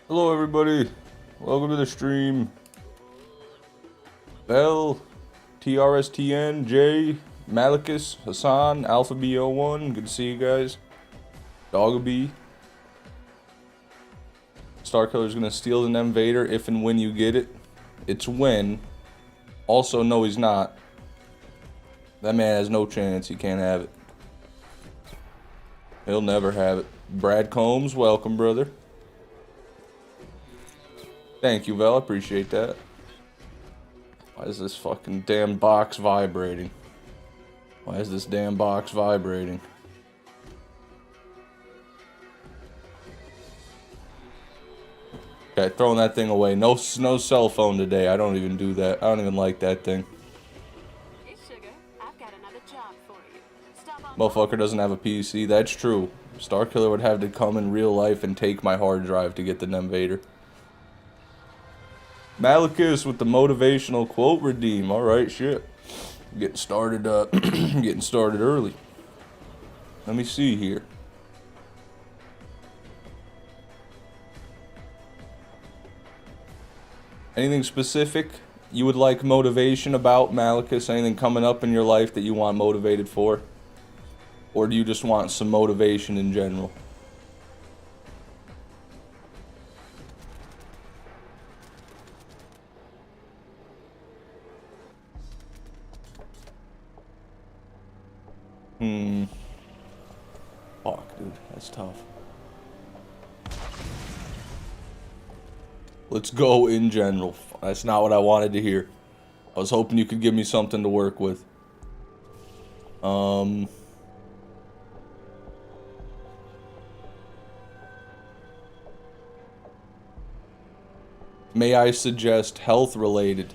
Hello everybody, welcome to the stream. Bell, TRSTN, Jay, Malicus, Hassan, Alpha B01, good to see you guys. Dogabee. Starkiller's gonna steal the Invader if and when you get it. It's when. Also, no he's not. That man has no chance, he can't have it. He'll never have it. Brad Combs, welcome brother. Thank you, Vel. I appreciate that. Why is this fucking damn box vibrating? Why is this damn box vibrating? Okay, throwing that thing away. No cell phone today. I don't even do that. I don't even like that thing. Hey, sugar. I've got another job for you. Stop on Motherfucker doesn't have a PC. That's true. Starkiller would have to come in real life and take my hard drive to get the Invader. Malicus with the motivational quote redeem. Alright, shit. Getting started, getting started early. Let me see here. Anything specific you would like motivation about, Malicus? Anything coming up in your life that you want motivated for? Or do you just want some motivation in general? Fuck, dude. That's tough. Let's go in general. That's not what I wanted to hear. I was hoping you could give me something to work with. May I suggest health related?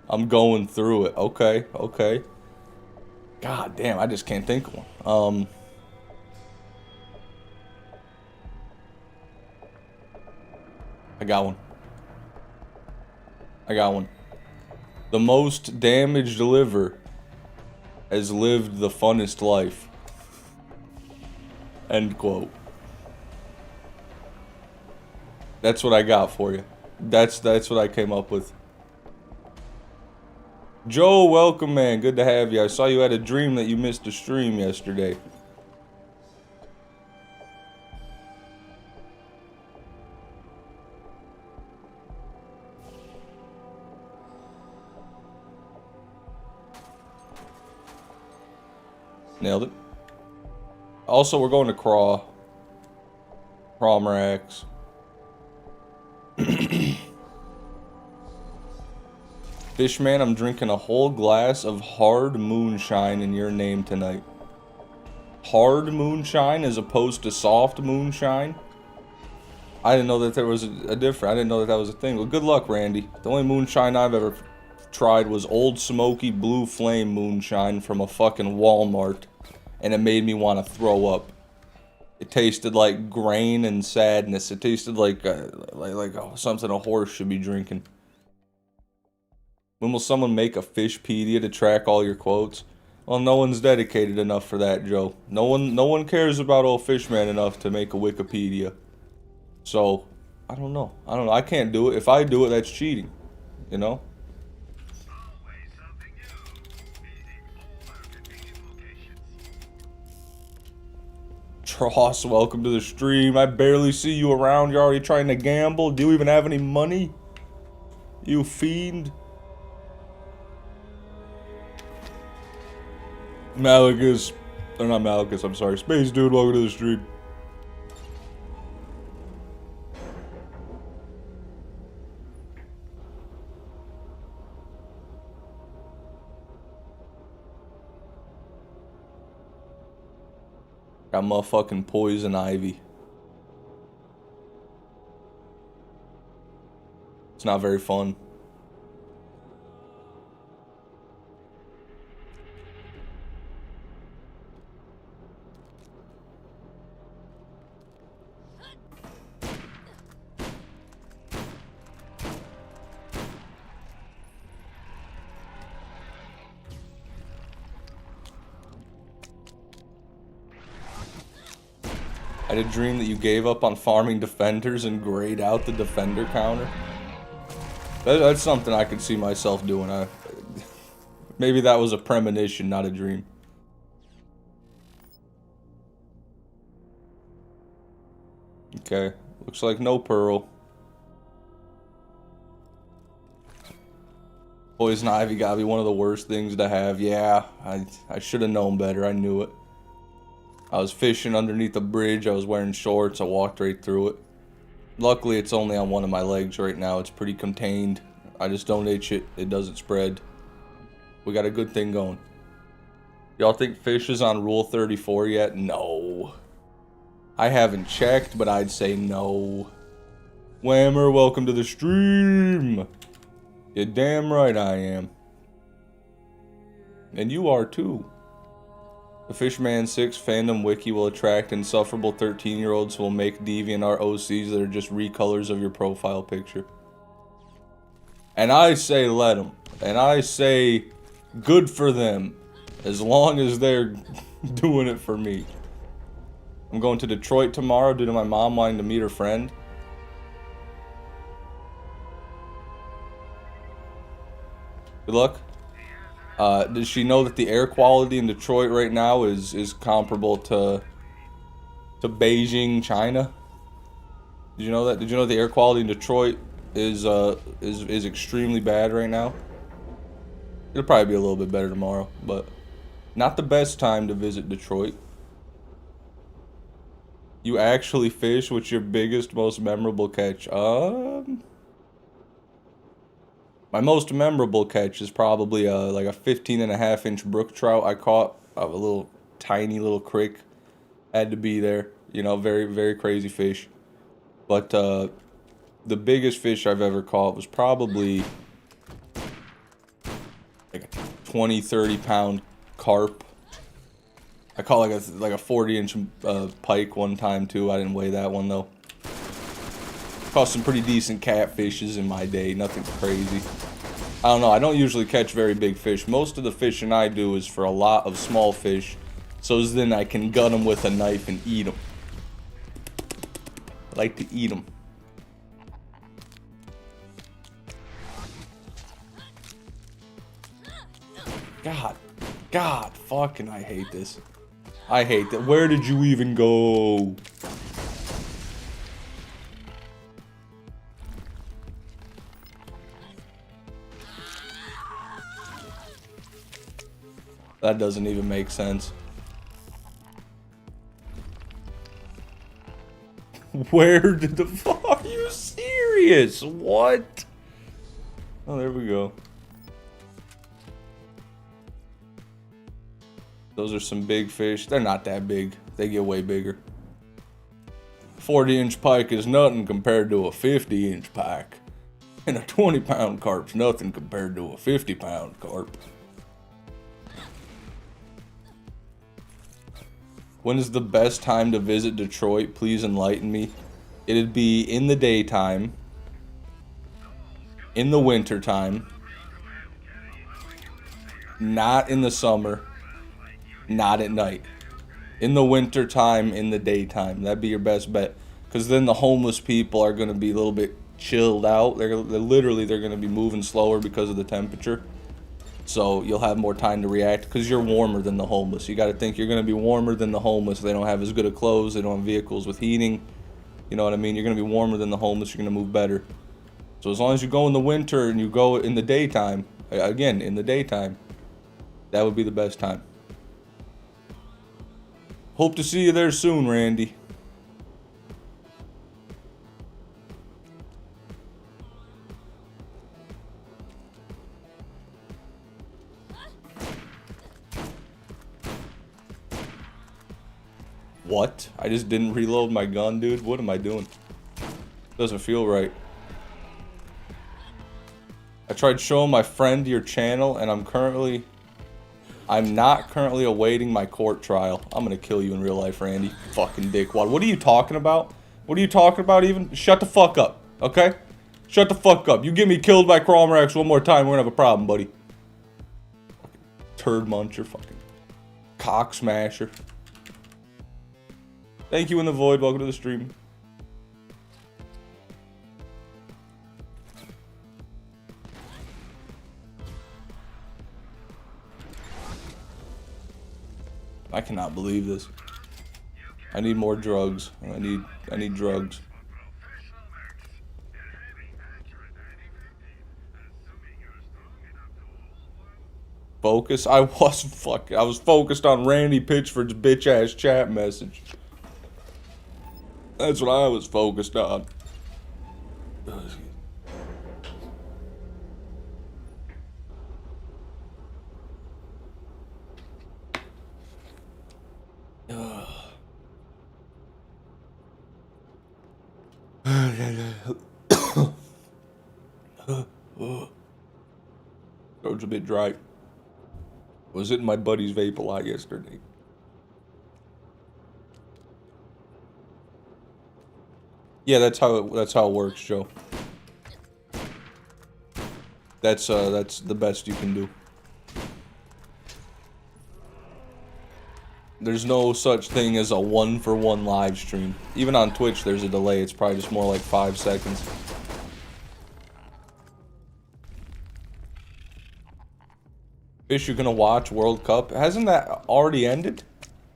I'm going through it. Okay, okay. God damn, I just can't think of one. I got one. I got one. The most damaged liver has lived the funnest life. End quote. That's what I got for you. That's what I came up with. Joe, welcome, man. Good to have you. I saw you had a dream that you missed a stream yesterday. Nailed it. Also, we're going to Craw. Cromrax. Fishman, I'm drinking a whole glass of hard moonshine in your name tonight. Hard moonshine as opposed to soft moonshine? I didn't know that there was a difference. I didn't know that that was a thing. Well, good luck, Randy. The only moonshine I've ever tried was Old Smoky Blue Flame moonshine from a fucking Walmart. And it made me want to throw up. It tasted like grain and sadness. It tasted like something a horse should be drinking. When will someone make a Fishpedia to track all your quotes? Well, no one's dedicated enough for that, Joe. No one cares about old Fishman enough to make a Wikipedia. So, I don't know. I can't do it. If I do it, that's cheating. You know? Tross, welcome to the stream. I barely see you around. You're already trying to gamble. Do you even have any money? You fiend. Malicus. Or not Malicus, I'm sorry. Space Dude, welcome to the stream. Got motherfucking poison ivy. It's not very fun. I had a dream that you gave up on farming defenders and grayed out the defender counter. That's something I could see myself doing. Maybe that was a premonition, not a dream. Okay, looks like no pearl. Poison ivy gotta be one of the worst things to have. Yeah, I should have known better. I knew it. I was fishing underneath a bridge. I was wearing shorts. I walked right through it. Luckily, it's only on one of my legs right now. It's pretty contained. I just don't itch it. It doesn't spread. We got a good thing going. Y'all think fish is on Rule 34 yet? No. I haven't checked, but I'd say no. Whammer, welcome to the stream. You're damn right I am. And you are too. The Fishman 6 fandom wiki will attract insufferable 13-year-olds who will make DeviantArt OCs that are just recolors of your profile picture. And I say let them. And I say good for them. As long as they're doing it for me. I'm going to Detroit tomorrow due to my mom wanting to meet her friend. Good luck. Does she know that the air quality in Detroit right now is comparable to Beijing, China? Did you know that? Did you know the air quality in Detroit is extremely bad right now? It'll probably be a little bit better tomorrow, but not the best time to visit Detroit. You actually fish? What's your biggest, most memorable catch? My most memorable catch is probably like a 15.5-inch brook trout I caught of a little tiny little creek. Had to be there, you know, very, very crazy fish. But the biggest fish I've ever caught was probably like a 20, 30 pound carp. I caught like a 40-inch pike one time too. I didn't weigh that one though. Caught some pretty decent catfishes in my day, nothing crazy. I don't know, I don't usually catch very big fish. Most of the fishing I do is for a lot of small fish, so then I can gut them with a knife and eat them. I like to eat them. God, fucking I hate this. I hate that. Where did you even go? That doesn't even make sense. Where did the fuck? Are you serious? What? Oh, there we go. Those are some big fish. They're not that big. They get way bigger. 40-inch pike is nothing compared to a 50-inch pike. And a 20-pound carp's nothing compared to a 50-pound carp. When is the best time to visit Detroit? Please enlighten me. It'd be in the daytime, in the wintertime, not in the summer, not at night. In the wintertime, in the daytime. That'd be your best bet. Because then the homeless people are going to be a little bit chilled out. They're going to be moving slower because of the temperature. So you'll have more time to react because you're warmer than the homeless. You got to think you're going to be warmer than the homeless. They don't have as good of clothes. They don't have vehicles with heating. You know what I mean? You're going to be warmer than the homeless. You're going to move better. So as long as you go in the winter and you go in the daytime, again, in the daytime, that would be the best time. Hope to see you there soon, Randy. What? I just didn't reload my gun, dude. What am I doing? Doesn't feel right. I tried showing my friend your channel, and I'm not currently awaiting my court trial. I'm gonna kill you in real life, Randy. Fucking dickwad. What are you talking about? What are you talking about even? Shut the fuck up, okay? Shut the fuck up. You get me killed by Cromrax one more time, we're gonna have a problem, buddy. Fucking turd muncher, fucking cock smasher. Thank you in the void. Welcome to the stream. I cannot believe this. I need more drugs. I need drugs. Focus? I was focused on Randy Pitchford's bitch ass chat message. That's what I was focused on. Throat's a bit dry. Was it in my buddy's vape a lot yesterday? Yeah, that's how it works, Joe. That's the best you can do. There's no such thing as a 1-for-1 live stream. Even on Twitch, there's a delay. It's probably just more like 5 seconds. Fish, you're gonna watch World Cup? Hasn't that already ended?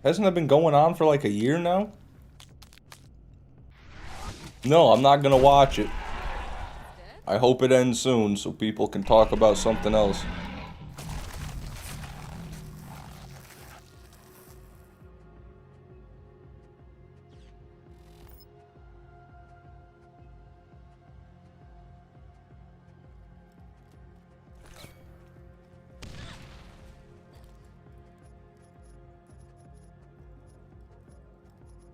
Hasn't that been going on for like a year now? No, I'm not gonna watch it. I hope it ends soon so people can talk about something else.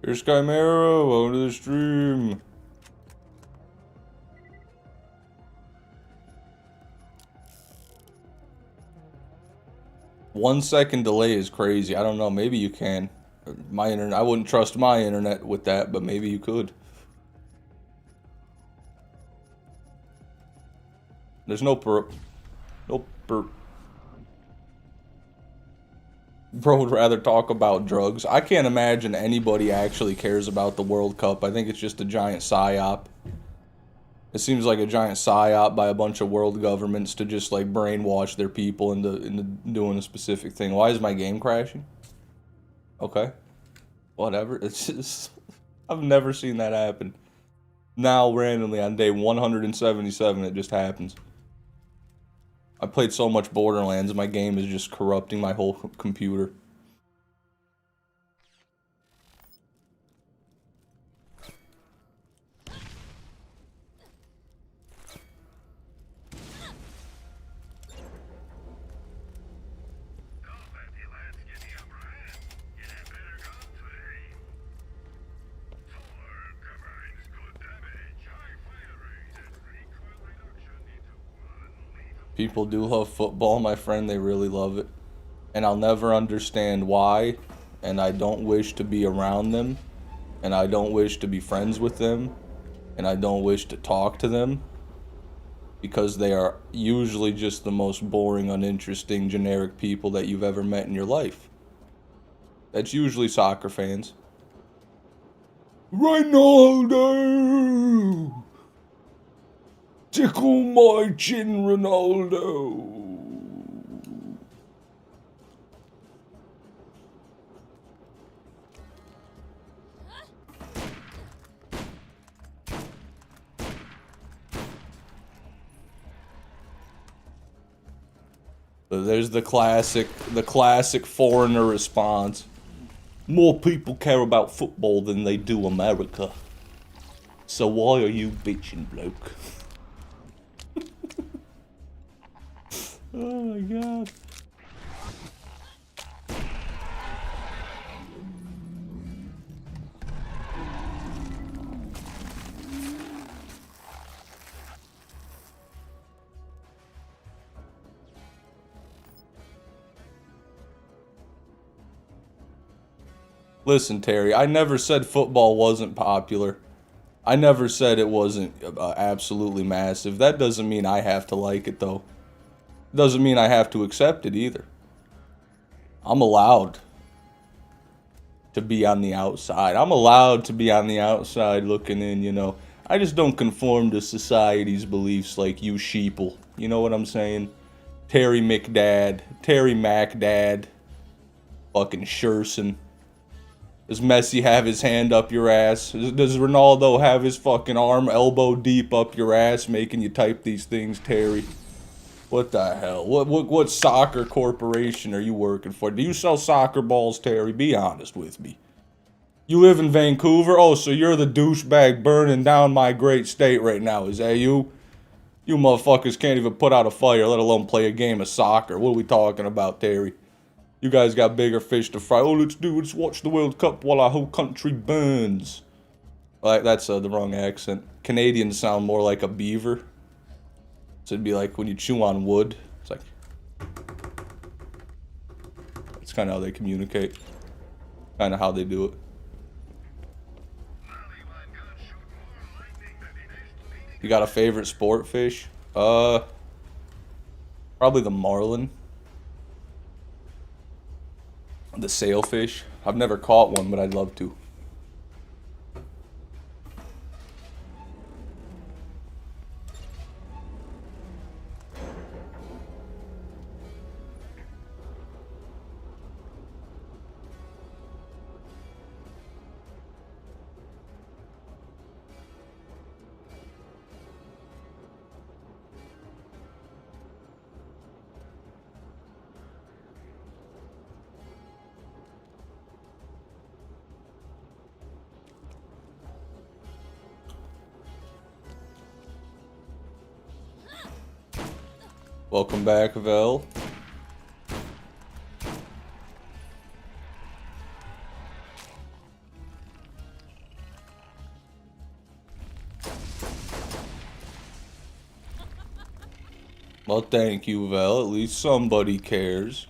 Here's Chimera, welcome to the stream. One-second delay is crazy. I don't know, maybe you can. My internet, I wouldn't trust my internet with that, but maybe you could. There's no perp. No perp. Bro would rather talk about drugs. I can't imagine anybody actually cares about the World Cup. I think it's just a giant psyop. It seems like a giant psyop by a bunch of world governments to just like brainwash their people into doing a specific thing. Why is my game crashing? Okay. Whatever. It's just... I've never seen that happen. Now, randomly, on day 177, it just happens. I played so much Borderlands, my game is just corrupting my whole computer. People do love football, my friend. They really love it. And I'll never understand why. And I don't wish to be around them. And I don't wish to be friends with them. And I don't wish to talk to them. Because they are usually just the most boring, uninteresting, generic people that you've ever met in your life. That's usually soccer fans. Ronaldo! Tickle my chin, Ronaldo. There's the classic foreigner response. More people care about football than they do America. So why are you bitching, bloke? Oh my god. Listen, Terry, I never said football wasn't popular. I never said it wasn't absolutely massive. That doesn't mean I have to like it, though. Doesn't mean I have to accept it either. I'm allowed to be on the outside. I'm allowed to be on the outside looking in, you know. I just don't conform to society's beliefs like you sheeple. You know what I'm saying? Terry McDad, Terry MacDad, fucking Scherson. Does Messi have his hand up your ass? Does Ronaldo have his fucking arm elbow deep up your ass making you type these things, Terry? What the hell? What soccer corporation are you working for? Do you sell soccer balls, Terry? Be honest with me. You live in Vancouver? Oh, so you're the douchebag burning down my great state right now. Is that you? You motherfuckers can't even put out a fire, let alone play a game of soccer. What are we talking about, Terry? You guys got bigger fish to fry. Oh, let's watch the World Cup while our whole country burns. Well, that's the wrong accent. Canadians sound more like a beaver. So it'd be like when you chew on wood. It's like... That's kind of how they communicate. Kind of how they do it. You got a favorite sport fish? Probably the marlin. The sailfish. I've never caught one, but I'd love to. Welcome back, Vel. Well, thank you, Vel. At least somebody cares.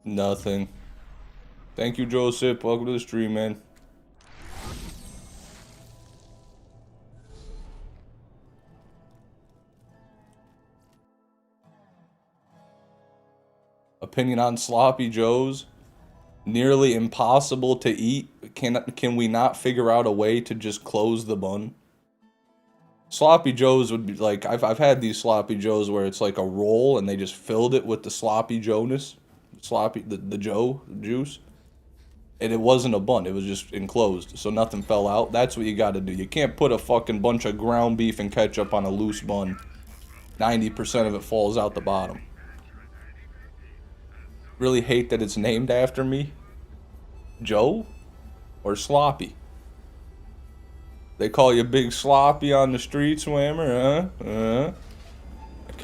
Nothing. Thank you, Joseph. Welcome to the stream, man. Opinion on Sloppy Joes? Nearly impossible to eat. Can we not figure out a way to just close the bun? Sloppy Joes would be like, I've had these Sloppy Joes where it's like a roll and they just filled it with the Sloppy Joe-ness. The Joe juice. And it wasn't a bun, it was just enclosed, so nothing fell out. That's what you gotta do. You can't put a fucking bunch of ground beef and ketchup on a loose bun. 90% of it falls out the bottom. Really hate that it's named after me. Joe? Or Sloppy? They call you Big Sloppy on the street, Swammer, huh?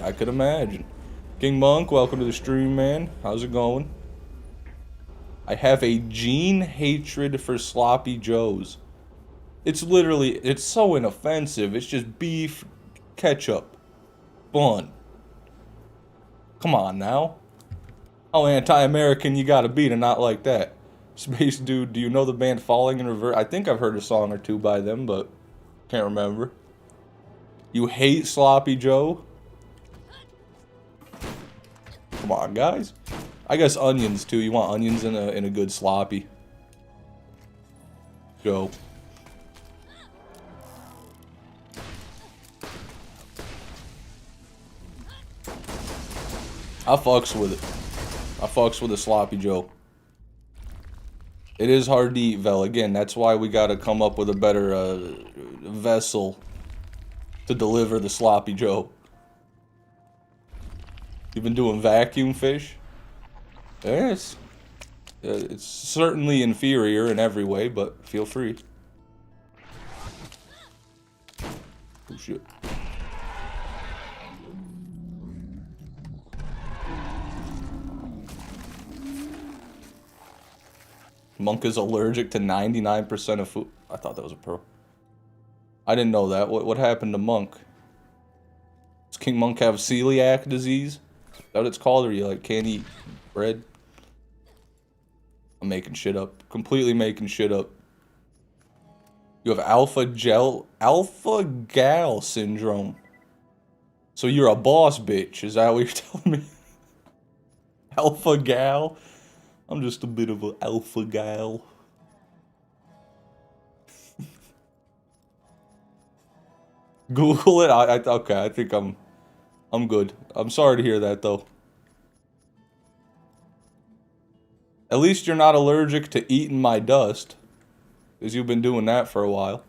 I could imagine. King Monk, welcome to the stream, man. How's it going? I have a gene hatred for Sloppy Joes. It's literally, it's so inoffensive. It's just beef, ketchup, bun. Come on now. How anti-American you gotta be to not like that? Space Dude, do you know the band Falling in Reverse? I think I've heard a song or two by them, but can't remember. You hate Sloppy Joe? Come on, guys. I guess onions, too. You want onions in a good sloppy. Go. I fucks with it. I fucks with a Sloppy Joe. It is hard to eat, Vel. Again, that's why we gotta come up with a better vessel to deliver the sloppy Joe. You've been doing vacuum fish? Yes. It's certainly inferior in every way, but feel free. Oh shit. Monk is allergic to 99% of food. I thought that was a pearl. I didn't know that. What happened to Monk? Does King Monk have celiac disease? Is that what it's called? Or you like can't eat bread? I'm making shit up. Completely making shit up. You have alpha gal syndrome. So you're a boss bitch, is that what you're telling me? Alpha gal? I'm just a bit of an alpha gal. Google it. Okay, I think I'm good. I'm sorry to hear that though. At least you're not allergic to eating my dust, because you've been doing that for a while.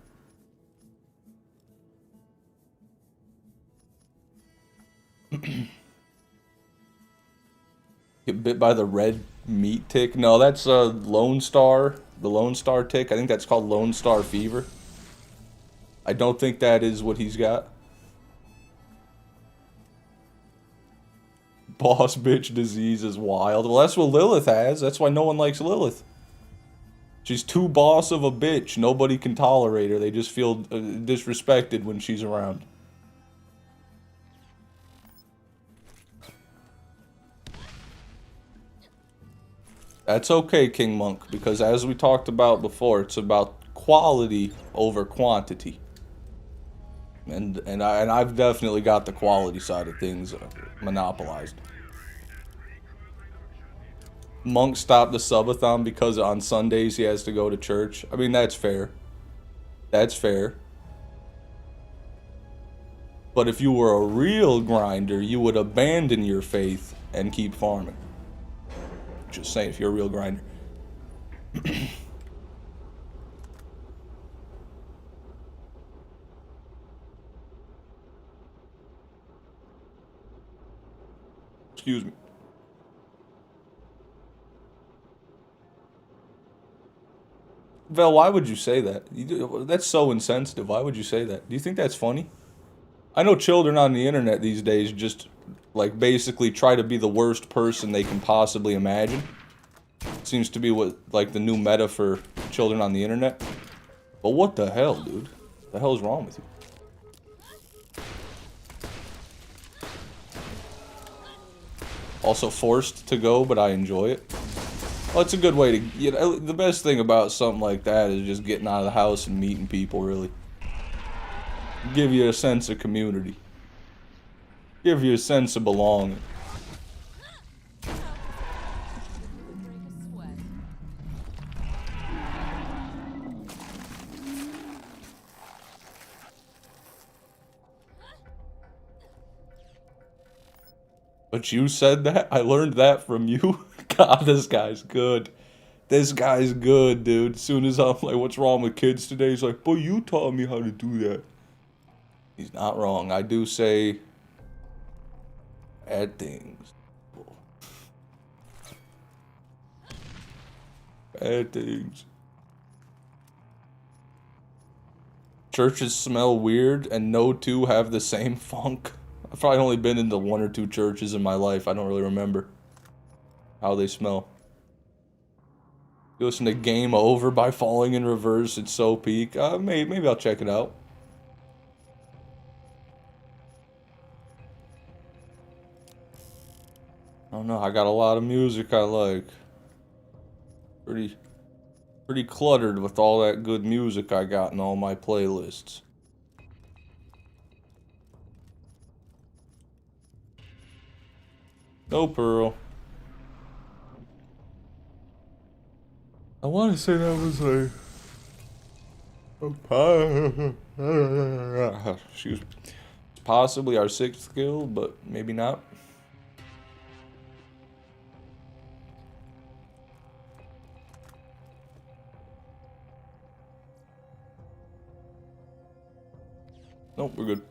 Get bit by the red meat tick? No, that's Lone Star. The Lone Star tick. I think that's called Lone Star fever. I don't think that is what he's got. Boss bitch disease is wild. Well, that's what Lilith has. That's why no one likes Lilith. She's too boss of a bitch. Nobody can tolerate her. They just feel disrespected when she's around. That's okay, King Monk, because as we talked about before, it's about quality over quantity. And I've definitely got the quality side of things monopolized. Monk stopped the subathon because on Sundays he has to go to church. I mean, that's fair. That's fair. But if you were a real grinder, you would abandon your faith and keep farming. Just saying, if you're a real grinder. Excuse me. Vel, why would you say that? That's so insensitive. Why would you say that? Do you think that's funny? I know children on the internet these days just, like, basically try to be the worst person they can possibly imagine. Seems to be what, like, the new meta for children on the internet. But what the hell, dude? What the hell is wrong with you? Also forced to go, but I enjoy it. Well, it's a good way to, you know, the best thing about something like that is just getting out of the house and meeting people, really. Give you a sense of community. Give you a sense of belonging. But you said that? I learned that from you? God, this guy's good. This guy's good, dude. As soon as I'm like, what's wrong with kids today? He's like, boy, you taught me how to do that. He's not wrong. I do say bad things. Bad things. Churches smell weird and no two have the same funk. I've probably only been into 1 or 2 churches in my life. I don't really remember how they smell. You listen to Game Over by Falling in Reverse. It's so peak. Maybe I'll check it out. I don't know. I got a lot of music I like. Pretty cluttered with all that good music I got in all my playlists. No Pearl. I want to say that was excuse me. Possibly our 6th skill, but maybe not. Nope, we're good.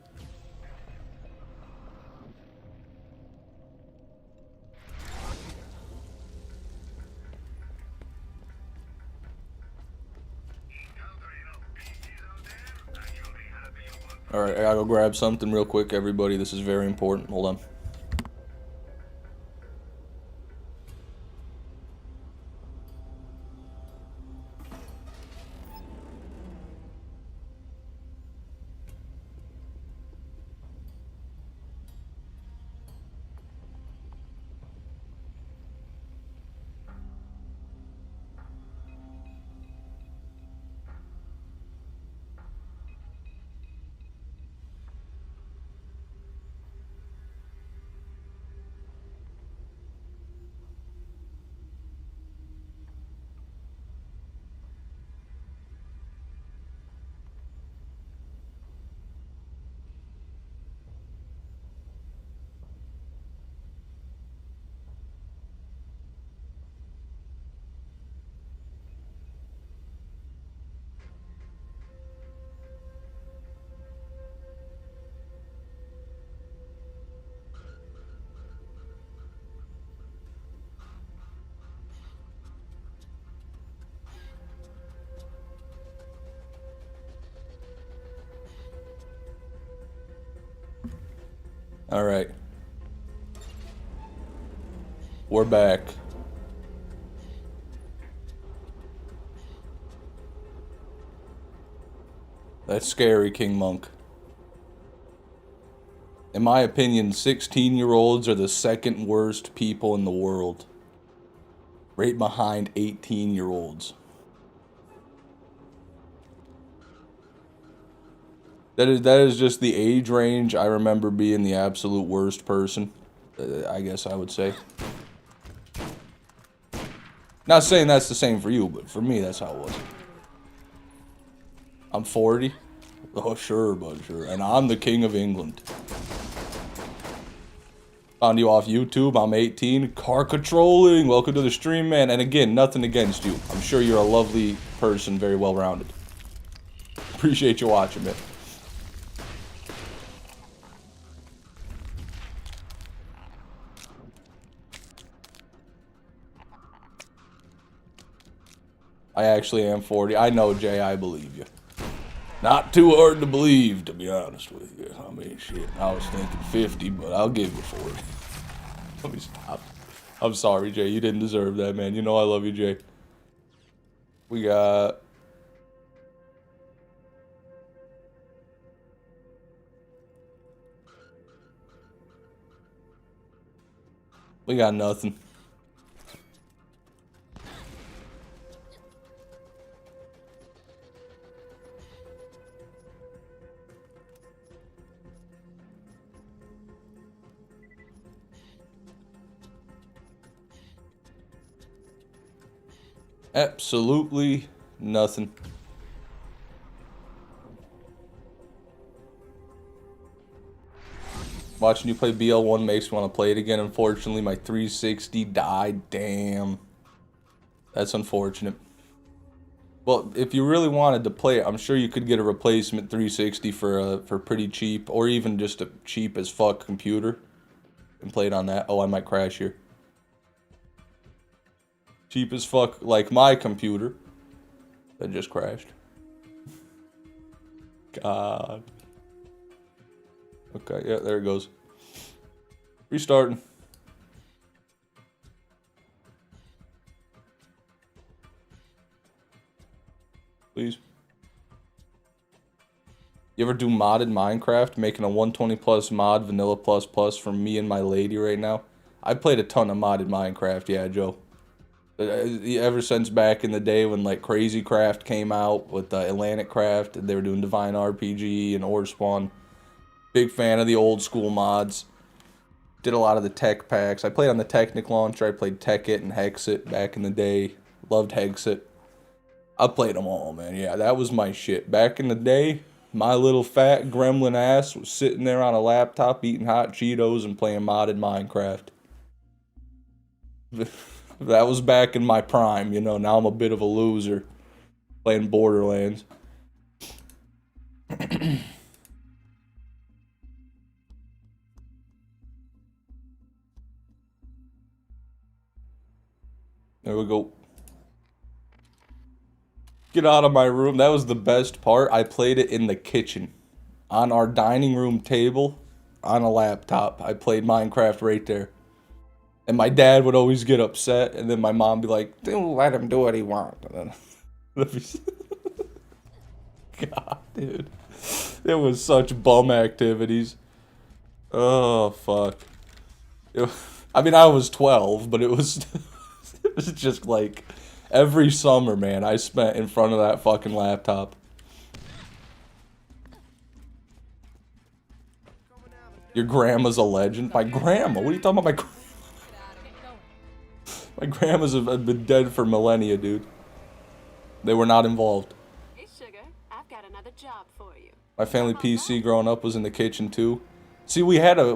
Alright, I gotta go grab something real quick, everybody. This is very important. Hold on. Alright. We're back. That's scary, King Monk. In my opinion, 16-year-olds are the second worst people in the world. Right behind 18-year-olds. That is just the age range I remember being the absolute worst person. I guess I would say. Not saying that's the same for you, but for me, that's how it was. I'm 40. Oh, sure, bud, sure. And I'm the king of England. Found you off YouTube. I'm 18. Car controlling. Welcome to the stream, man. And again, nothing against you. I'm sure you're a lovely person, very well-rounded. Appreciate you watching, man. I actually am 40. I know, Jay, I believe you. Not too hard to believe, to be honest with you. I mean, shit, I was thinking 50, but I'll give you 40. Let me stop. I'm sorry, Jay. You didn't deserve that, man. You know I love you, Jay. We got... We got nothing. Absolutely nothing. Watching you play BL1 makes me want to play it again. Unfortunately, my 360 died. Damn. That's unfortunate. Well, if you really wanted to play it, I'm sure you could get a replacement 360 for pretty cheap, or even just a cheap as fuck computer and play it on that. Oh, I might crash here. Cheap as fuck, like my computer that just crashed. God. Okay, yeah, there it goes. Restarting. Please. You ever do modded Minecraft? Making a 120 plus mod, vanilla plus plus for me and my lady right now? I played a ton of modded Minecraft, yeah, Joe. Ever since back in the day when like Crazy Craft came out with Atlantic Craft, they were doing Divine RPG and Ore Spawn. Big fan of the old school mods. Did a lot of the tech packs. I played on the Technic launcher. I played Tekkit and Hexit back in the day. Loved Hexit. I played them all, man. Yeah, that was my shit. Back in the day, my little fat gremlin ass was sitting there on a laptop eating hot Cheetos and playing modded Minecraft. That was back in my prime, you know. Now I'm a bit of a loser playing Borderlands. There we go. Get out of my room. That was the best part. I played it in the kitchen. on our dining room table on a laptop. I played Minecraft right there. And my dad would always get upset, and then my mom would be like, "Don't let him do what he wants." And then, God, dude. It was such bum activities. Oh, fuck. I mean, I was 12, but it was, it was just like every summer, man, I spent in front of that fucking laptop. Your grandma's a legend? My grandma? What are you talking about? My grandmas have been dead for millennia, dude. They were not involved. Hey, sugar, I've got another job for you. My family PC growing up was in the kitchen too. See, we had a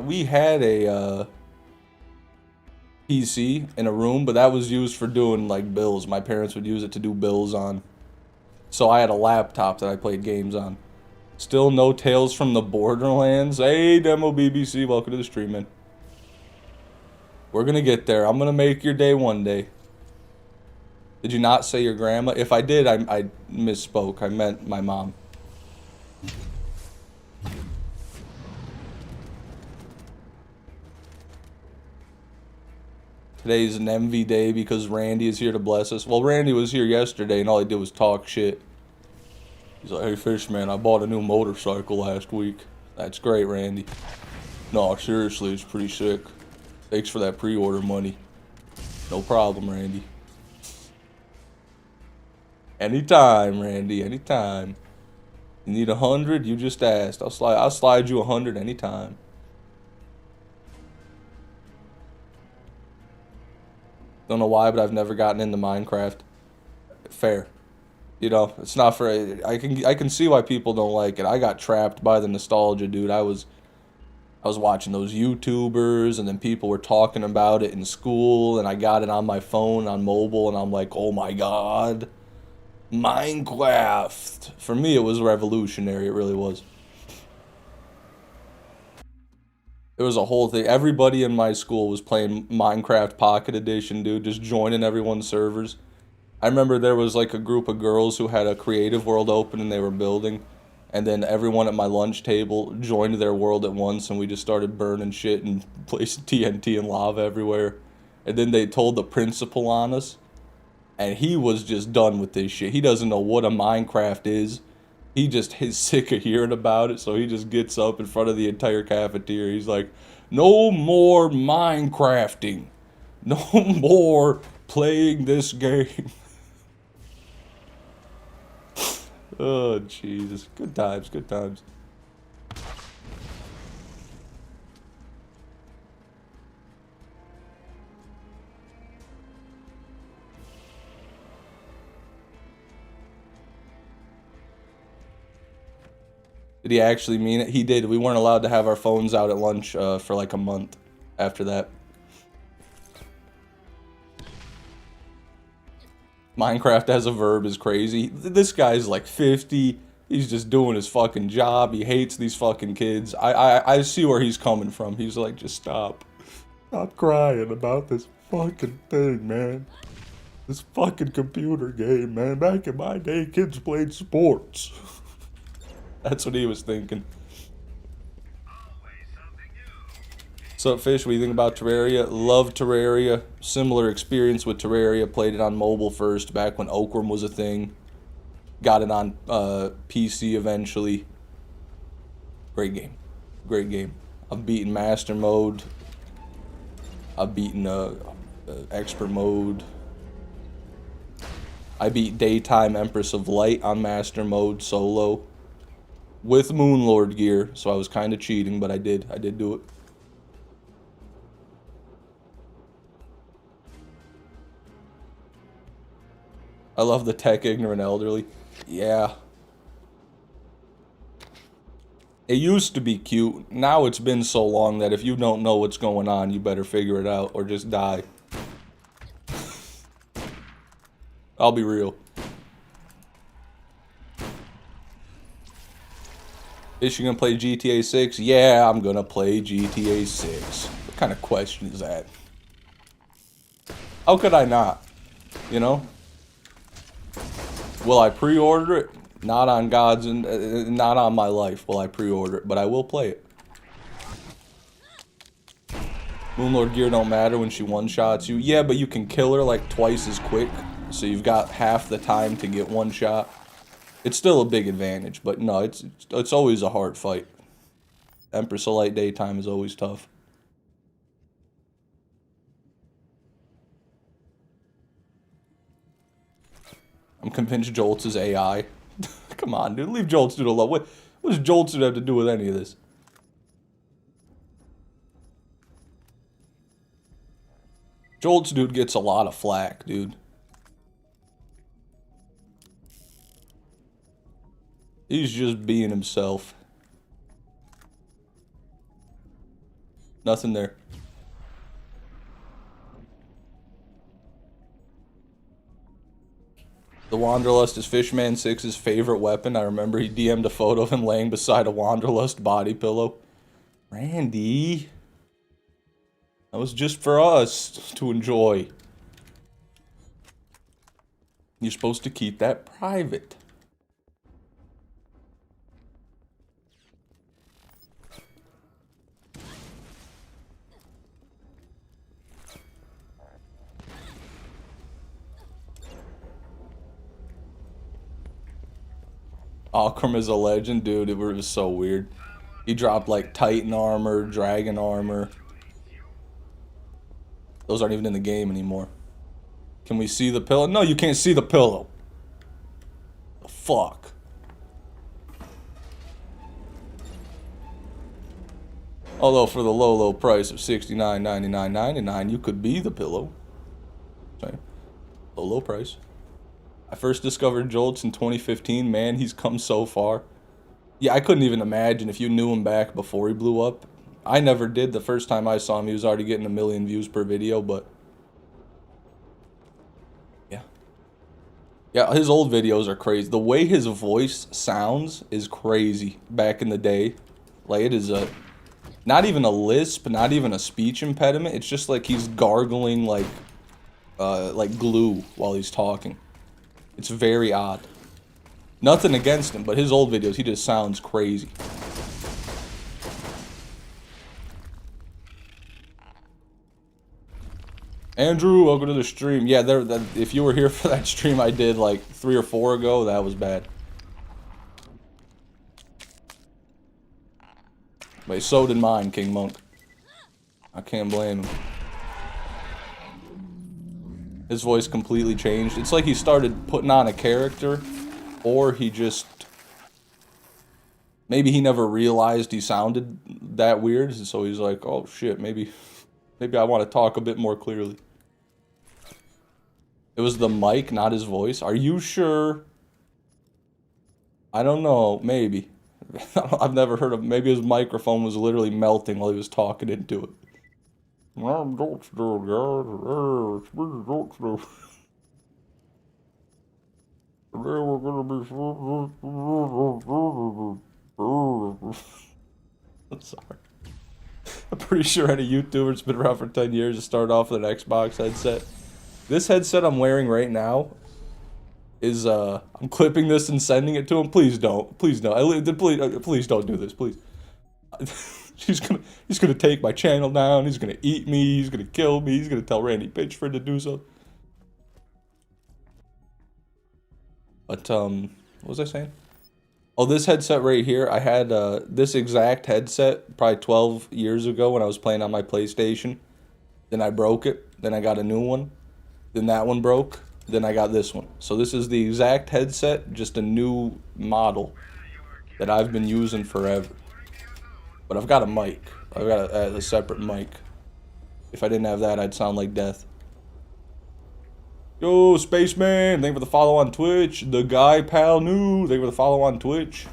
PC in a room, but that was used for doing like bills. My parents would use it to do bills on. So I had a laptop that I played games on. Still no Tales from the Borderlands. Hey, Demo BBC, welcome to the stream, man. We're gonna get there. I'm gonna make your day one day. Did you not say your grandma? If I did, I misspoke. I meant my mom. Today's an MV day because Randy is here to bless us. Well, Randy was here yesterday and all he did was talk shit. He's like, "Hey, Fishman, I bought a new motorcycle last week." That's great, Randy. No, seriously, it's pretty sick. Thanks for that pre-order money. No problem, Randy. Anytime, Randy, anytime. You need 100? You just asked. I'll slide you 100 anytime. Don't know why, but I've never gotten into Minecraft. Fair. You know, it's not for... I can see why people don't like it. I got trapped by the nostalgia, dude. I was watching those YouTubers, and then people were talking about it in school, and I got it on my phone, on mobile, and I'm like, oh my god. Minecraft. For me, it was revolutionary. It really was. It was a whole thing. Everybody in my school was playing Minecraft Pocket Edition, dude. Just joining everyone's servers. I remember there was like a group of girls who had a creative world open and they were building. And then everyone at my lunch table joined their world at once, and we just started burning shit and placing TNT and lava everywhere. And then they told the principal on us. And he was just done with this shit. He doesn't know what a Minecraft is. He just is sick of hearing about it, so he just gets up in front of the entire cafeteria. He's like, "No more Minecrafting. No more playing this game." Oh, Jesus. Good times, good times. Did he actually mean it? He did. We weren't allowed to have our phones out at lunch for like a month after that. Minecraft as a verb is crazy. This guy's like 50. He's just doing his fucking job. He hates these fucking kids. I see where he's coming from. He's like, just stop. Stop crying about this fucking thing, man. This fucking computer game, man. Back in my day, kids played sports. That's what he was thinking. So, Fish, what do you think about Terraria? Love Terraria. Similar experience with Terraria. Played it on mobile first, back when Oakworm was a thing. Got it on PC eventually. Great game. Great game. I've beaten Master Mode. I've beaten Expert Mode. I beat Daytime Empress of Light on Master Mode solo. With Moonlord gear, so I was kind of cheating, but I did do it. I love the tech-ignorant elderly. Yeah. It used to be cute. Now it's been so long that if you don't know what's going on, you better figure it out or just die. I'll be real. Is you gonna play GTA 6? Yeah, I'm gonna play GTA 6. What kind of question is that? How could I not? You know? Will I pre-order it? Not on God's and not on my life will I pre-order it, but I will play it. Moonlord gear don't matter when she one-shots you. Yeah, but you can kill her like twice as quick, so you've got half the time to get one shot. It's still a big advantage, but no, it's always a hard fight. Empress of Light daytime is always tough. I'm convinced Jolts is AI. Come on, dude. Leave Jolts dude alone. What does Jolts dude have to do with any of this? Jolts dude gets a lot of flack, dude. He's just being himself. Nothing there. The Wanderlust is Fishman 6's favorite weapon. I remember he DM'd a photo of him laying beside a Wanderlust body pillow. Randy. That was just for us to enjoy. You're supposed to keep that private. Akram is a legend, dude. It was so weird. He dropped like Titan armor, Dragon armor. Those aren't even in the game anymore. Can we see the pillow? No, you can't see the pillow. The fuck? Although for the low, low price of $69.99.99, you could be the pillow. Sorry. Low, low price. I first discovered Jolts in 2015. Man, he's come so far. Yeah, I couldn't even imagine if you knew him back before he blew up. I never did. The first time I saw him, he was already getting 1 million views per video, but... yeah. Yeah, his old videos are crazy. The way his voice sounds is crazy back in the day. Like, it is a... not even a lisp, not even a speech impediment. It's just like he's gargling like glue while he's talking. It's very odd. Nothing against him, but his old videos, he just sounds crazy. Andrew, welcome to the stream. Yeah, if you were here for that stream I did like 3 or 4 ago, that was bad. But so did mine, King Monk. I can't blame him. His voice completely changed. It's like he started putting on a character, or he just... maybe he never realized he sounded that weird, so he's like, oh shit, maybe I want to talk a bit more clearly. It was the mic, not his voice. Are you sure? I don't know, maybe. I've never heard of... maybe his microphone was literally melting while he was talking into it. I'm Jolts dude, guys. It's Jolts dude. Today we're gonna be... I'm sorry. I'm pretty sure any YouTuber's been around for 10 years to start off with an Xbox headset. This headset I'm wearing right now is, I'm clipping this and sending it to him. Please don't. Please don't. Please don't do this, please. He's gonna take my channel down. He's gonna eat me. He's gonna kill me. He's gonna tell Randy Pitchford to do so. But, what was I saying? Oh, this headset right here, I had this exact headset probably 12 years ago when I was playing on my PlayStation. Then I broke it. Then I got a new one. Then that one broke. Then I got this one. So this is the exact headset, just a new model that I've been using forever. But I've got a mic. I've got a separate mic. If I didn't have that, I'd sound like death. Yo, Spaceman, thank you for the follow on Twitch. The Guy Pal New, thank you for the follow on Twitch.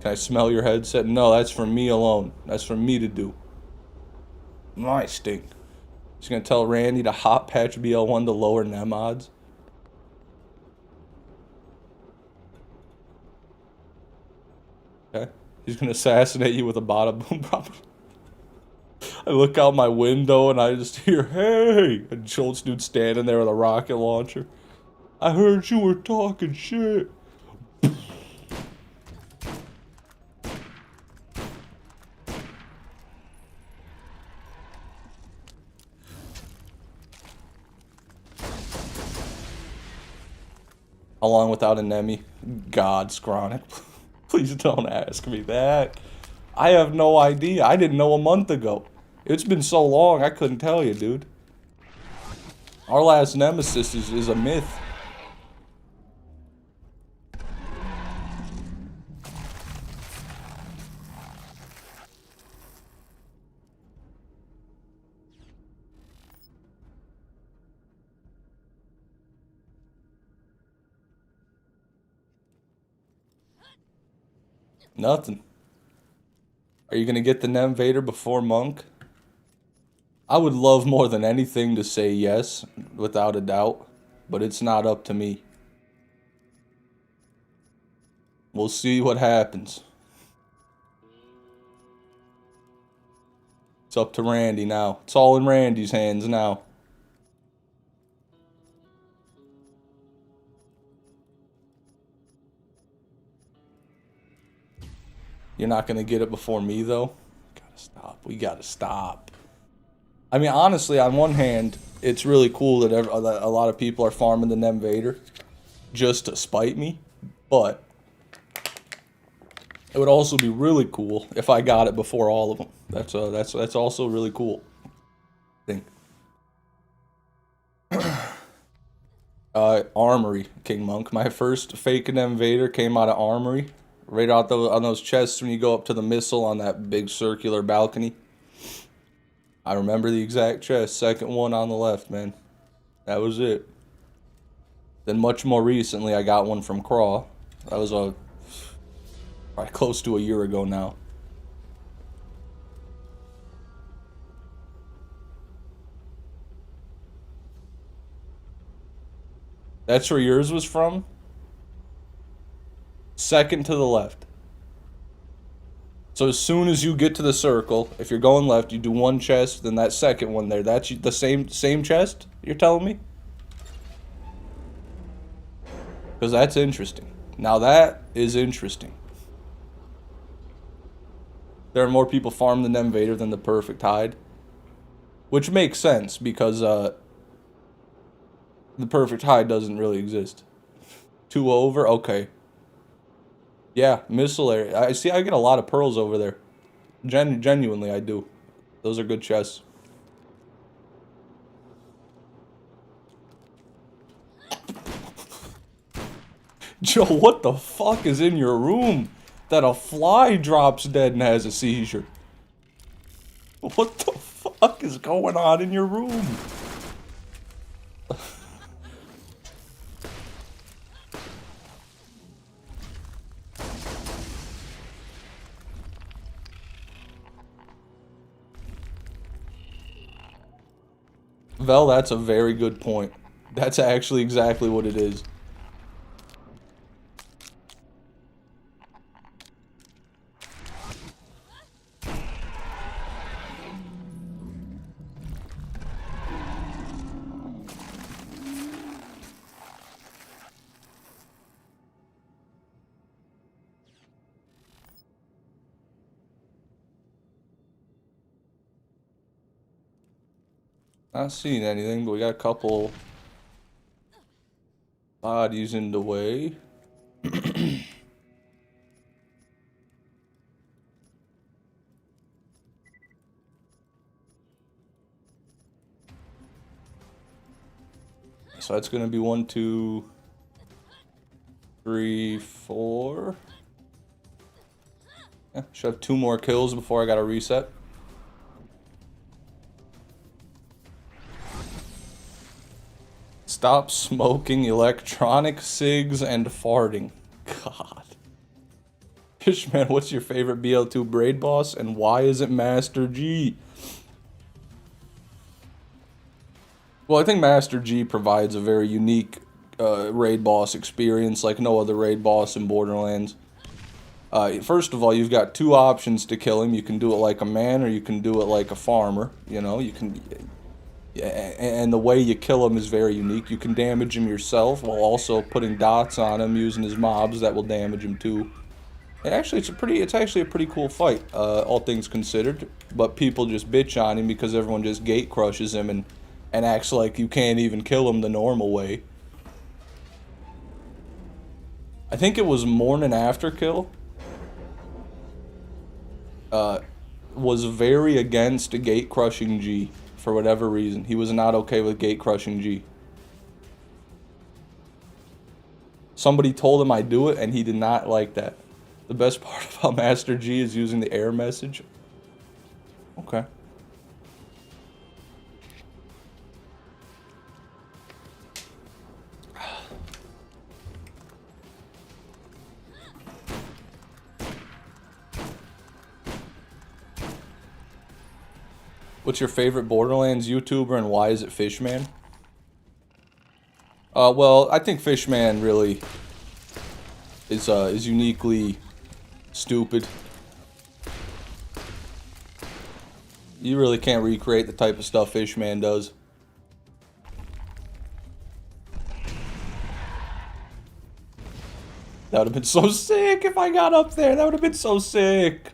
Can I smell your headset? No, that's for me alone. That's for me to do. My stink. Just gonna tell Randy to hot patch BL1 to lower NEM odds. Okay. He's gonna assassinate you with a bada boom. I look out my window and I just hear, hey! And Schultz dude standing there with a rocket launcher. I heard you were talking shit. How long without a Nemi? God, Scronic. Please don't ask me that. I have no idea. I didn't know a month ago. It's been so long, I couldn't tell you, dude. Our last Nemesis is a myth. Nothing. Are you gonna get the Nem Vader before Monk? I would love more than anything to say yes, without a doubt, but it's not up to me. We'll see what happens. It's up to Randy now. It's all in Randy's hands now. You're not gonna get it before me, though? Gotta stop. We gotta stop. I mean, honestly, on one hand, it's really cool that a lot of people are farming the Nem Vader just to spite me, but it would also be really cool if I got it before all of them. That's also really cool. I think. Armory, King Monk. My first fake Nem Vader came out of Armory. Right out on those chests when you go up to the missile on that big circular balcony. I remember the exact chest. Second one on the left, man. That was it. Then much more recently, I got one from Craw. That was probably close to a year ago now. That's where yours was from? Second to the left. So as soon as you get to the circle, if you're going left, you do one chest, then that second one there. That's the same chest, you're telling me? Because that's interesting. Now that is interesting. There are more people farm the Nem Vader than the Perfect Hide. Which makes sense, because the Perfect Hide doesn't really exist. 2 over? Okay. Yeah, missile area. I see I get a lot of pearls over there. Genuinely, I do. Those are good chests. Joe, what the fuck is in your room that a fly drops dead and has a seizure? What the fuck is going on in your room? Vel, that's a very good point. That's actually exactly what it is. Not seeing anything, but we got a couple bodies in the way. So that's gonna be 1, 2, 3, 4. Yeah, should have 2 more kills before I gotta reset. Stop smoking electronic cigs and farting. God. Fishman, what's your favorite BL2 braid boss and why is it Master G? Well, I think Master G provides a very unique raid boss experience like no other raid boss in Borderlands. First of all, you've got two options to kill him. You can do it like a man, or you can do it like a farmer. You know, you can, and the way you kill him is very unique. You can damage him yourself while also putting dots on him using his mobs that will damage him too. And actually, it's actually a pretty cool fight, all things considered. But people just bitch on him because everyone just gate crushes him and acts like you can't even kill him the normal way. I think it was Morning After Kill. Was very against gate crushing G for whatever reason. He was not okay with gate crushing G. Somebody told him I do it and he did not like that. The best part about Master G is using the error message. Okay. What's your favorite Borderlands YouTuber and why is it Fishman? Well, I think Fishman really is uniquely stupid. You really can't recreate the type of stuff Fishman does. That would have been so sick if I got up there. That would have been so sick.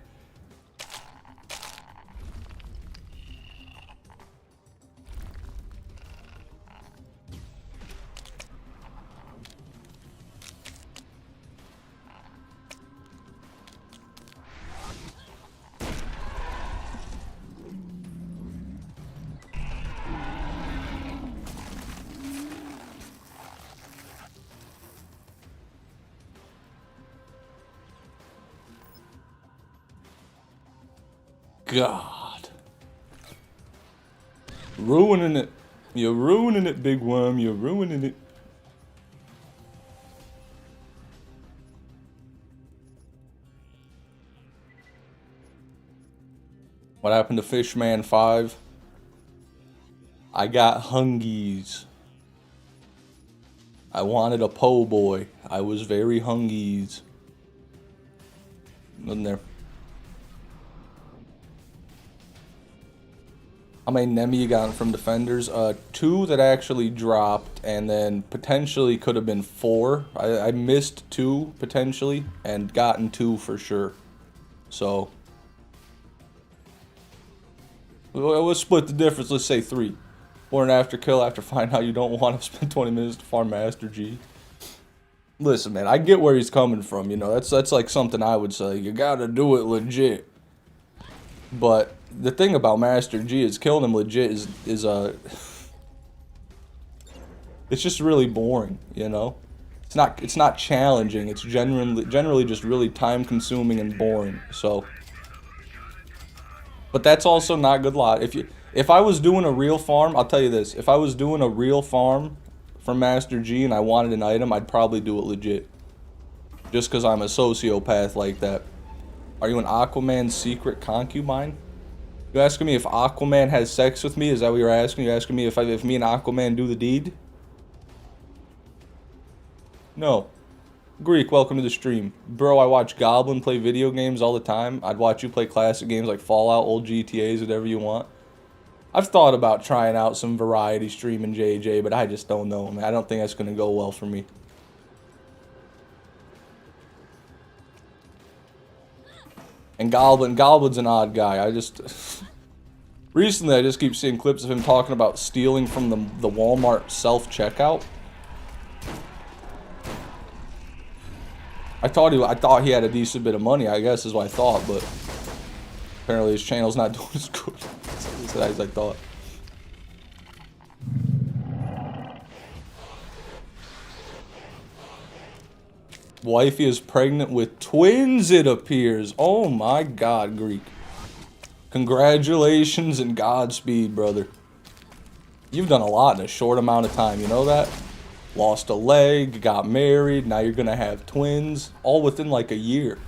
God. Ruining it. You're ruining it, Big Worm. You're ruining it. What happened to Fishman 5? I got hungies. I wanted a po' boy. I was very hungies. Nothing there. How many Nemi you got from Defenders? 2 that actually dropped, and then potentially could have been 4. I missed 2 potentially, and gotten 2 for sure. So we'll split the difference. Let's say 3. Or an after kill after finding out you don't want to spend 20 minutes to farm Master G. Listen, man, I get where he's coming from. You know, that's like something I would say. You gotta do it legit. But the thing about Master G is killing him legit is it's just really boring, you know? It's not challenging, it's generally just really time consuming and boring. So but that's also not good lot. If I was doing a real farm, I'll tell you this, if I was doing a real farm for Master G and I wanted an item, I'd probably do it legit. Just because I'm a sociopath like that. Are you an Aquaman's secret concubine? You asking me if Aquaman has sex with me? Is that what you're asking? You're asking me if me and Aquaman do the deed? No. Greek, welcome to the stream. Bro, I watch Goblin play video games all the time. I'd watch you play classic games like Fallout, old GTAs, whatever you want. I've thought about trying out some variety streaming JJ, but I just don't know, man. I don't think that's going to go well for me. And Goblin's an odd guy. Recently I just keep seeing clips of him talking about stealing from the Walmart self-checkout. I thought he had a decent bit of money, I guess is what I thought, but apparently his channel's not doing as good as I thought. Wifey is pregnant with twins, it appears. Oh my God, Greek. Congratulations and Godspeed, brother. You've done a lot in a short amount of time, you know that? Lost a leg, got married, now you're gonna have twins, all within like a year.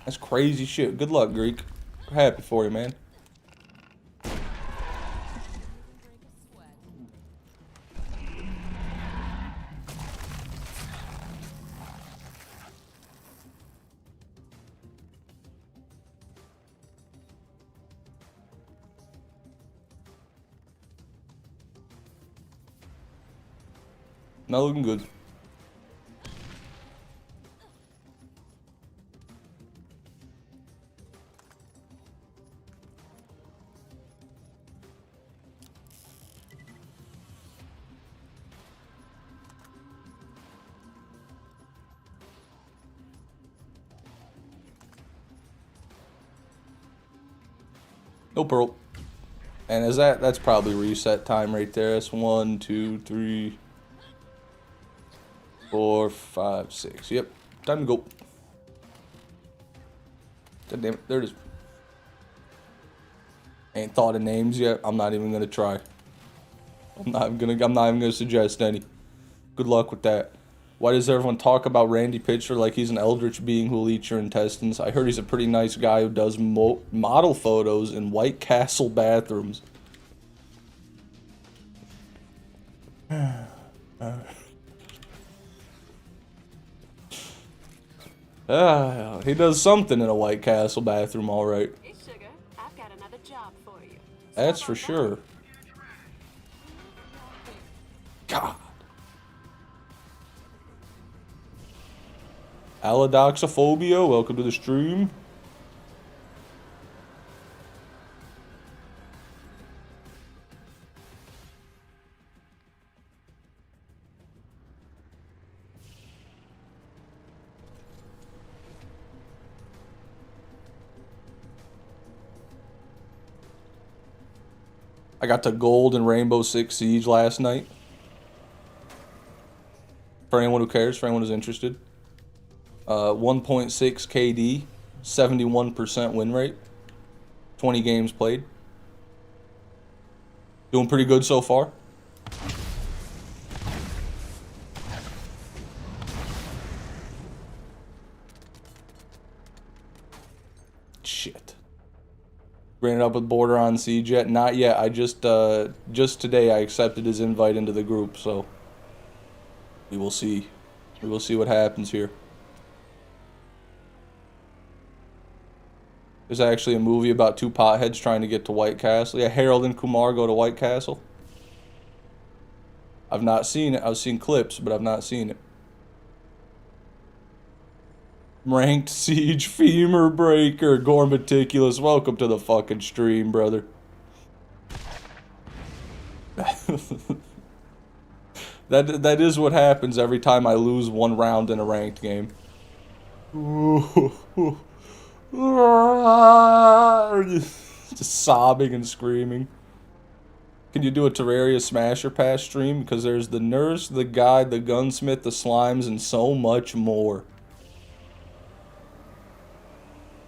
That's crazy shit. Good luck, Greek. Happy for you, man. Not looking good. No pearl. And is that's probably reset time right there. That's 1, 2, 3, 4, 5, 6. Yep. Time to go. God damn it. There it is. Ain't thought of names yet. I'm not even gonna try. I'm not even gonna suggest any. Good luck with that. Why does everyone talk about Randy Pitchford like he's an eldritch being who'll eat your intestines? I heard he's a pretty nice guy who does model photos in White Castle bathrooms. He does something in a White Castle bathroom, alright. Hey, sugar, I've got another job for you. That's for sure. God. Aladoxophobia, welcome to the stream. I got to gold in Rainbow Six Siege last night. For anyone who cares, for anyone who's interested. 1.6 KD, 71% win rate, 20 games played. Doing pretty good so far. Shit. Ran it up with Borderlands Siege yet? Not yet. I just today I accepted his invite into the group, so we will see. We will see what happens here. There's actually a movie about two potheads trying to get to White Castle. Yeah, Harold and Kumar go to White Castle. I've not seen it. I've seen clips, but I've not seen it. Ranked Siege Femur Breaker. Gore Meticulous. Welcome to the fucking stream, brother. That is what happens every time I lose one round in a ranked game. Just sobbing and screaming. Can you do a Terraria Smasher Pass stream? Because there's the nurse, the guide, the gunsmith, the slimes, and so much more.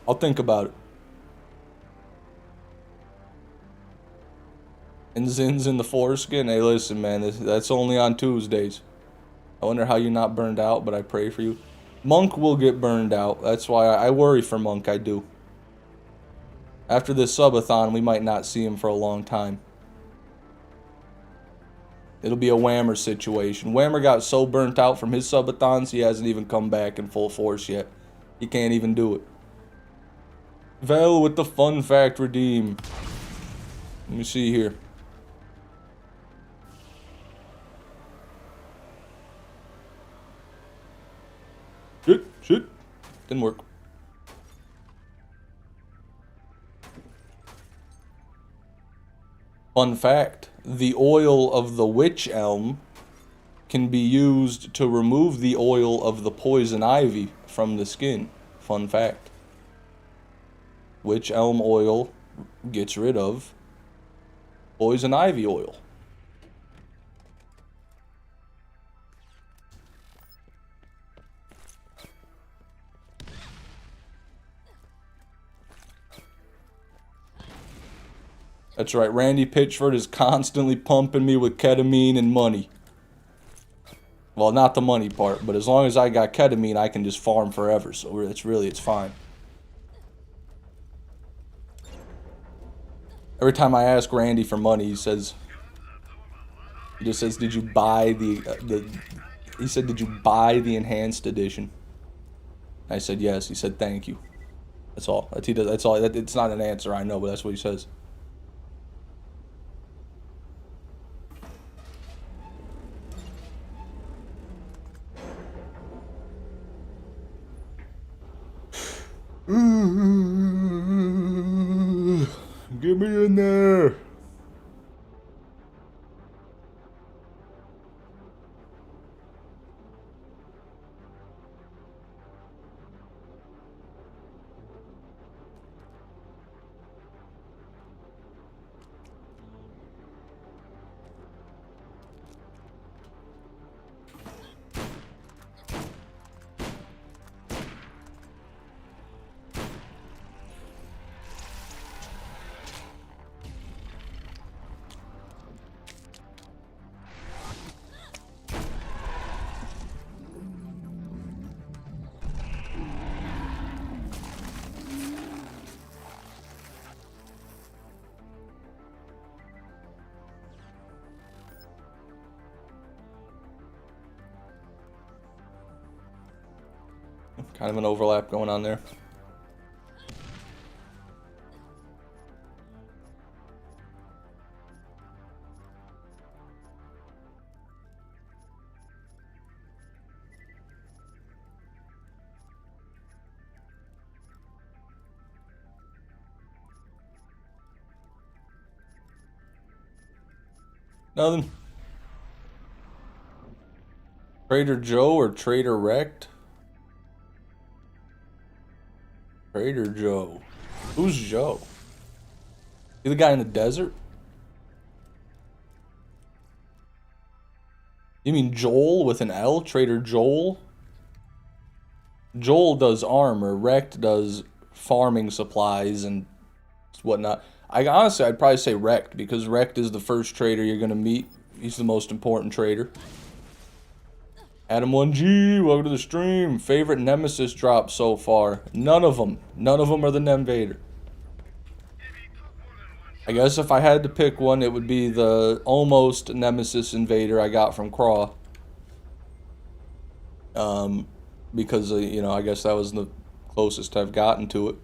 I'll think about it. And Zin's in the foreskin. Hey, listen, man, that's only on Tuesdays. I wonder how you're not burned out, but I pray for you. Monk will get burned out. That's why I worry for Monk, I do. After this subathon, we might not see him for a long time. It'll be a Whammer situation. Whammer got so burnt out from his subathons, he hasn't even come back in full force yet. He can't even do it. Vel with the fun fact redeem. Let me see here. Shit. Didn't work. Fun fact. The oil of the witch elm can be used to remove the oil of the poison ivy from the skin. Fun fact. Witch elm oil gets rid of poison ivy oil. That's right, Randy Pitchford is constantly pumping me with ketamine and money. Well, not the money part, but as long as I got ketamine, I can just farm forever, so it's fine. Every time I ask Randy for money, he just says, did you buy he said, did you buy the enhanced edition? I said, yes. He said, thank you. That's all. That's all. It's not an answer, I know, but that's what he says. Get me in there. Kind of an overlap going on there. Nothing. Trader Joe or Trader Wrecked? Trader Joe. Who's Joe? You the guy in the desert? You mean Joel with an L? Trader Joel? Joel does armor. Wrecked does farming supplies and whatnot. Honestly, I'd probably say Wrecked because Wrecked is the first trader you're gonna meet. He's the most important trader. Adam 1G, welcome to the stream. Favorite Nemesis drop so far? None of them. None of them are the Invader. I guess if I had to pick one, it would be the almost Nemesis Invader I got from Craw. Because, you know, I guess that was the closest I've gotten to it.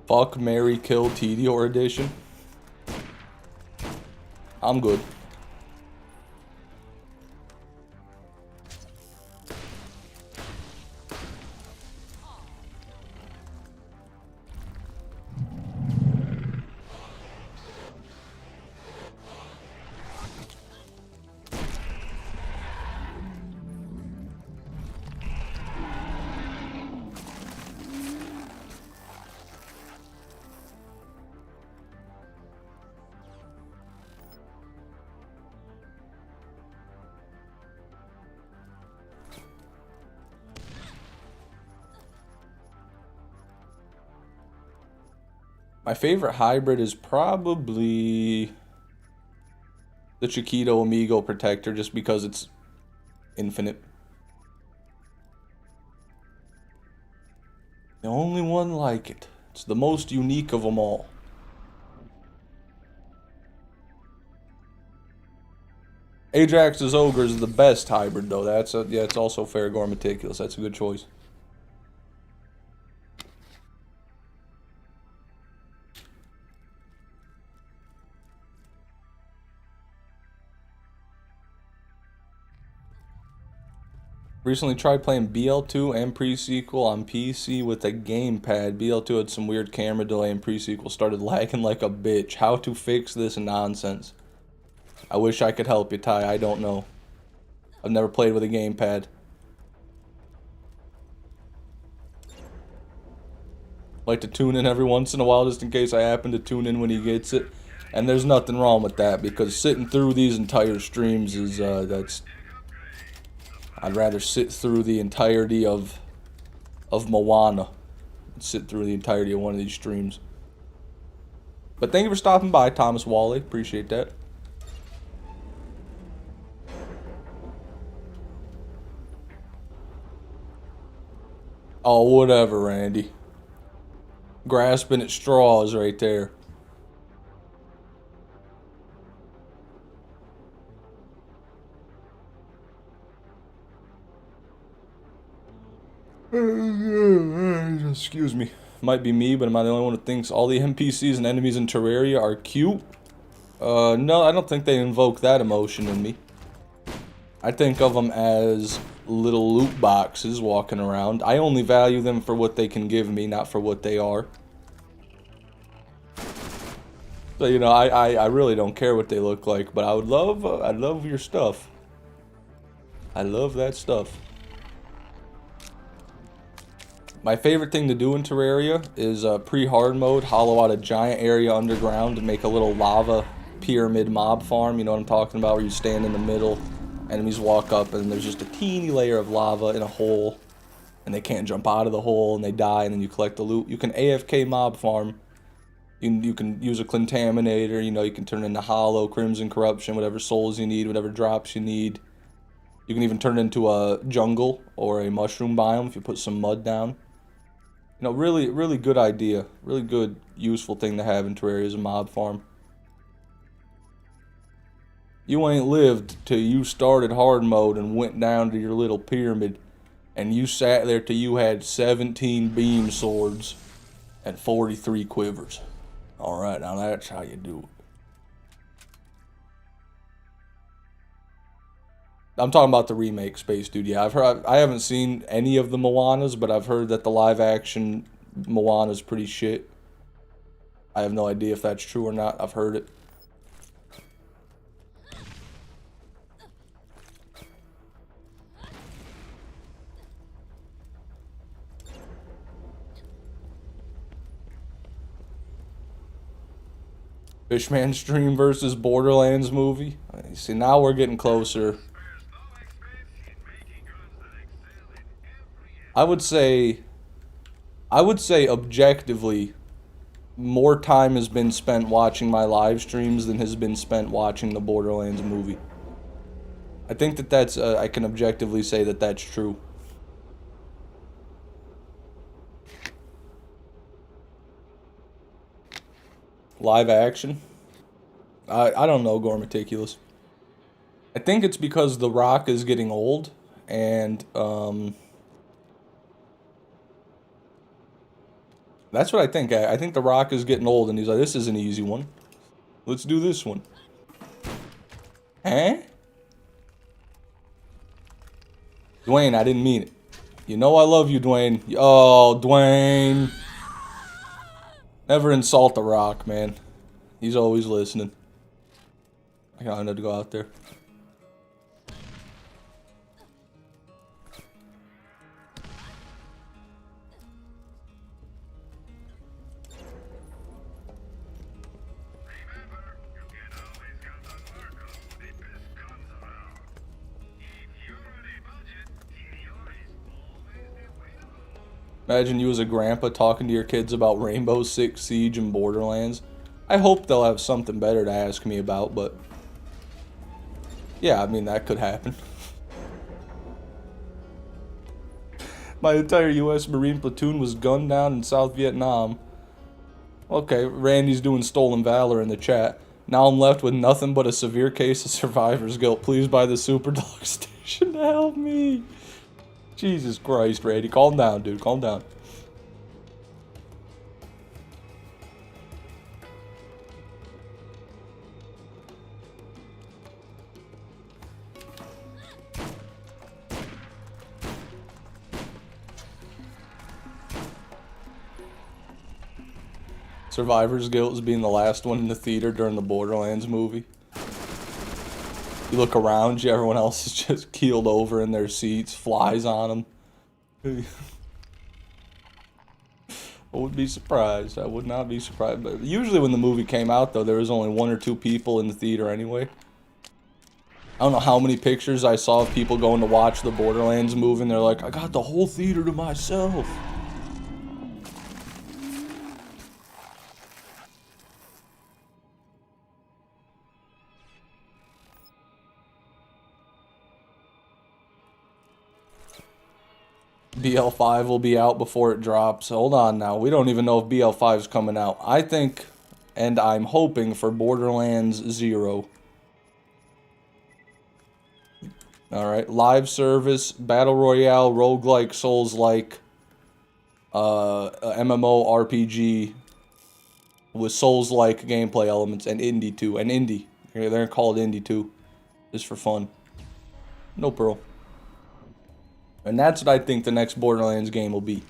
Fuck, marry, kill, Tedior edition. I'm good. My favorite hybrid is probably the Chiquito Amigo Protector, just because it's infinite. The only one like it. It's the most unique of them all. Ajax's Ogre is the best hybrid, though. Yeah, it's also Faragor Meticulous. That's a good choice. Recently tried playing BL2 and pre-sequel on PC with a gamepad. BL2 had some weird camera delay and pre-sequel started lagging like a bitch. How to fix this nonsense? I wish I could help you, Ty. I don't know. I've never played with a gamepad. Like to tune in every once in a while just in case I happen to tune in when he gets it. And there's nothing wrong with that because sitting through these entire streams is, that's... I'd rather sit through the entirety of Moana than sit through the entirety of one of these streams. But thank you for stopping by, Thomas Wally. Appreciate that. Oh, whatever, Randy. Grasping at straws right there. Excuse me. Might be me, but am I the only one who thinks all the NPCs and enemies in Terraria are cute? No, I don't think they invoke that emotion in me. I think of them as little loot boxes walking around. I only value them for what they can give me, not for what they are. So, you know, I really don't care what they look like, but I'd love your stuff. I love that stuff. My favorite thing to do in Terraria is pre-hard mode, hollow out a giant area underground and make a little lava pyramid mob farm. You know what I'm talking about, where you stand in the middle, enemies walk up, and there's just a teeny layer of lava in a hole, and they can't jump out of the hole, and they die, and then you collect the loot. You can AFK mob farm. You can use a Contaminator, you know, you can turn it into Hollow, Crimson Corruption, whatever souls you need, whatever drops you need. You can even turn it into a jungle or a mushroom biome if you put some mud down. You know, really, really good idea. Really good, useful thing to have in Terraria as a mob farm. You ain't lived till you started hard mode and went down to your little pyramid, and you sat there till you had 17 beam swords and 43 quivers. Alright, now that's how you do it. I'm talking about the remake Space Dude. Yeah, I haven't seen any of the Moanas, but I've heard that the live action Moana's pretty shit. I have no idea if that's true or not. I've heard it. Fishman stream versus Borderlands movie. See, now we're getting closer. I would say objectively, more time has been spent watching my live streams than has been spent watching the Borderlands movie. I think that that's, I can objectively say that that's true. Live action? I don't know, Gore Meticulous. I think it's because The Rock is getting old, and, that's what I think. I think The Rock is getting old, and he's like, this is an easy one. Let's do this one. Huh? Dwayne, I didn't mean it. You know I love you, Dwayne. Oh, Dwayne. Never insult The Rock, man. He's always listening. I had to go out there. Imagine you as a grandpa talking to your kids about Rainbow Six Siege and Borderlands. I hope they'll have something better to ask me about, but yeah, I mean, that could happen. My entire U.S. Marine platoon was gunned down in South Vietnam. Okay, Randy's doing stolen valor in the chat. Now I'm left with nothing but a severe case of survivor's guilt. Please buy the Super Dog Station to help me. Jesus Christ, Randy. Calm down, dude. Calm down. Survivor's guilt is being the last one in the theater during the Borderlands movie. You look around you, everyone else is just keeled over in their seats, flies on them. I would be surprised. I would not be surprised. But usually when the movie came out, though, there was only 1 or 2 people in the theater anyway. I don't know how many pictures I saw of people going to watch the Borderlands movie, and they're like, I got the whole theater to myself. BL5 will be out before it drops. Hold on now. We don't even know if BL5 is coming out. I think, and I'm hoping for Borderlands 0. Alright. Live service, Battle Royale, roguelike, Souls-like, MMO RPG with Souls-like gameplay elements, and indie too. And indie. Okay, they're gonna call it indie too. Just for fun. No pearl. And that's what I think the next Borderlands game will be.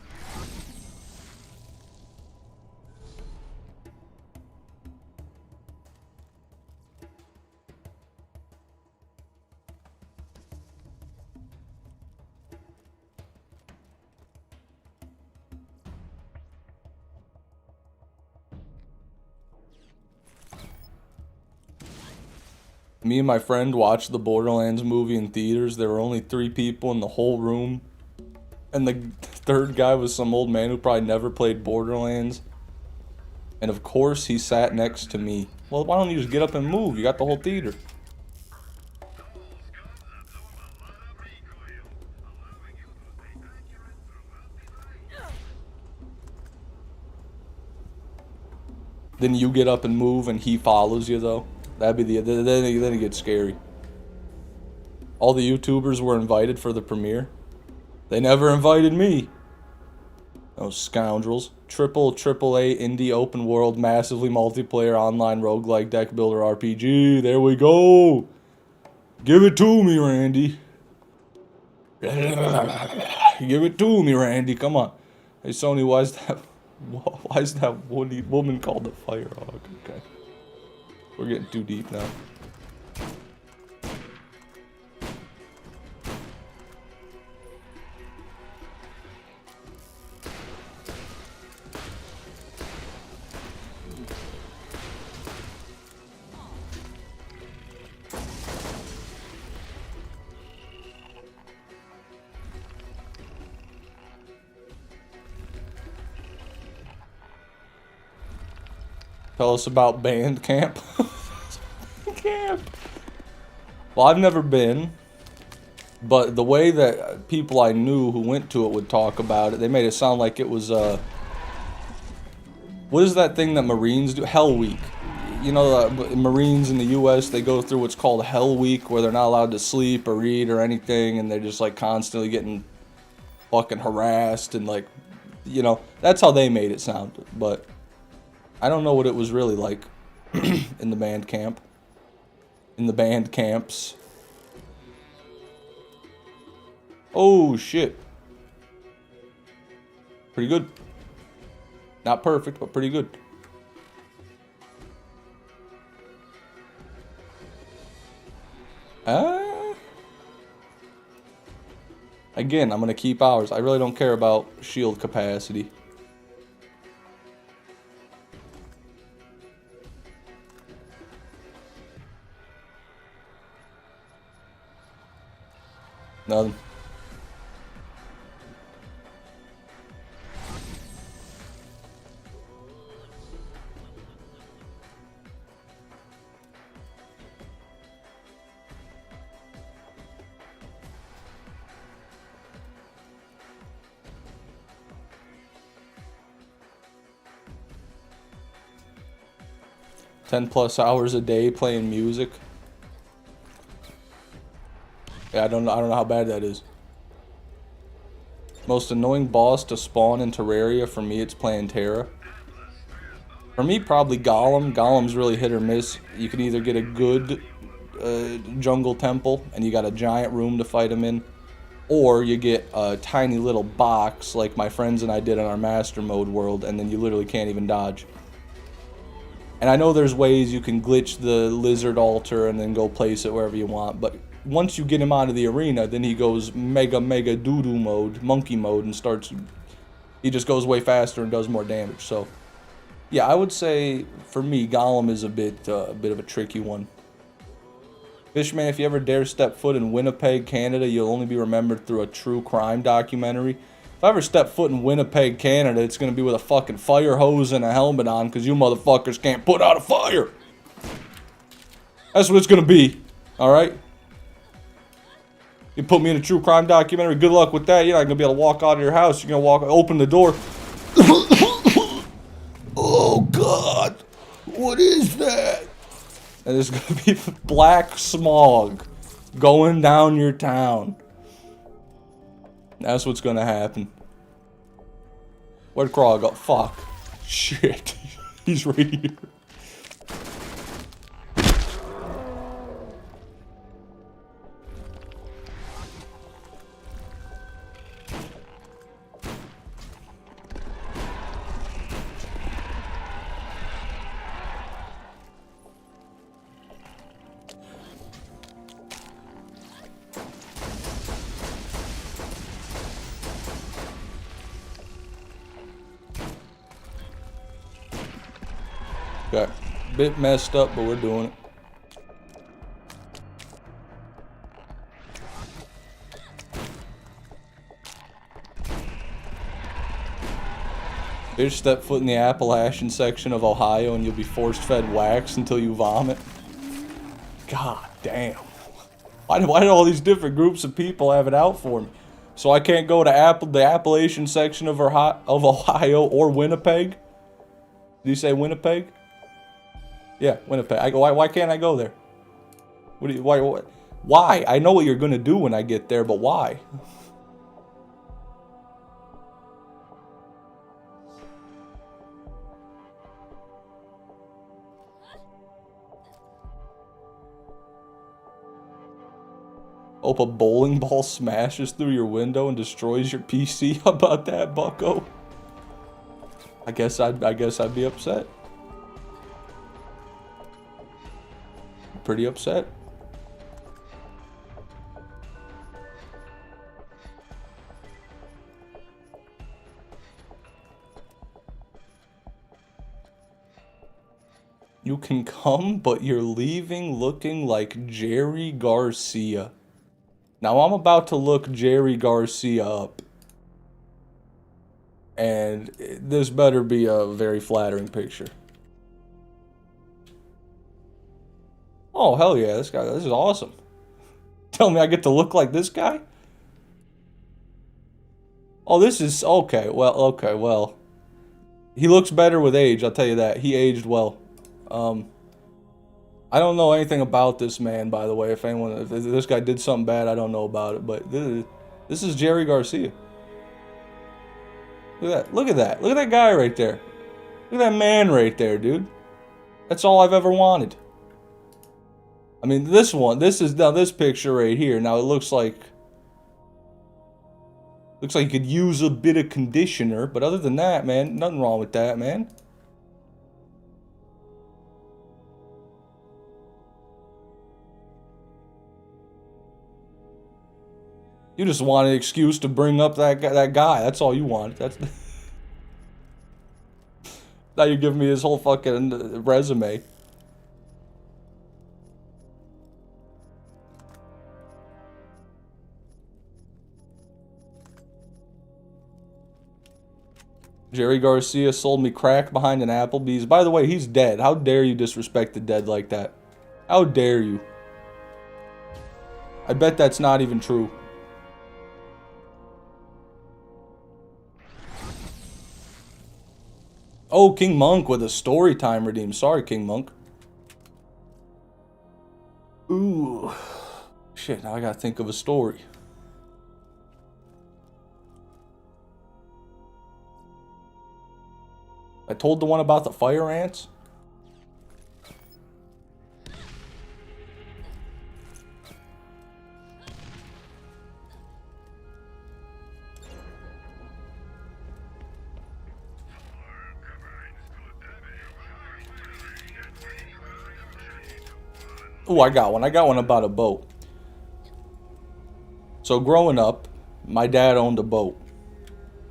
Me and my friend watched the Borderlands movie in theaters. There were only 3 people in the whole room. And the third guy was some old man who probably never played Borderlands. And of course, he sat next to me. Well, why don't you just get up and move? You got the whole theater. Then you get up and move and he follows you, though. That'd be then it gets scary. All the YouTubers were invited for the premiere. They never invited me. Those scoundrels. AAA indie open world, massively multiplayer online roguelike deck builder RPG. There we go. Give it to me, Randy. Give it to me, Randy. Come on. Hey, Sony, why is that woman called the Firehawk? Okay. We're getting too deep now. Tell us about Bandcamp. Camp. Well, I've never been, but the way that people I knew who went to it would talk about it, they made it sound like it was, what is that thing that Marines do? Hell Week. You know, Marines in the U.S., they go through what's called Hell Week, where they're not allowed to sleep or eat or anything, and they're just, like, constantly getting fucking harassed, and, like, you know, that's how they made it sound, but I don't know what it was really like in the band camp. In the band camps. Oh, shit. Pretty good. Not perfect, but pretty good. Again, I'm going to keep ours. I really don't care about shield capacity. Nothing. +10 hours a day playing music. Yeah, I don't know how bad that is. Most annoying boss to spawn in Terraria, for me it's playing Terra. For me, probably Golem. Golem's really hit or miss. You can either get a good jungle temple, and you got a giant room to fight him in, or you get a tiny little box, like my friends and I did in our master mode world, and then you literally can't even dodge. And I know there's ways you can glitch the lizard altar and then go place it wherever you want, but once you get him out of the arena, then he goes mega doo-doo mode, monkey mode, and starts, he just goes way faster and does more damage. So yeah, I would say for me, Golem is a bit of a tricky one. Fishman, if you ever dare step foot in Winnipeg, Canada, you'll only be remembered through a true crime documentary. If I ever step foot in Winnipeg, Canada, it's going to be with a fucking fire hose and a helmet on, because you motherfuckers can't put out a fire. That's what it's going to be, alright? You put me in a true crime documentary, good luck with that. You're not gonna be able to walk out of your house. You're gonna open the door. Oh God, what is that? And there's gonna be black smog going down your town. That's what's gonna happen. Where'd Crawl go? Fuck. Shit. He's right here. Got a bit messed up, but we're doing it. Bitch, step foot in the Appalachian section of Ohio and you'll be force-fed wax until you vomit. God damn. Why did all these different groups of people have it out for me? So I can't go to the Appalachian section of Ohio or Winnipeg? Did you say Winnipeg? Yeah, Winnipeg. Why can't I go there? Why? I know what you're gonna do when I get there, but why? Hope a bowling ball smashes through your window and destroys your PC. How about that, bucko? I guess I'd be upset. Pretty upset. You can come, but you're leaving looking like Jerry Garcia. Now I'm about to look Jerry Garcia up. And this better be a very flattering picture. Oh, hell yeah, this is awesome. Tell me I get to look like this guy? Oh, this is, okay, well. He looks better with age, I'll tell you that. He aged well. I don't know anything about this man, by the way. If this guy did something bad, I don't know about it. But this is Jerry Garcia. Look at that. Look at that. Look at that guy right there. Look at that man right there, dude. That's all I've ever wanted. I mean, this picture right here. Now it looks like you could use a bit of conditioner, but other than that, man, nothing wrong with that, man. You just want an excuse to bring up that guy. That's all you want. That's now you're giving me his whole fucking resume. Jerry Garcia sold me crack behind an Applebee's. By the way, he's dead. How dare you disrespect the dead like that? How dare you? I bet that's not even true. Oh, King Monk with a story time redeem. Sorry, King Monk. Ooh. Shit, now I gotta think of a story. I told the one about the fire ants. Oh, I got one. I got one about a boat. So growing up, my dad owned a boat.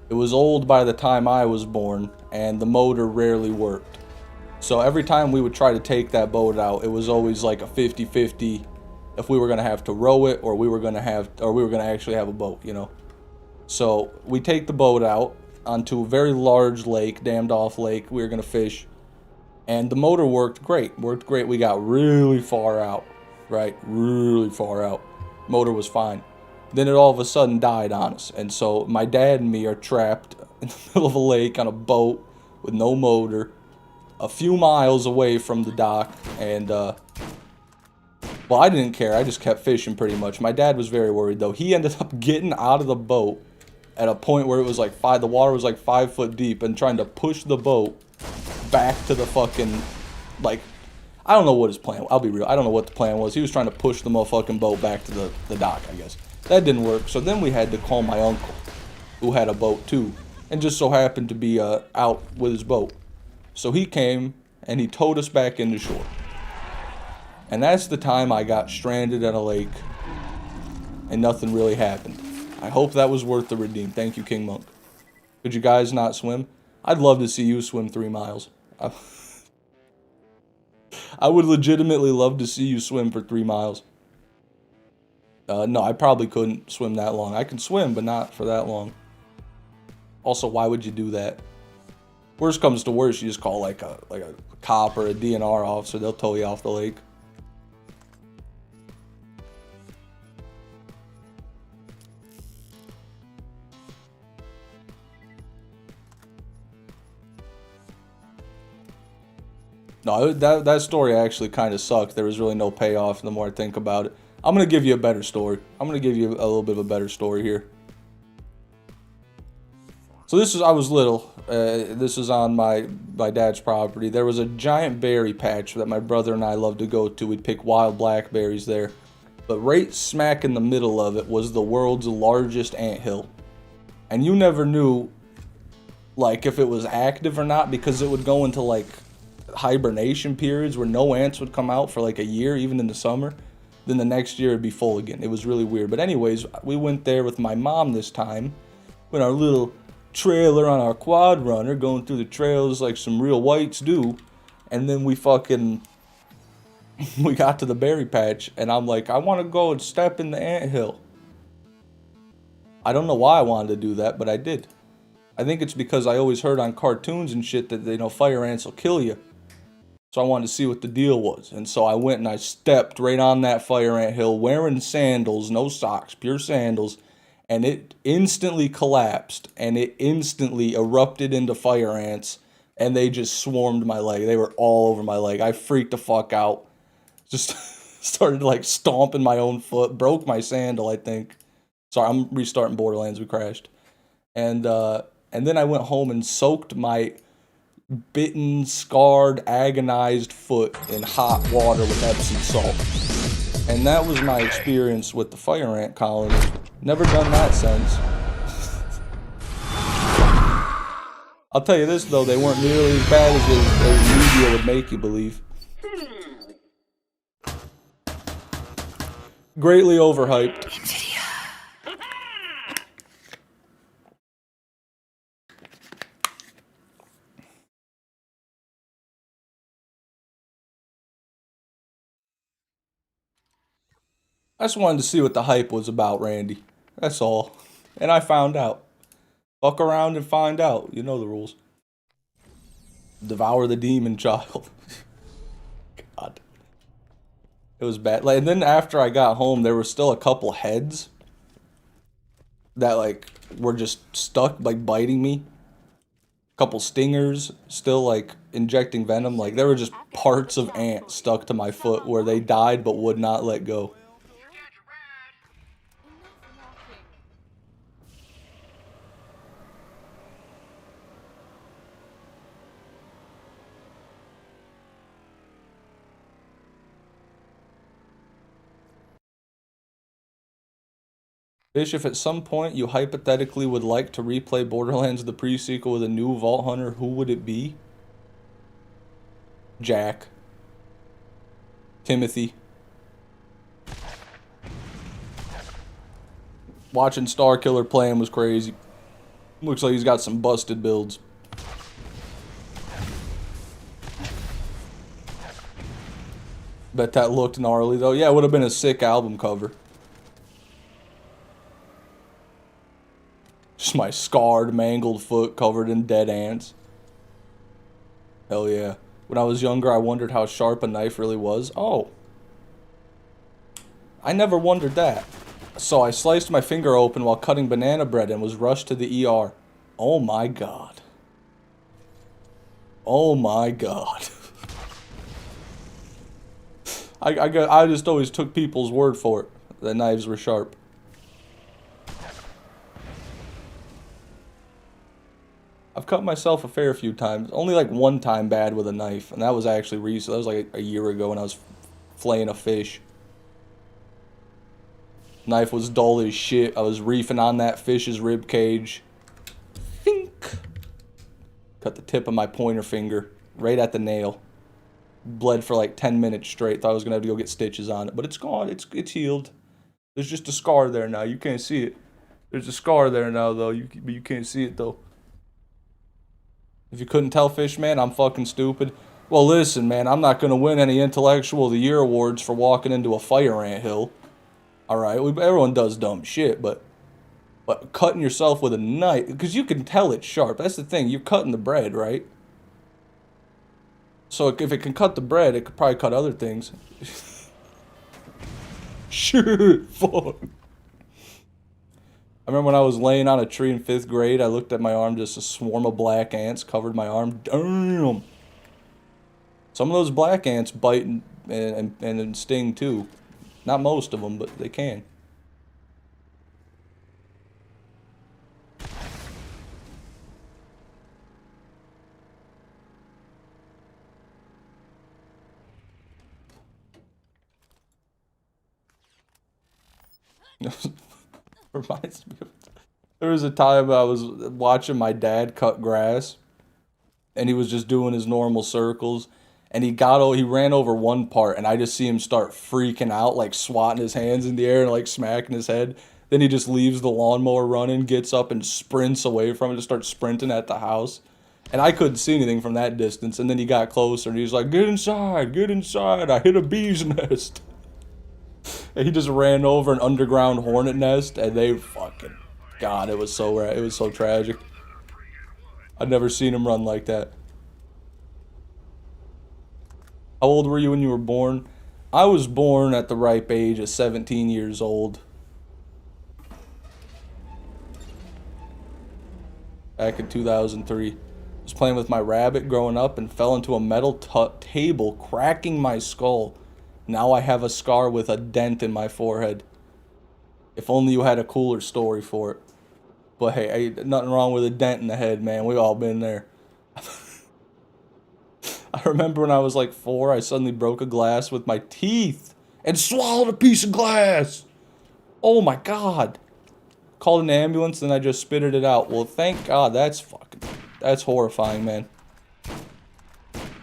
It was old by the time I was born, and the motor rarely worked. So every time we would try to take that boat out, it was always like a 50-50 if we were going to have to row it or we were going to actually have a boat, you know. So we take the boat out onto a very large lake, dammed off lake. We were going to fish. And the motor worked great. We got really far out, right? Really far out. Motor was fine. Then it all of a sudden died on us. And so my dad and me are trapped in the middle of a lake on a boat with no motor, a few miles away from the dock. And, well, I didn't care. I just kept fishing pretty much. My dad was very worried, though. He ended up getting out of the boat at a point where it was like the water was like 5 foot deep, and trying to push the boat back to the fucking, like, I don't know what his plan was. I'll be real. I don't know what the plan was. He was trying to push the motherfucking boat back to the dock, I guess. That didn't work. So then we had to call my uncle, who had a boat too, and just so happened to be out with his boat. So he came and he towed us back into shore. And that's the time I got stranded at a lake and nothing really happened. I hope that was worth the redeem. Thank you, King Monk. Could you guys not swim? I'd love to see you swim 3 miles. I would legitimately love to see you swim for 3 miles. No, I probably couldn't swim that long. I can swim, but not for that long. Also, why would you do that? Worst comes to worst, you just call like a cop or a DNR officer. They'll tow you off the lake. No, that story actually kind of sucked. There was really no payoff the more I think about it. I'm going to give you a better story. I'm going to give you a little bit of a better story here. So I was little. This is on my dad's property. There was a giant berry patch that my brother and I loved to go to. We'd pick wild blackberries there. But right smack in the middle of it was the world's largest anthill. And you never knew, like, if it was active or not, because it would go into, like, hibernation periods where no ants would come out for like a year, even in the summer. Then the next year it'd be full again. It was really weird. But anyways, we went there with my mom this time, with our little trailer on our quad runner, going through the trails like some real whites do. And then we got to the berry patch, and I'm like, I want to go and step in the anthill. I don't know why I wanted to do that, but I did. I think it's because I always heard on cartoons and shit that, fire ants will kill you. So I wanted to see what the deal was. And so I went and I stepped right on that fire ant hill wearing sandals, no socks, pure sandals. And it instantly collapsed. And it instantly erupted into fire ants. And they just swarmed my leg. They were all over my leg. I freaked the fuck out. Just started like stomping my own foot. Broke my sandal, I think. Sorry, I'm restarting Borderlands. We crashed. And then I went home and soaked my bitten, scarred, agonized foot in hot water with Epsom salt. And that was my experience with the fire ant colony. Never done that since. I'll tell you this though, they weren't nearly as bad as media would make you believe. Greatly overhyped. I just wanted to see what the hype was about, Randy. That's all. And I found out. Fuck around and find out. You know the rules. Devour the demon child. God. It was bad. Like, and then after I got home, there were still a couple heads that, like, were just stuck, like, biting me. A couple stingers still, like, injecting venom. Like, there were just parts of ants stuck to my foot where they died but would not let go. Fish, if at some point you hypothetically would like to replay Borderlands the pre-sequel with a new Vault Hunter, who would it be? Jack. Timothy. Watching Starkiller play him was crazy. Looks like he's got some busted builds. Bet that looked gnarly though. Yeah, it would have been a sick album cover. Just my scarred, mangled foot covered in dead ants. Hell yeah. When I was younger, I wondered how sharp a knife really was. Oh. I never wondered that. So I sliced my finger open while cutting banana bread and was rushed to the ER. Oh my god. Oh my god. I just always took people's word for it. The knives were sharp. I've cut myself a fair few times. Only like one time bad with a knife, and that was actually recent. That was like a year ago when I was flaying a fish. Knife was dull as shit. I was reefing on that fish's rib cage. Fink. Cut the tip of my pointer finger right at the nail. Bled for like 10 minutes straight. Thought I was gonna have to go get stitches on it, but it's gone. It's healed. There's just a scar there now. You can't see it. There's a scar there now though. But you can't see it though. If you couldn't tell, Fishman, I'm fucking stupid. Well, listen, man, I'm not gonna win any Intellectual of the Year awards for walking into a fire ant hill. All right, everyone does dumb shit, but cutting yourself with a knife, because you can tell it's sharp. That's the thing. You're cutting the bread, right? So if it can cut the bread, it could probably cut other things. Shit, fuck. I remember when I was laying on a tree in 5th grade, I looked at my arm, just a swarm of black ants covered my arm. Damn! Some of those black ants bite and sting too. Not most of them, but they can. Reminds me of... There was a time I was watching my dad cut grass, and he was just doing his normal circles, and he ran over one part, and I just see him start freaking out, like swatting his hands in the air and like smacking his head. Then he just leaves the lawnmower running, gets up and sprints away from it, to start sprinting at the house. And I couldn't see anything from that distance, and then he got closer, and he was like, get inside, I hit a bee's nest. And he just ran over an underground hornet nest, and they fucking... God, it was so tragic. I'd never seen him run like that. How old were you when you were born? I was born at the ripe age of 17 years old. Back in 2003. I was playing with my rabbit growing up and fell into a metal table, cracking my skull. Now I have a scar with a dent in my forehead. If only you had a cooler story for it. But hey, ain't nothing wrong with a dent in the head, man. We've all been there. I remember when I was like 4, I suddenly broke a glass with my teeth and swallowed a piece of glass. Oh my god. Called an ambulance and I just spitted it out. Well, thank God. That's horrifying, man.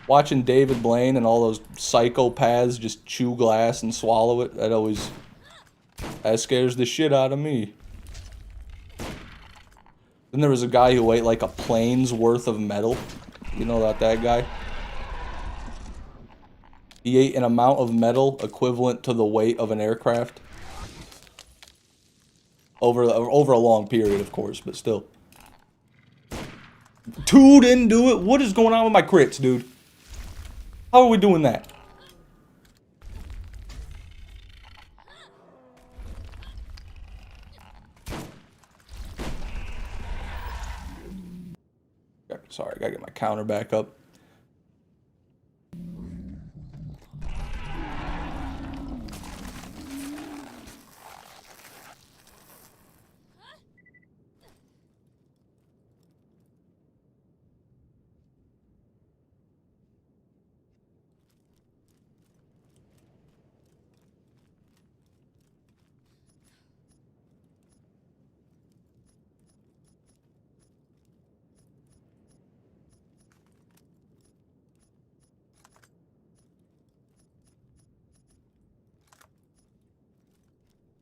Watching David Blaine and all those psychopaths just chew glass and swallow it, that scares the shit out of me. Then there was a guy who ate like a plane's worth of metal. You know about that guy? He ate an amount of metal equivalent to the weight of an aircraft. Over a long period, of course, but still. 2 didn't do it? What is going on with my crits, dude? How are we doing that? Sorry, I gotta get my counter back up.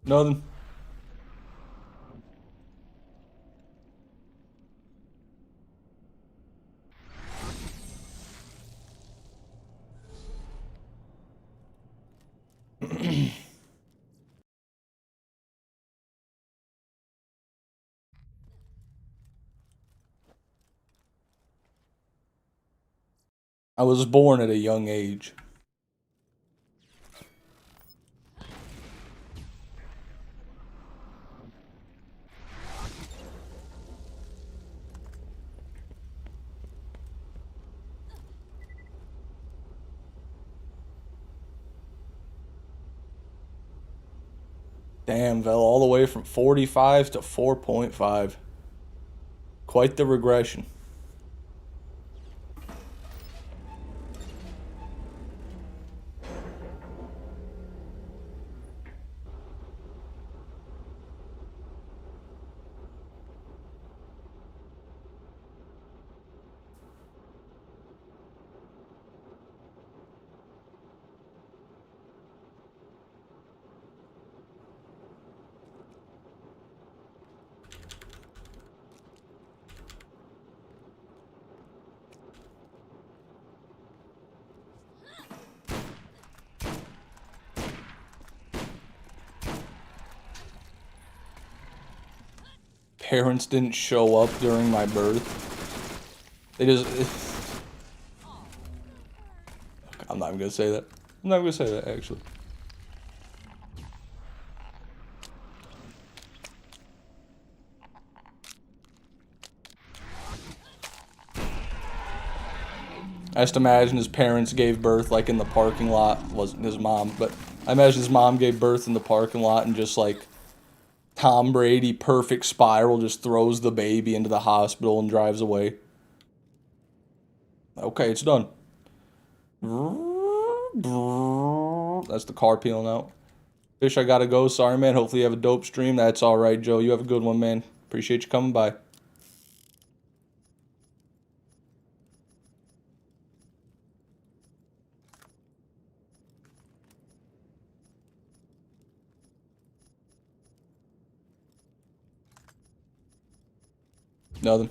Nothing. I was born at a young age. Damn, fell all the way from 45 to 4.5. Quite the regression. Parents didn't show up during my birth. They just... I'm not even gonna say that. I'm not gonna say that, actually. I just imagine his parents gave birth, like, in the parking lot. Wasn't his mom, but I imagine his mom gave birth in the parking lot and just, like, Tom Brady, perfect spiral, just throws the baby into the hospital and drives away. Okay, it's done. That's the car peeling out. Fish, I gotta go. Sorry, man. Hopefully you have a dope stream. That's alright, Joe. You have a good one, man. Appreciate you coming by. Nothing.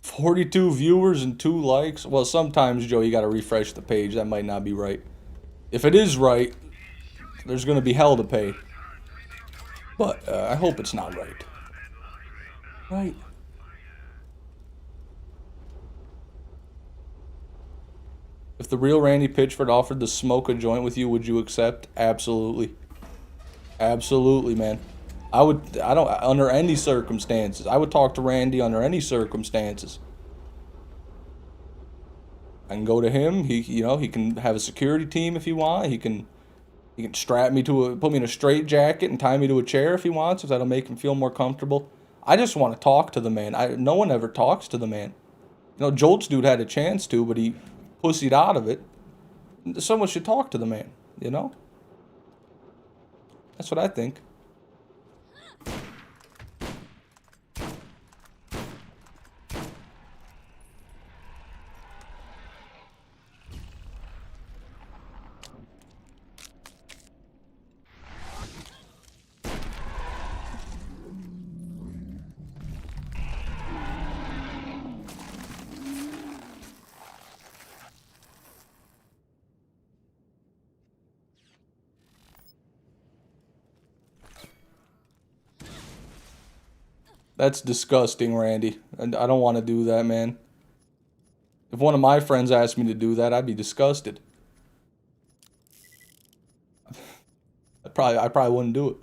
$42 viewers and 2 likes. Well, sometimes, Joe, you gotta refresh the page. That might not be right. If it is right, there's gonna be hell to pay. But I hope it's not right. Right. If the real Randy Pitchford offered to smoke a joint with you, would you accept? Absolutely. Absolutely, man. Under any circumstances. I would talk to Randy under any circumstances. I can go to him. He can have a security team if he wants. He can strap me put me in a straight jacket and tie me to a chair if he wants, if that'll make him feel more comfortable. I just want to talk to the man. No one ever talks to the man. Jolt's dude had a chance to, but he pussied out of it. Someone should talk to the man, That's what I think. That's disgusting, Randy. I don't want to do that, man. If one of my friends asked me to do that, I'd be disgusted. I probably wouldn't do it.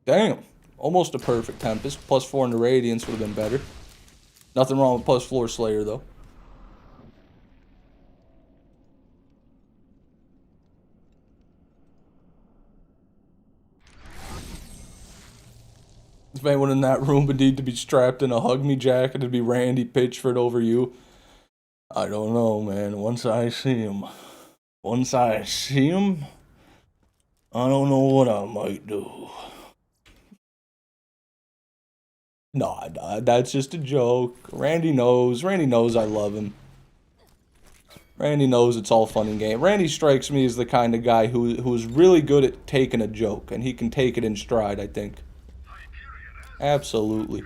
Damn. Almost a perfect Tempest. Plus 400 Radiance would have been better. Nothing wrong with plus Floor Slayer, though. If anyone in that room would need to be strapped in a hug me jacket, it'd be Randy Pitchford over you. I don't know, man. Once I see him, I don't know what I might do. No, that's just a joke. Randy knows I love him. Randy knows it's all fun and game. Randy strikes me as the kind of guy who is really good at taking a joke, and he can take it in stride, I think. Absolutely.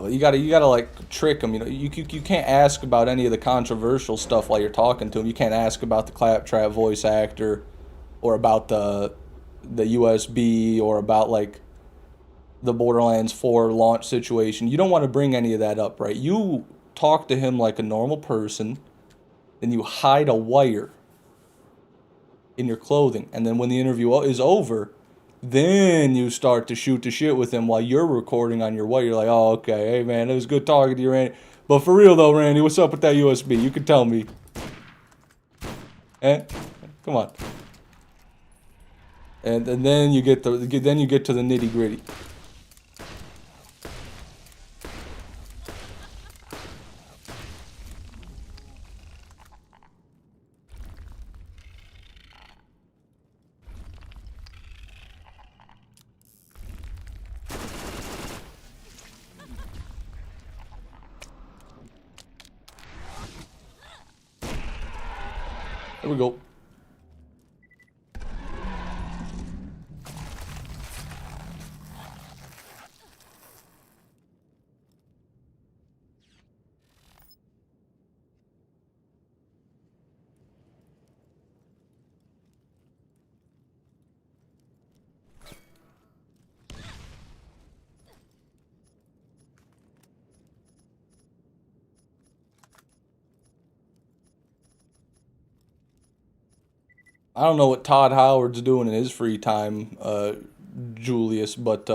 You gotta like trick them. You know, you can't ask about any of the controversial stuff while you're talking to them. You can't ask about the Claptrap voice actor, or about the USB, or about like the Borderlands 4 launch situation. You don't want to bring any of that up, right? You talk to him like a normal person, then you hide a wire in your clothing, and then when the interview is over, then you start to shoot the shit with him while you're recording on your wire. You're like, oh, okay, hey man, it was good talking to you, Randy. But for real though, Randy, what's up with that USB? You can tell me. Eh? Come on. And then you get to the nitty gritty. There we go. I don't know what Todd Howard's doing in his free time, Julius, but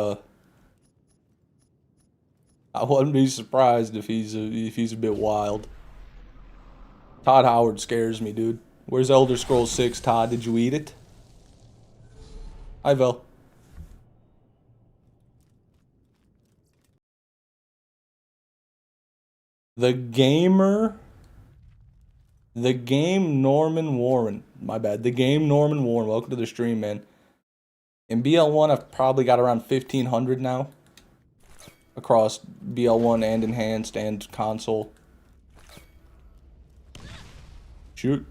I wouldn't be surprised if he's a bit wild. Todd Howard scares me, dude. Where's Elder Scrolls 6, Todd? Did you eat it? Hi, Vel. The gamer. The game Norman Warren. My bad. The game Norman Warren. Welcome to the stream, man. In BL1, I've probably got around 1,500 now. Across BL1 and Enhanced and Console. Shoot.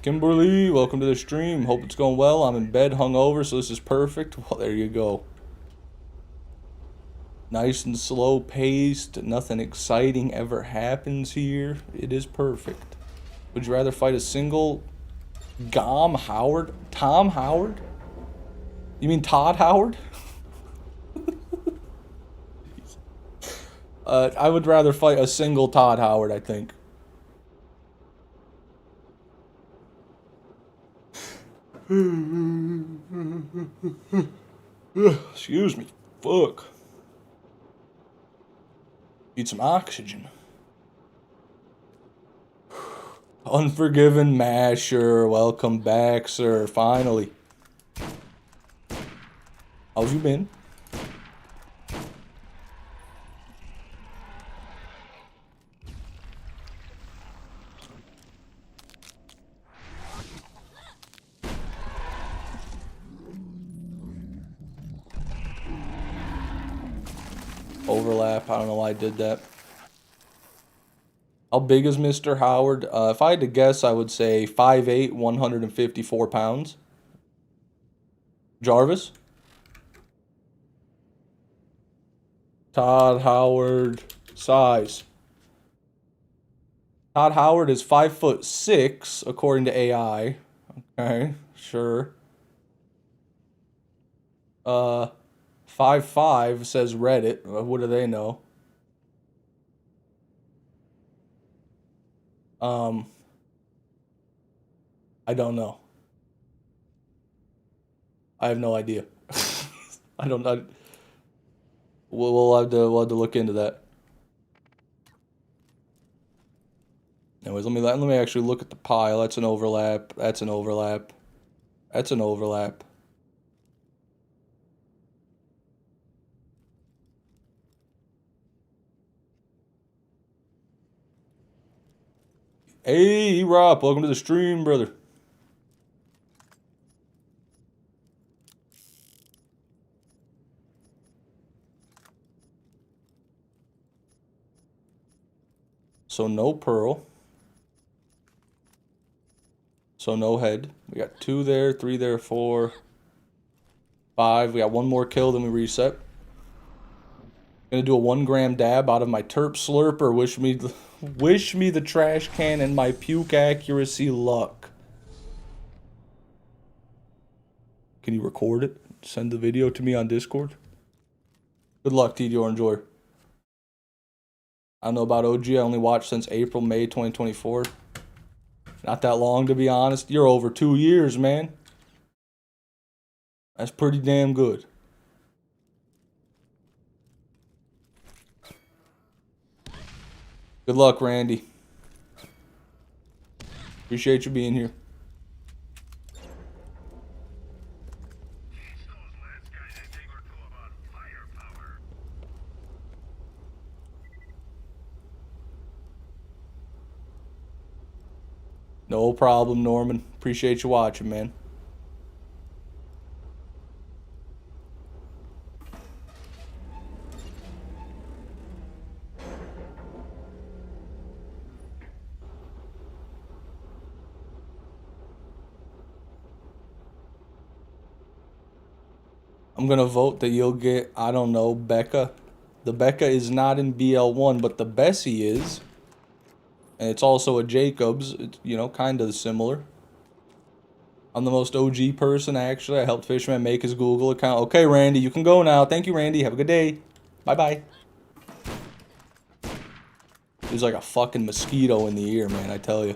Kimberly, welcome to the stream. Hope it's going well. I'm in bed hungover, so this is perfect. Well, there you go. Nice and slow paced. Nothing exciting ever happens here. It is perfect. Would you rather fight a single Tom Howard? You mean Todd Howard? I would rather fight a single Todd Howard, I think. Excuse me. Fuck. Need some oxygen. Unforgiven Masher, welcome back, sir. Finally. How's you been? Overlap. I don't know why I did that. How big is Mr. Howard? If I had to guess, I would say 5'8", 154 pounds. Jarvis? Todd Howard size. Todd Howard is 5'6", according to AI. Okay, sure. 5'5" says Reddit. What do they know? I don't know. I have no idea. I don't know. We'll have to look into that. Anyways, let me actually look at the pile. That's an overlap. That's an overlap. That's an overlap. Hey, Rob, welcome to the stream, brother. So no pearl. so no head. We got 2 there, 3 there, 4, 5. We got 1 more kill, then we reset. Gonna do a 1 gram dab out of my terp slurper. Wish me the trash can and my puke accuracy luck. Can you record it? Send the video to me on Discord. Good luck, TDR Enjoyer. I don't know about OG. I only watched since April, May 2024. Not that long, to be honest. You're over 2 years, man. That's pretty damn good. Good luck, Randy. Appreciate you being here. No problem, Norman. Appreciate you watching, man. I'm gonna vote that you'll get, I don't know, Becca. The Becca is not in BL1, but the Bessie is. And it's also a Jacobs. It's, you know, kind of similar. I'm the most OG person, actually. I helped Fishman make his Google account. Okay, Randy, you can go now. Thank you, Randy. Have a good day. Bye-bye. There's like a fucking mosquito in the ear, man, I tell you.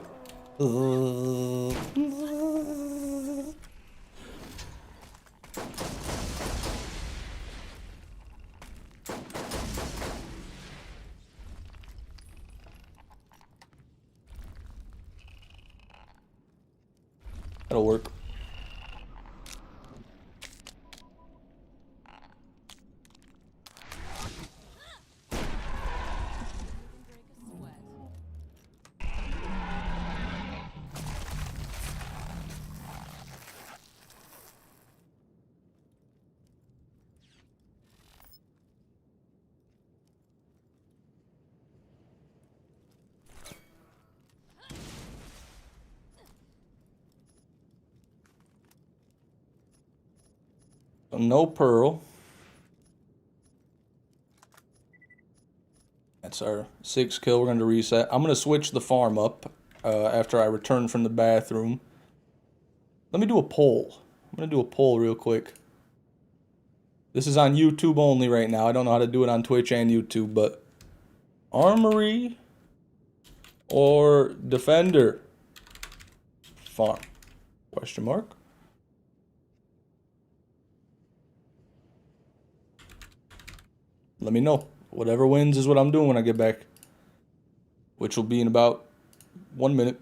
That'll work. So no pearl. That's our 6th kill. We're going to reset. I'm going to switch the farm up after I return from the bathroom. Let me do a poll. I'm going to do a poll real quick. This is on YouTube only right now. I don't know how to do it on Twitch and YouTube, but Armory or Defender? Farm? Question mark. Let me know. Whatever wins is what I'm doing when I get back. Which will be in about 1 minute.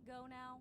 go now?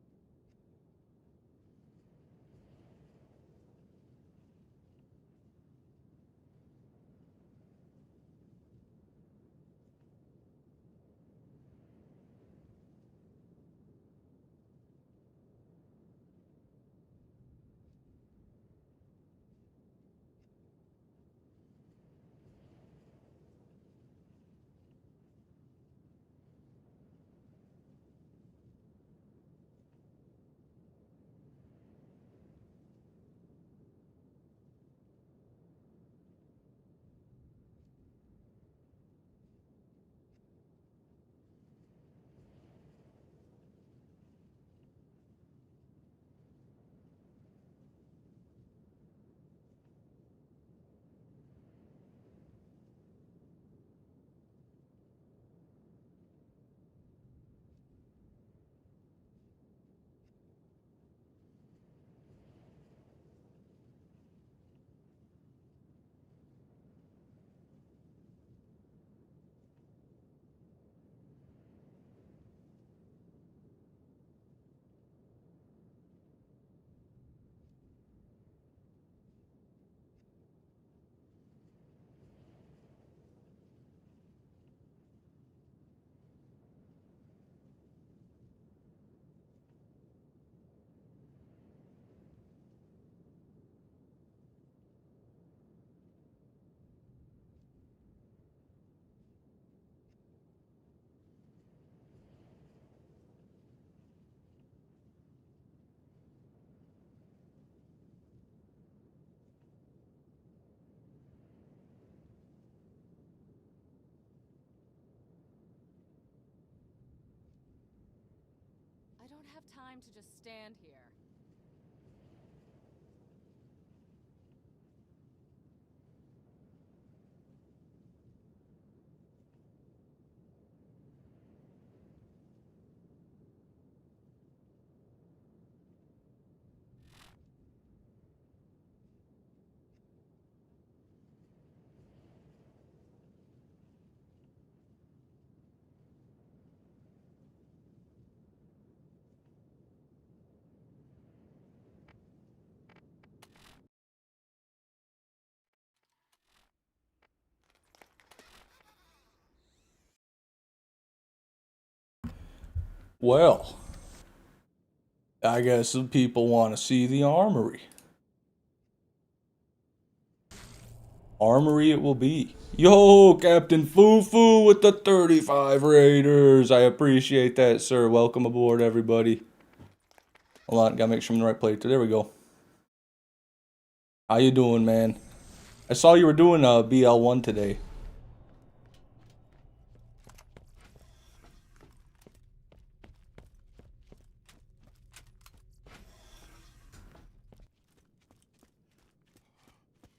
I don't have time to just stand here. Well, I guess some people want to see the armory. Armory it will be. Yo, Captain Fufu with the 35 Raiders. I appreciate that, sir. Welcome aboard, everybody. Hold on, gotta make sure I'm in the right place. There we go. How you doing, man? I saw you were doing BL1 today.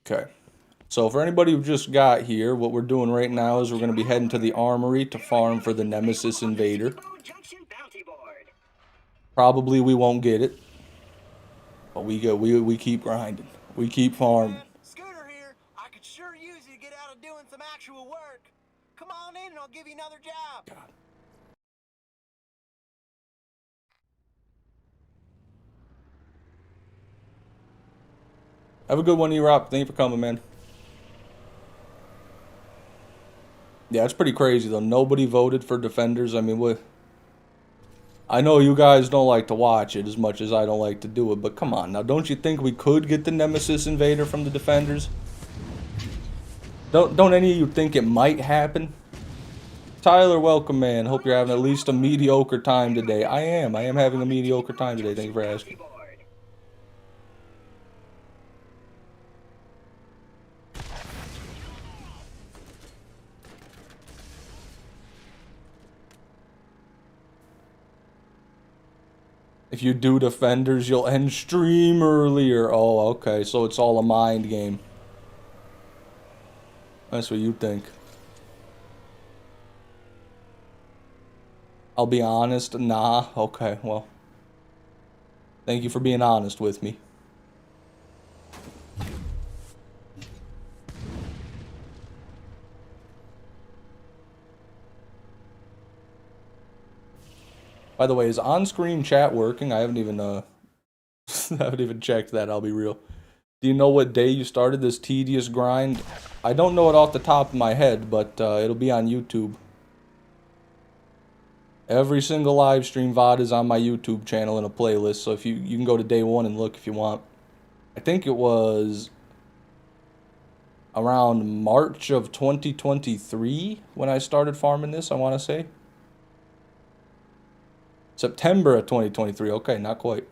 Okay. So for anybody who just got here, what we're doing right now is we're going to be heading to the armory to farm for the Nemesis Invader. Probably we won't get it, but we keep grinding. We keep farming. Scooter here. I could sure use you to get out of doing some actual work. Come on in and I'll give you another job. God. Have a good one, E-Rock. Thank you for coming, man. Yeah, it's pretty crazy, though. Nobody voted for Defenders. I mean, what? I know you guys don't like to watch it as much as I don't like to do it, but come on. Now, don't you think we could get the Nemesis Invader from the Defenders? Don't any of you think it might happen? Tyler, welcome, man. Hope you're having at least a mediocre time today. I am having a mediocre time today. Thank you for asking. If you do Defenders, you'll end stream earlier. Oh, okay. So it's all a mind game. That's what you think. I'll be honest. Nah. Okay, well. Thank you for being honest with me. By the way, is on-screen chat working? I haven't even haven't even checked that, I'll be real. Do you know what day you started this tedious grind? I don't know it off the top of my head, but it'll be on YouTube. Every single live stream VOD is on my YouTube channel in a playlist, so if you can go to day 1 and look if you want. I think it was around March of 2023 when I started farming this, I want to say. September of 2023, okay, not quite.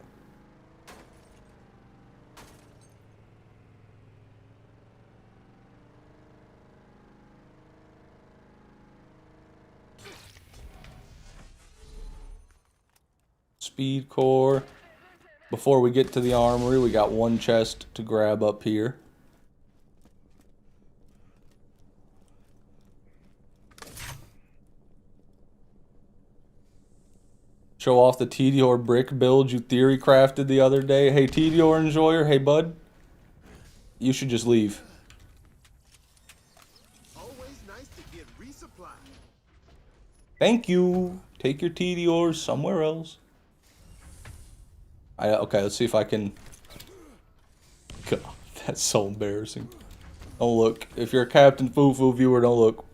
Speed core. Before we get to the armory, we got one chest to grab up here. Show off the Tedior brick build you theory crafted the other day. Hey, Tedior enjoyer. Hey, bud. You should just leave. Always nice to get resupplied. Thank you. Take your Tediors somewhere else. Okay, let's see if I can... God, that's so embarrassing. Don't look. If you're a Captain Fufu viewer, don't look.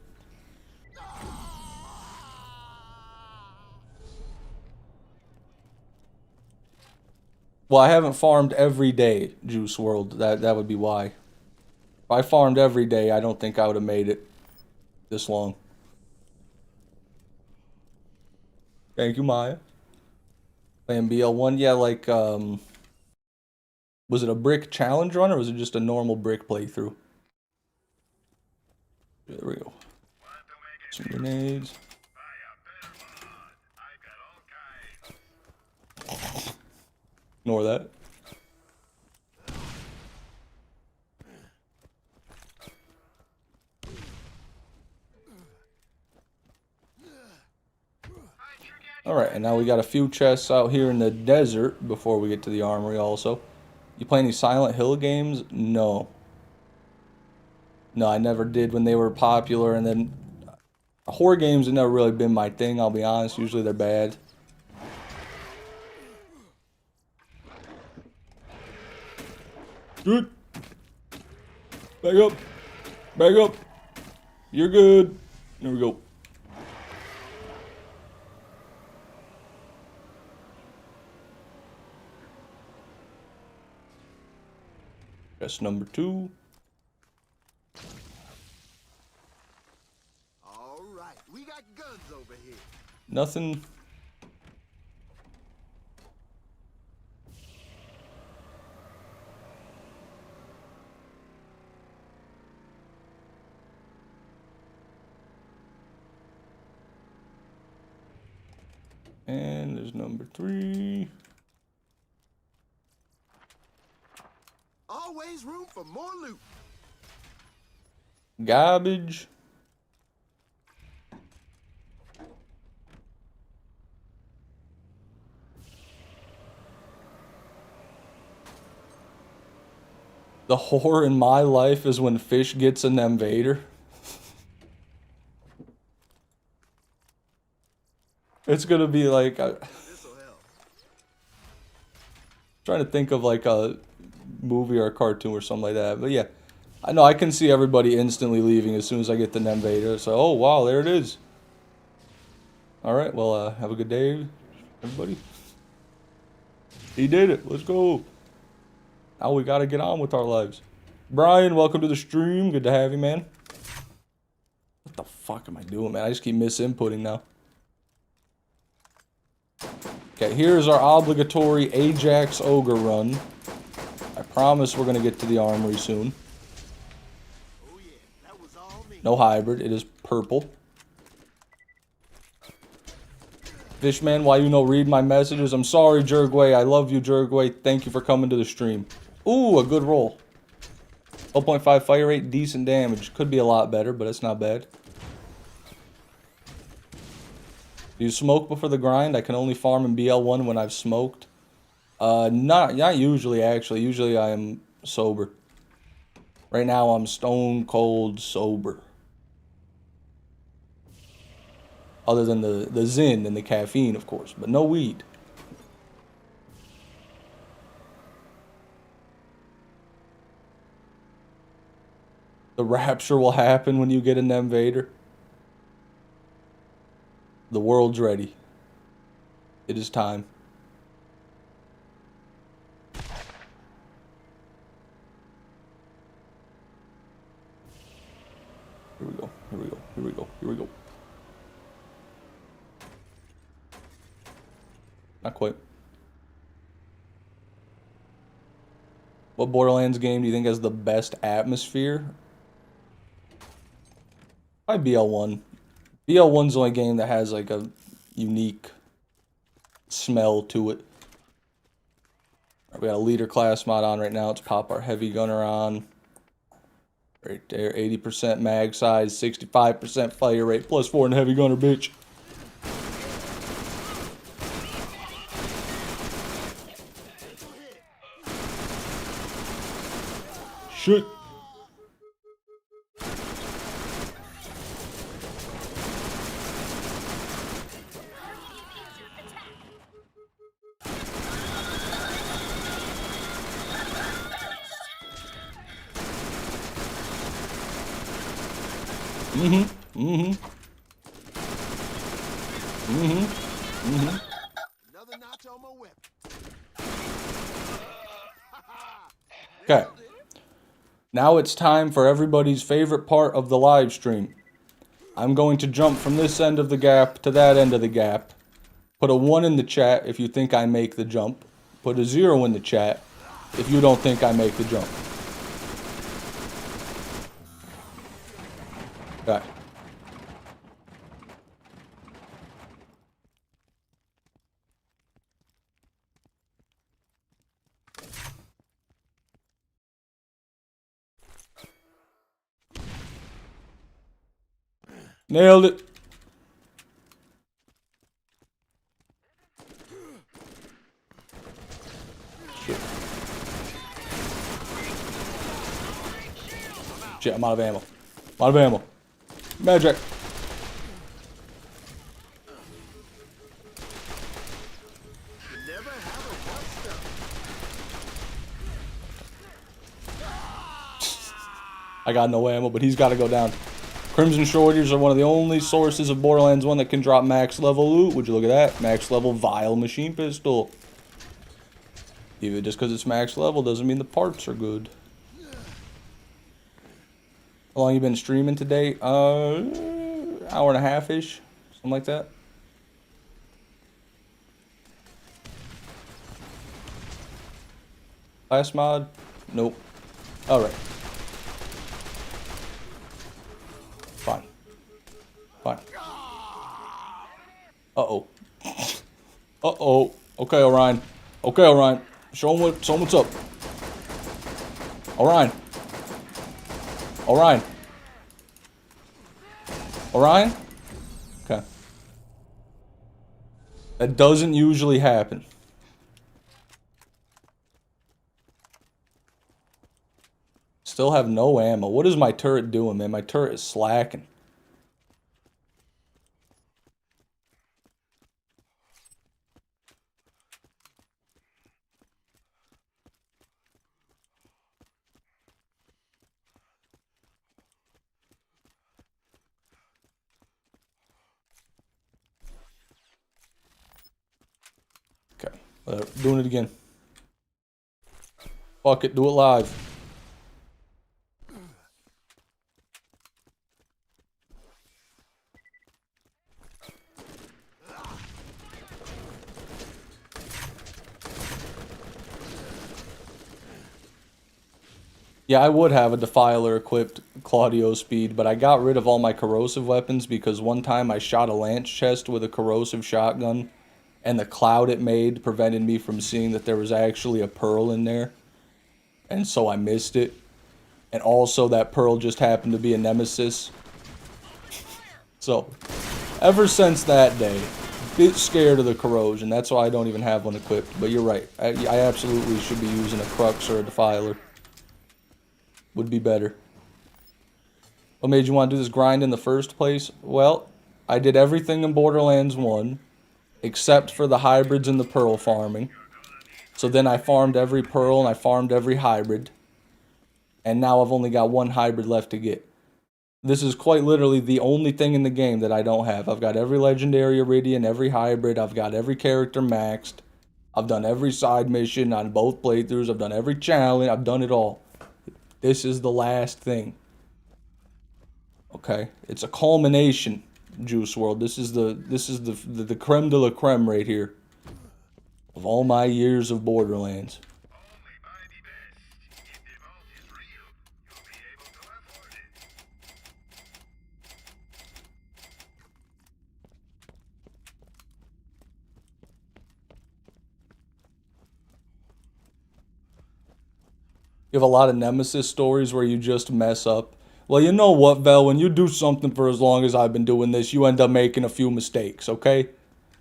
Well, I haven't farmed every day, Juice World. That would be why. If I farmed every day, I don't think I would have made it this long. Thank you, Maya. Playing BL1, yeah, like, was it a brick challenge run, or was it just a normal brick playthrough? There we go. Some grenades. Ignore that. Alright, and now we got a few chests out here in the desert before we get to the armory also. You play any Silent Hill games? No. No, I never did when they were popular, and then horror games have never really been my thing, I'll be honest. Usually they're bad. Good. Back up. Back up. You're good. There we go. Chest number 2. All right, we got guns over here. Nothing. And there's number 3. Always room for more loot. Garbage. The horror in my life is when Fish gets an Invader. It's gonna be like... This'll help. Trying to think of like a movie or a cartoon or something like that. But yeah, I know I can see everybody instantly leaving as soon as I get the Invader. So, oh wow, there it is. Alright, well, have a good day, everybody. He did it. Let's go. Now we gotta get on with our lives. Brian, welcome to the stream. Good to have you, man. What the fuck am I doing, man? I just keep misinputting now. Okay, here's our obligatory Ajax Ogre run. I promise we're gonna get to the armory soon. Oh yeah, that was all me. No hybrid, it is purple. Fishman, why you no read my messages? I'm sorry, Jurgway. I love you, Jurgway. Thank you for coming to the stream. Ooh, a good roll. 12.5 fire rate, decent damage. Could be a lot better, but it's not bad. Do you smoke before the grind? I can only farm in BL1 when I've smoked. Not usually, actually. Usually I am sober. Right now I'm stone cold sober. Other than the Zin and the caffeine, of course. But no weed. The rapture will happen when you get an Invader. The world's ready. It is time. Here we go. Here we go. Here we go. Here we go. Not quite. What Borderlands game do you think has the best atmosphere? Probably BL1. BL1's the only game that has like a unique smell to it. We got a leader class mod on right now. Let's pop our heavy gunner on. Right there, 80% mag size, 65% fire rate, +4 in heavy gunner, bitch. Shit. Another notch on my whip. Okay. Now it's time for everybody's favorite part of the live stream. I'm going to jump from this end of the gap to that end of the gap. Put a 1 in the chat if you think I make the jump. Put a 0 in the chat if you don't think I make the jump. Okay. Nailed it. Shit, I'm out of ammo. I'm out of ammo. Magic. Never have a one stuff. I got no ammo, but he's got to go down. Crimson Shorties are one of the only sources of Borderlands 1 that can drop max level loot. Would you look at that? Max level Vile Machine Pistol. Even just because it's max level doesn't mean the parts are good. How long you been streaming today? Hour and a half-ish. Something like that. Last mod? Nope. Alright. Fine. Fine. Uh-oh. Uh-oh. Okay, Orion. Okay, Orion. Show him what's up. Orion. Orion. Orion? Okay. That doesn't usually happen. Still have no ammo. What is my turret doing, man? My turret is slacking. Okay. Doing it again. Fuck it. Do it live. Yeah, I would have a Defiler equipped Claudio speed, but I got rid of all my corrosive weapons because one time I shot a lance chest with a corrosive shotgun, and the cloud it made prevented me from seeing that there was actually a pearl in there, and so I missed it. And also that pearl just happened to be a Nemesis. So, ever since that day, bit scared of the corrosion. That's why I don't even have one equipped. But you're right. I absolutely should be using a Crux or a Defiler. Would be better. What made you want to do this grind in the first place? Well, I did everything in Borderlands 1, except for the hybrids and the pearl farming. So then I farmed every pearl and I farmed every hybrid. And now I've only got one hybrid left to get. This is quite literally the only thing in the game that I don't have. I've got every legendary Iridian, every hybrid, I've got every character maxed. I've done every side mission on both playthroughs, I've done every challenge, I've done it all. This is the last thing. Okay? It's a culmination, Juice World. This is the creme de la creme right here. Of all my years of Borderlands. You have a lot of Nemesis stories where you just mess up. Well, you know what, Vel? When you do something for as long as I've been doing this, you end up making a few mistakes, okay?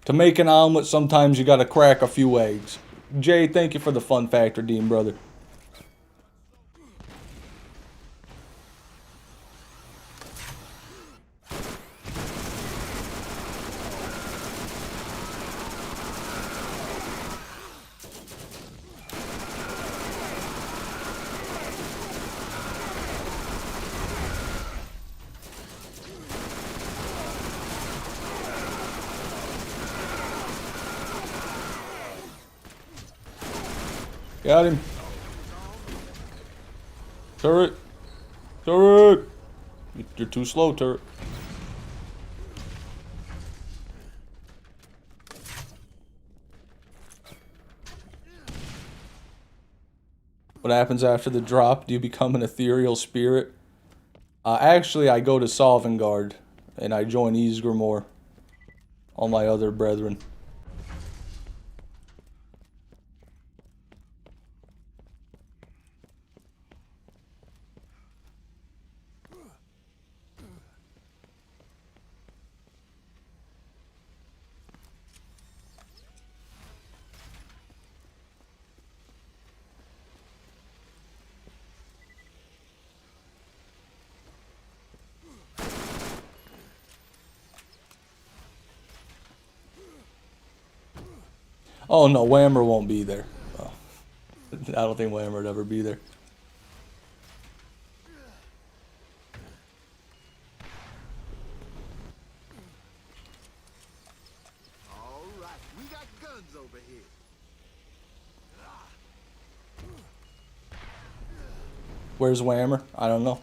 To make an omelet, sometimes you gotta crack a few eggs. Jay, thank you for the fun factor, Dean, brother. Got him. Turret. Turret. You're too slow, turret. What happens after the drop? Do you become an ethereal spirit? Actually, I go to Sovngarde and I join Ysgramor. All my other brethren. Oh no, Whammer won't be there. Oh, I don't think Whammer would ever be there. All right, we got guns over here. Where's Whammer? I don't know.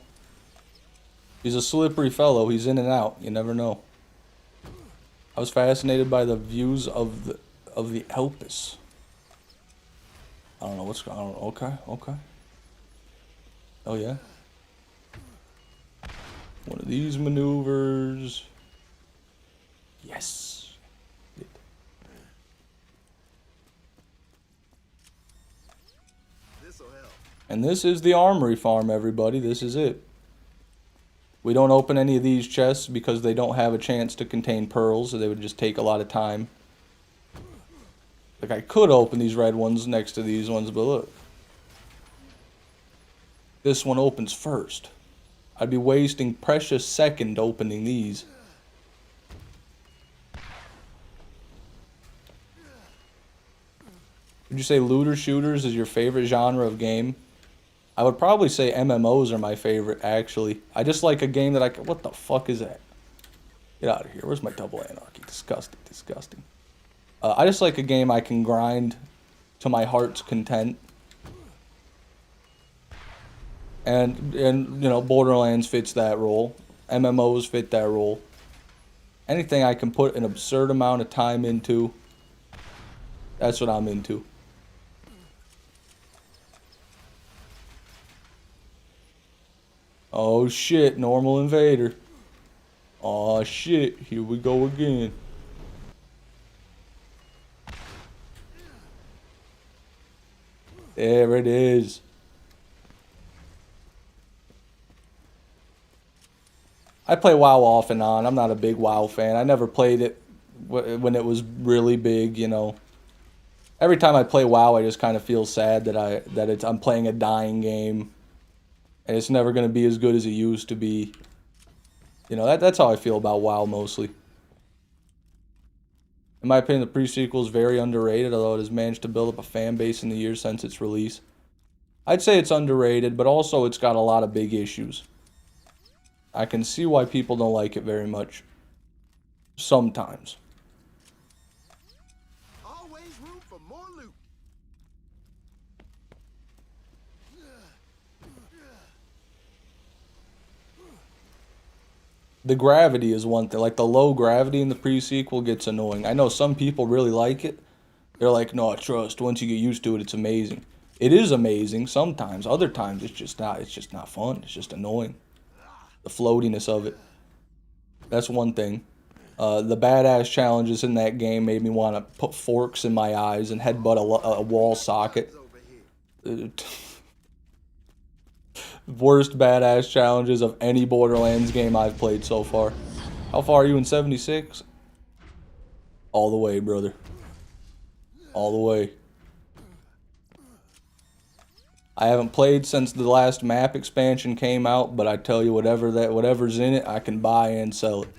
He's a slippery fellow. He's in and out. You never know. I was fascinated by the views of the Elpis. I don't know what's going on. Okay, okay. Oh yeah. One of these maneuvers. Yes. This'll help. And this is the armory farm, everybody. This is it. We don't open any of these chests because they don't have a chance to contain pearls, so they would just take a lot of time. Like, I could open these red ones next to these ones, but look. This one opens first. I'd be wasting precious second opening these. Would you say looter shooters is your favorite genre of game? I would probably say MMOs are my favorite, actually. I just like a game that I can... What the fuck is that? Get out of here. Where's my double anarchy? Disgusting, disgusting. I just like a game I can grind to my heart's content. And you know, Borderlands fits that role. MMOs fit that role. Anything I can put an absurd amount of time into, that's what I'm into. Oh shit, normal invader. Oh shit, here we go again. There it is. I play WoW off and on. I'm not a big WoW fan. I never played it when it was really big, you know. Every time I play WoW, I just kind of feel sad that I'm playing a dying game. And it's never going to be as good as it used to be. You know, that's how I feel about WoW mostly. In my opinion, the pre-sequel is very underrated, although it has managed to build up a fan base in the years since its release. I'd say it's underrated, but also it's got a lot of big issues. I can see why people don't like it very much. Sometimes. Always room for more loot. The gravity is one thing. Like, the low gravity in the pre-sequel gets annoying. I know some people really like it. They're like, no, trust. Once you get used to it, it's amazing. It is amazing sometimes. Other times, it's just not. It's just not fun. It's just annoying. The floatiness of it. That's one thing. The badass challenges in that game made me want to put forks in my eyes and headbutt a wall socket. Worst badass challenges of any Borderlands game I've played so far. How far are you in 76? All the way, brother. All the way. I haven't played since the last map expansion came out, but I tell you, whatever's in it, I can buy and sell it.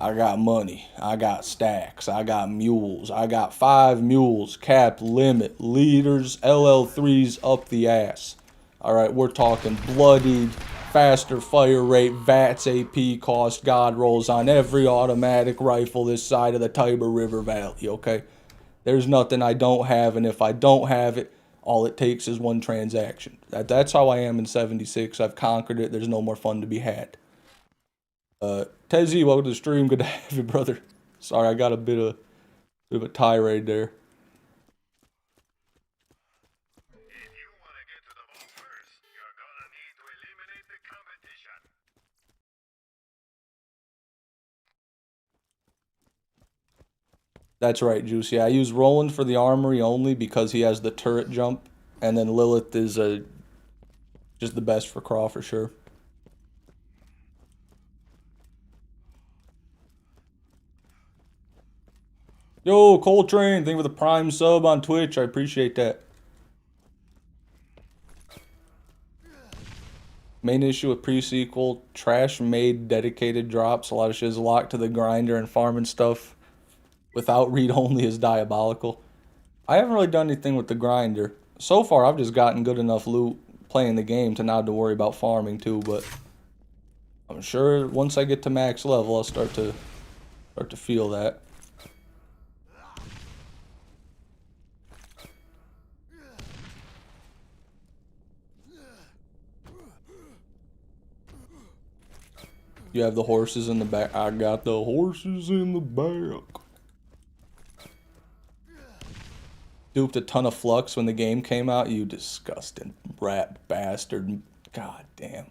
I got money. I got stacks. I got mules. I got 5 mules, capped limit, leaders, LL3s up the ass. Alright, we're talking bloodied, faster fire rate, VATS AP cost, God rolls on every automatic rifle this side of the Tiber River Valley, okay? There's nothing I don't have, and if I don't have it, all it takes is one transaction. That's how I am in 76. I've conquered it. There's no more fun to be had. Tezzy, welcome to the stream. Good to have you, brother. Sorry, I got a bit of a tirade there. If you want to get to the ball first, you're gonna need to eliminate the competition. That's right, Juicy. I use Roland for the armory only because he has the turret jump, and then Lilith is just the best for Craw for sure. Yo, Coltrane, thank you for the Prime sub on Twitch. I appreciate that. Main issue with pre-sequel, trash-made dedicated drops. A lot of shit is locked to the grinder and farming stuff without read-only is diabolical. I haven't really done anything with the grinder. So far, I've just gotten good enough loot playing the game to not have to worry about farming too, but I'm sure once I get to max level, I'll start to feel that. You have the horses in the back. I got the horses in the back. Duped a ton of flux when the game came out. You disgusting rat bastard. God damn.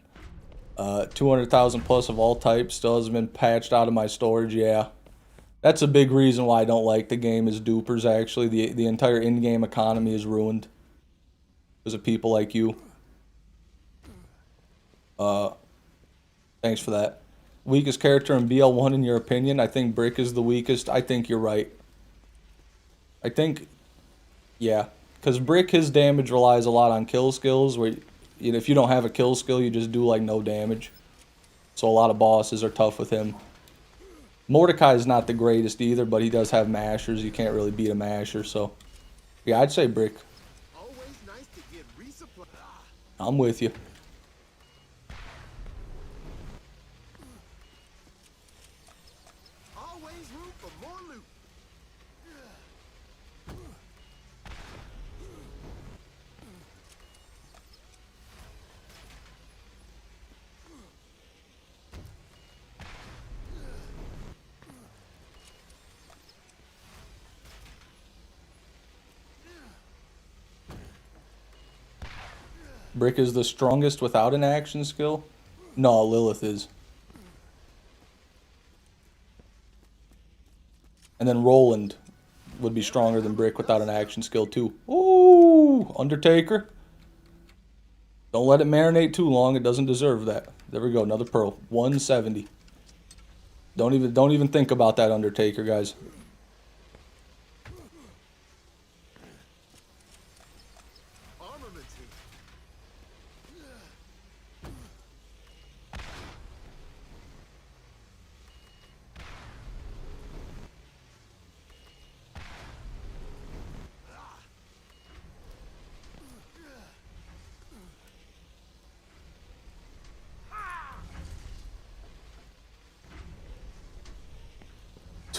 200,000 plus of all types. Still hasn't been patched out of my storage. Yeah. That's a big reason why I don't like the game is dupers, actually. The entire in-game economy is ruined. Because of people like you. Thanks for that. Weakest character in BL1 in your opinion? I think Brick is the weakest. I think you're right. I think, yeah. Because Brick, his damage relies a lot on kill skills. Where, you know, if you don't have a kill skill, you just do like no damage. So a lot of bosses are tough with him. Mordecai is not the greatest either, but he does have mashers. You can't really beat a masher, so. Yeah, I'd say Brick. Always nice to get resupply. I'm with you. Always room for more loot. Brick is the strongest without an action skill? No, Lilith is. And then Roland would be stronger than Brick without an action skill too. Ooh, Undertaker. Don't let it marinate too long. It doesn't deserve that. There we go, another pearl. 170. Don't even think about that Undertaker, guys. Armaments here.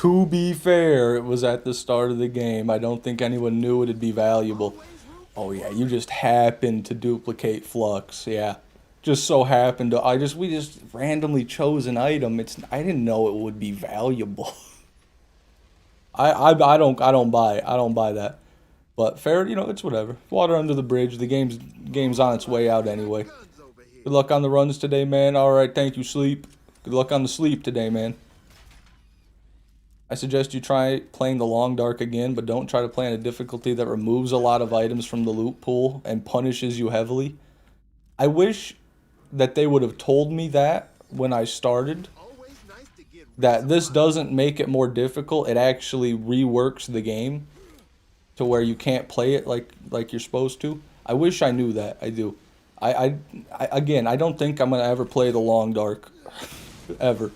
To be fair, it was at the start of the game. I don't think anyone knew it'd be valuable. Oh yeah, you just happened to duplicate Flux. Yeah, just so happened to. We just randomly chose an item. I didn't know it would be valuable. I don't buy it. I don't buy that. But fair, it's whatever. Water under the bridge. The game's on its way out anyway. Guns over here. Good luck on the runs today, man. All right, thank you, sleep. Good luck on the sleep today, man. I suggest you try playing the Long Dark again, but don't try to play on a difficulty that removes a lot of items from the loot pool and punishes you heavily. I wish that they would have told me that when I started, Always nice to get that this doesn't make it more difficult. It actually reworks the game to where you can't play it like you're supposed to. I wish I knew that. I do. Again, I don't think I'm going to ever play the Long Dark. Ever.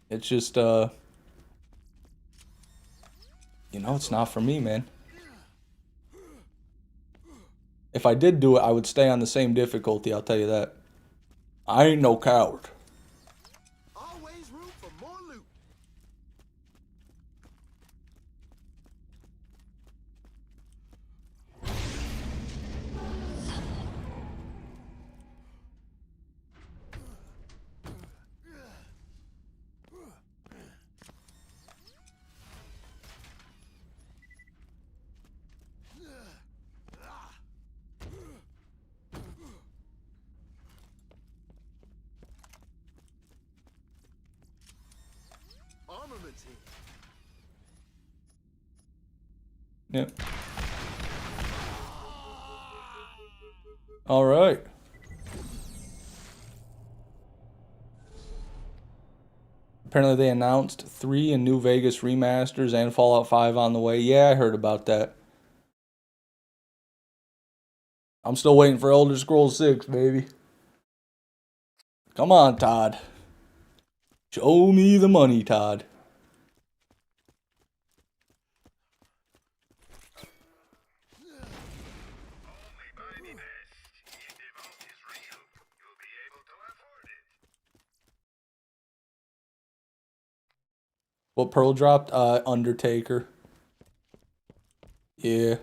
It's just, it's not for me, man. If I did do it, I would stay on the same difficulty, I'll tell you that. I ain't no coward. always room for more loot. Armaments here. Yep. Alright. Apparently they announced 3 in New Vegas remasters and Fallout 5 on the way. Yeah, I heard about that. I'm still waiting for Elder Scrolls 6, baby. Come on, Todd. Show me the money, Todd. Only buy the best. If the vault is real, you'll be able to afford it. What Pearl dropped? Undertaker. Yeah.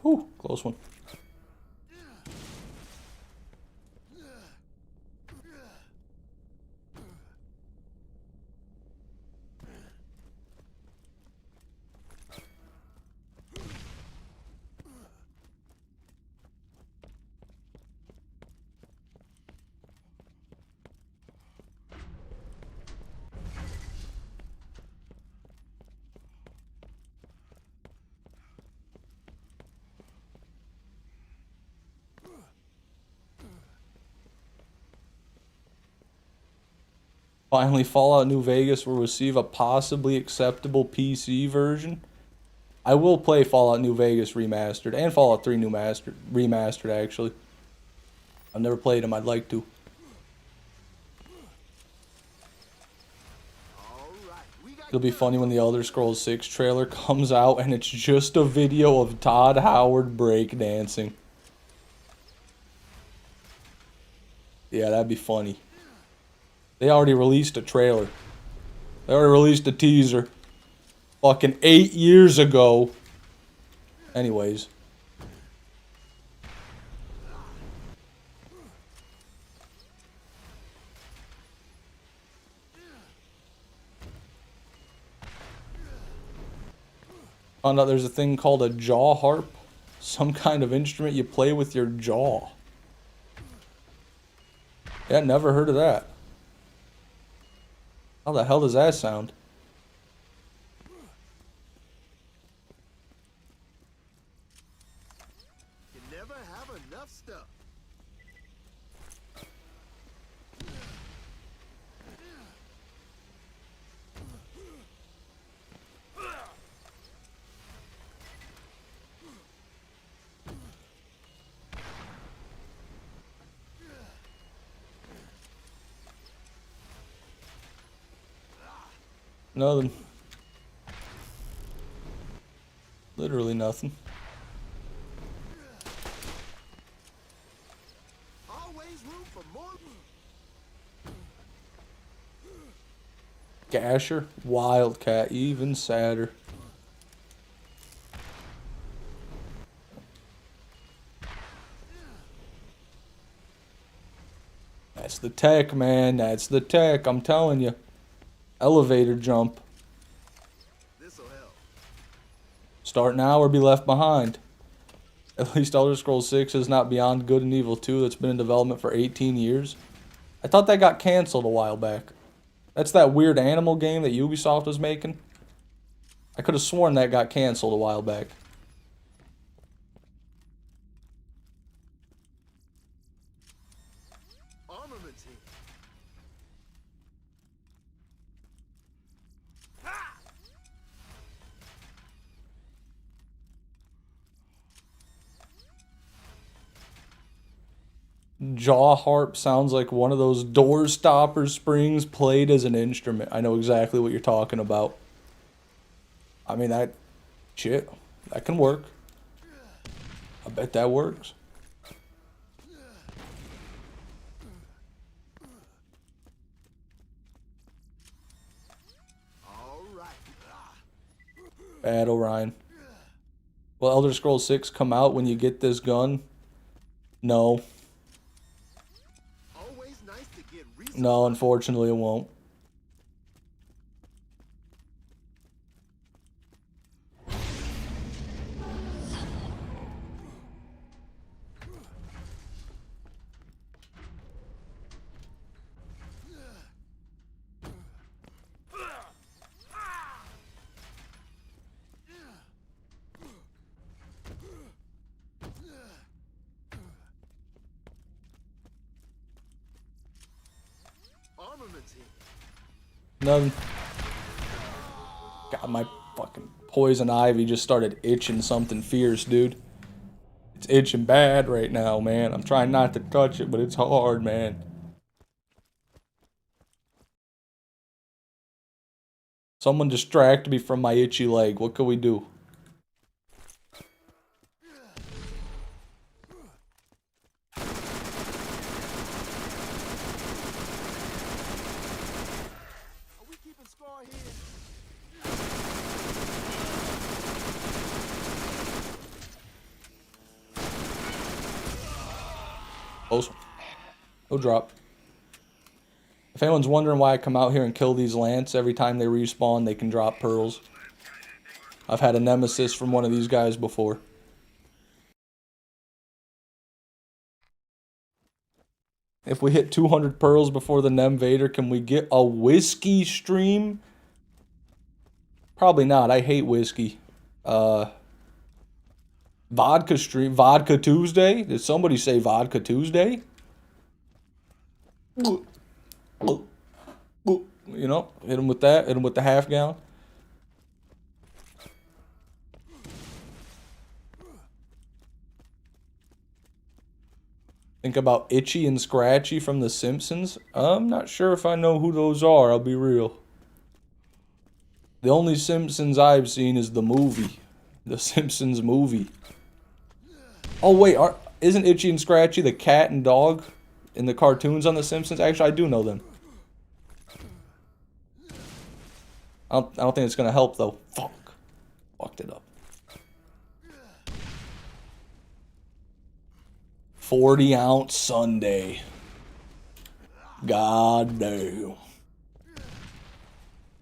Whew, close one. Finally, Fallout New Vegas will receive a possibly acceptable PC version. I will play Fallout New Vegas Remastered and Fallout 3 Remastered, actually. I've never played them, I'd like to. It'll be funny when the Elder Scrolls 6 trailer comes out and it's just a video of Todd Howard breakdancing. Yeah, that'd be funny. They already released a trailer. They already released a teaser. Fucking 8 years ago. Anyways. Found out there's a thing called a jaw harp. Some kind of instrument you play with your jaw. Yeah, never heard of that. How the hell does that sound? Nothing. Literally nothing. Always room for more. Gasher, Wildcat, even sadder. That's the tech, man. That's the tech. I'm telling you. Elevator jump. This'll help. Start now or be left behind. At least Elder Scrolls 6 is not Beyond Good and Evil 2 that's been in development for 18 years. I thought that got canceled a while back. That's that weird animal game that Ubisoft was making. I could have sworn that got canceled a while back. Armaments here. Jaw harp sounds like one of those door stopper springs played as an instrument. I know exactly what you're talking about. I mean, that can work. I bet that works. All right. Battle Ryan. Will Elder Scrolls 6 come out when you get this gun? No. Always nice to get No, unfortunately it won't. Armaments here. Nothing. God, my fucking poison ivy just started itching something fierce, dude. It's itching bad right now, man. I'm trying not to touch it, but it's hard, man. Someone distract me from my itchy leg. What can we do? Are we keeping score here? Close. No drop. If anyone's wondering why I come out here and kill these Lance every time they respawn, they can drop pearls. I've had a Nemesis from one of these guys before. If we hit 200 pearls before the Nem Vader, can we get a whiskey stream? Probably not. I hate whiskey. Vodka stream. Vodka Tuesday? Did somebody say Vodka Tuesday? You know, hit him with that. Hit him with the half gallon. Think about Itchy and Scratchy from The Simpsons. I'm not sure if I know who those are, I'll be real. The only Simpsons I've seen is the movie. The Simpsons movie. Oh wait, isn't Itchy and Scratchy the cat and dog in the cartoons on The Simpsons? Actually, I do know them. I don't think it's gonna help though. Fuck. Fucked it up. 40-ounce Sunday. God damn.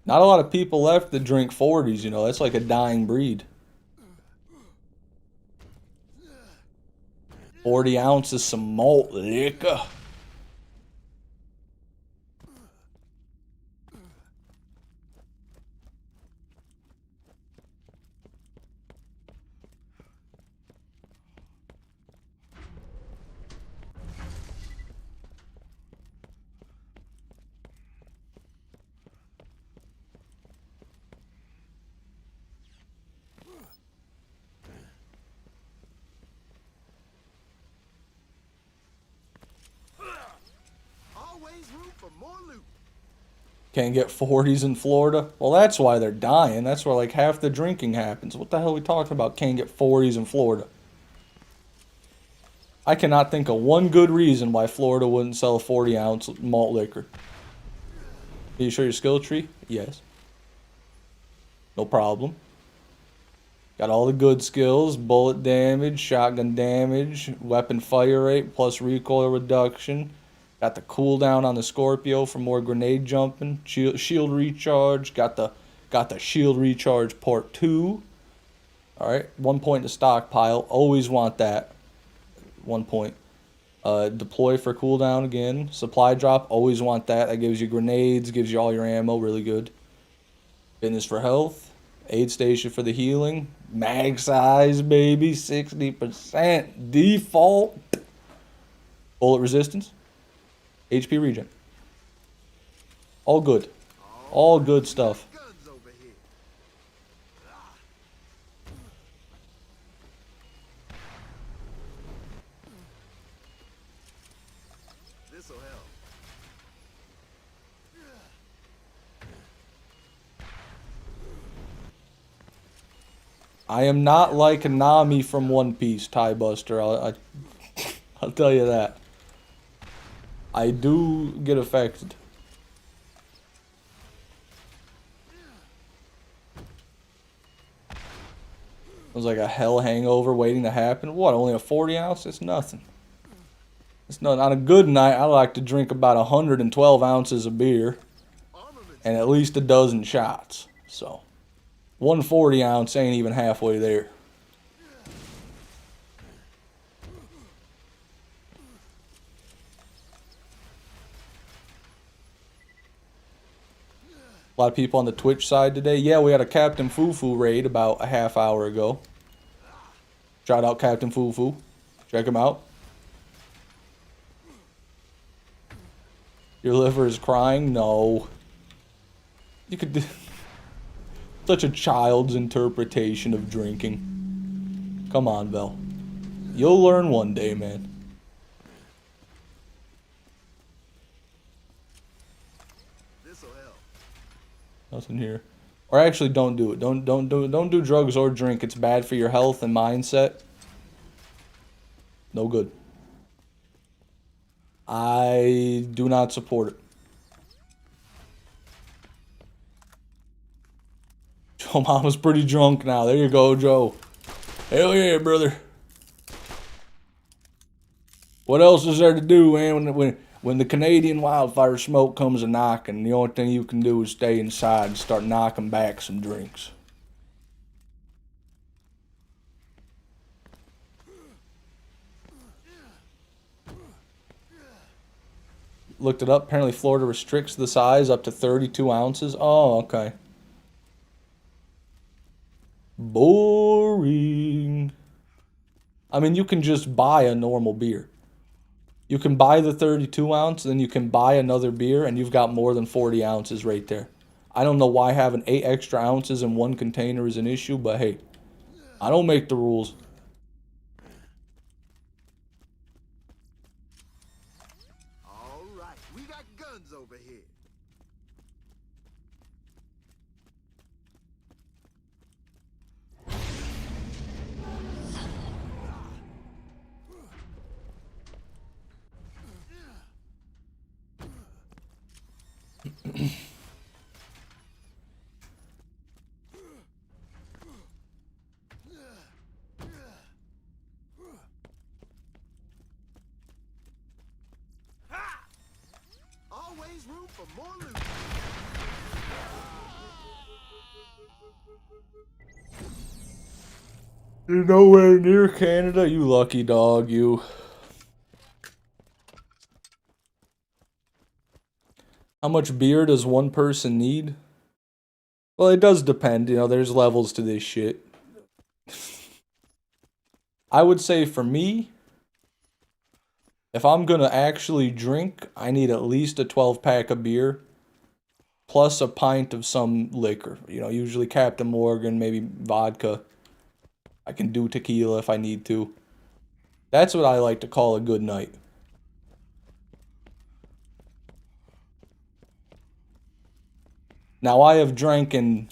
Not a lot of people left that drink 40s, you know. That's like a dying breed. 40 ounces some malt liquor. Can't get 40s in Florida. Well, that's why they're dying. That's where like half the drinking happens. What the hell are we talking about? Can't get 40s in Florida. I cannot think of one good reason why Florida wouldn't sell 40-ounce malt liquor. Can you show your skill tree? Yes. No problem. Got all the good skills. Bullet damage, shotgun damage, weapon fire rate, plus recoil reduction. Got the cooldown on the Scorpio for more grenade jumping. Shield recharge. Got the shield recharge part 2. Alright, 1 point to stockpile. Always want that. 1 point. Deploy for cooldown again. Supply drop, always want that. That gives you grenades, gives you all your ammo, really good. Fitness for health. Aid station for the healing. Mag size, baby, 60%. Default. Bullet resistance. HP regen. All good. All good stuff. Guns over here. This'll help. I am not like Nami from One Piece, Tie Buster. I'll tell you that. I do get affected. It was like a hell hangover waiting to happen. What, only a 40-ounce? It's nothing. It's nothing. On a good night, I like to drink about 112 ounces of beer and at least a dozen shots. So, 140-ounce ain't even halfway there. A lot of people on the Twitch side today. Yeah, we had a Captain Fufu raid about a half hour ago. Shout out Captain Fufu. Check him out. Your liver is crying? No. You could do such a child's interpretation of drinking. Come on, Vel. You'll learn one day, man. This'll help. Nothing here. Or actually, don't do it. Don't do drugs or drink. It's bad for your health and mindset. No good. I do not support it. Joe Mama's pretty drunk now. There you go, Joe. Hell yeah, brother. What else is there to do, man? When the Canadian wildfire smoke comes a knocking, the only thing you can do is stay inside and start knocking back some drinks. Looked it up. Apparently, Florida restricts the size up to 32 ounces. Oh, okay. Boring. I mean, you can just buy a normal beer. You can buy the 32 ounce, then you can buy another beer, and you've got more than 40 ounces right there. I don't know why having 8 extra ounces in one container is an issue, but hey, I don't make the rules. All right, we got guns over here. Always room for more loot. You're nowhere near Canada, you lucky dog, you. How much beer does one person need? Well, it does depend. You know, there's levels to this shit. I would say for me, if I'm gonna actually drink, I need at least a 12-pack of beer, plus a pint of some liquor. You know, usually Captain Morgan, maybe vodka. I can do tequila if I need to. That's what I like to call a good night. Now, I have drank in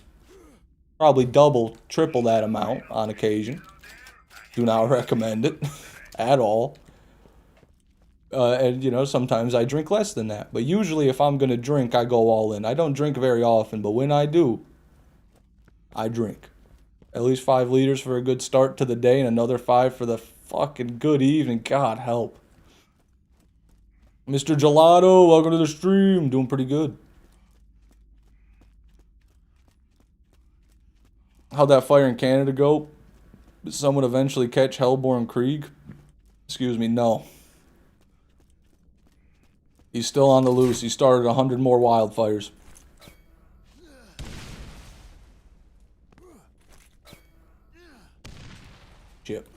probably double, triple that amount on occasion. Do not recommend it at all. And, you know, sometimes I drink less than that. But usually if I'm going to drink, I go all in. I don't drink very often, but when I do, I drink. At least 5 liters for a good start to the day and another 5 for the fucking good evening. God help. Mr. Gelato, welcome to the stream. Doing pretty good. How'd that fire in Canada go? Did someone eventually catch Hellborn Krieg? Excuse me, no. He's still on the loose. He started 100 more wildfires. Chip.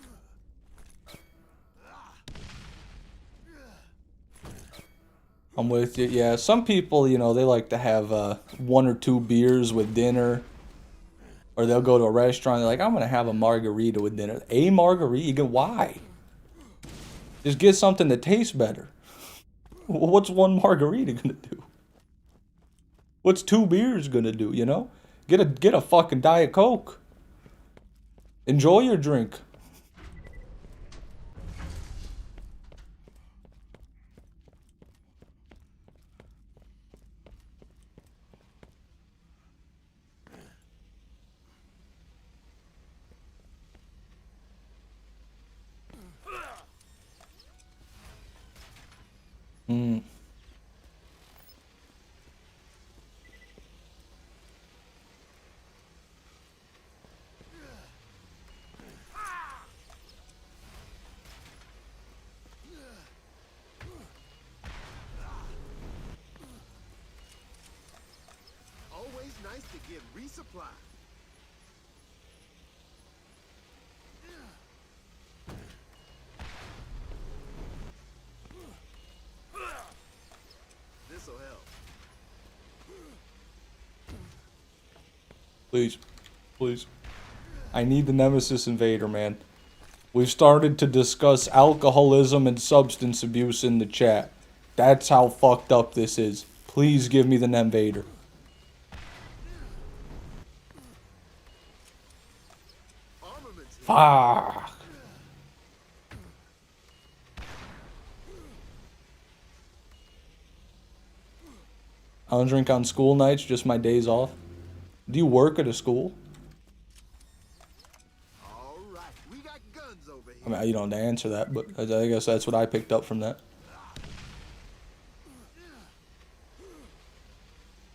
I'm with you. Yeah, some people, you know, they like to have 1 or 2 beers with dinner. Or they'll go to a restaurant. They're like, I'm going to have a margarita with dinner. A margarita? Why? Just get something that tastes better. What's 1 margarita going to do? What's 2 beers going to do, you know? Get a fucking Diet Coke. Enjoy your drink. Hmm. Always nice to get resupply. This'll help. Please. Please. I need the Nemesis Invader, man. We've started to discuss alcoholism and substance abuse in the chat. That's how fucked up this is. Please give me the Nemvader. Armaments here. Fuck. I don't drink on school nights, just my days off. Do you work at a school? All right, we got guns over here. I mean, you don't have to answer that, but I guess that's what I picked up from that.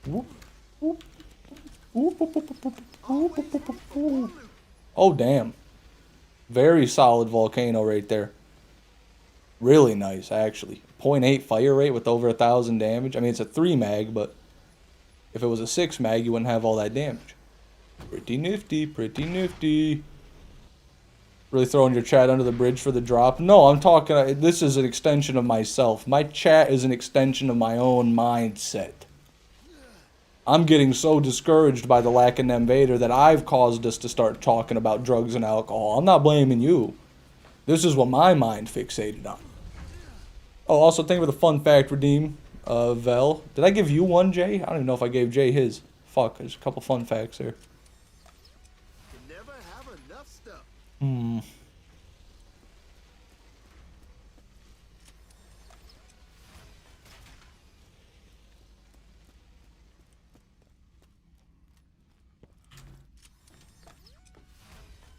Whoop, whoop, whoop, whoop, whoop, whoop, whoop, whoop, whoop, whoop. Oh, damn. Very solid volcano right there. Really nice, actually. 0.8 fire rate with over 1,000 damage. I mean, it's a 3 mag, but if it was a 6 mag, you wouldn't have all that damage. Pretty nifty, pretty nifty. Really throwing your chat under the bridge for the drop? No, I'm talking, this is an extension of myself. My chat is an extension of my own mindset. I'm getting so discouraged by the lack of Nemvader that I've caused us to start talking about drugs and alcohol. I'm not blaming you. This is what my mind fixated on. Oh, also, thank you for the fun fact, Redeem, Vel. Did I give you one, Jay? I don't even know if I gave Jay his. Fuck, there's a couple fun facts there. Can never have enough stuff. Hmm.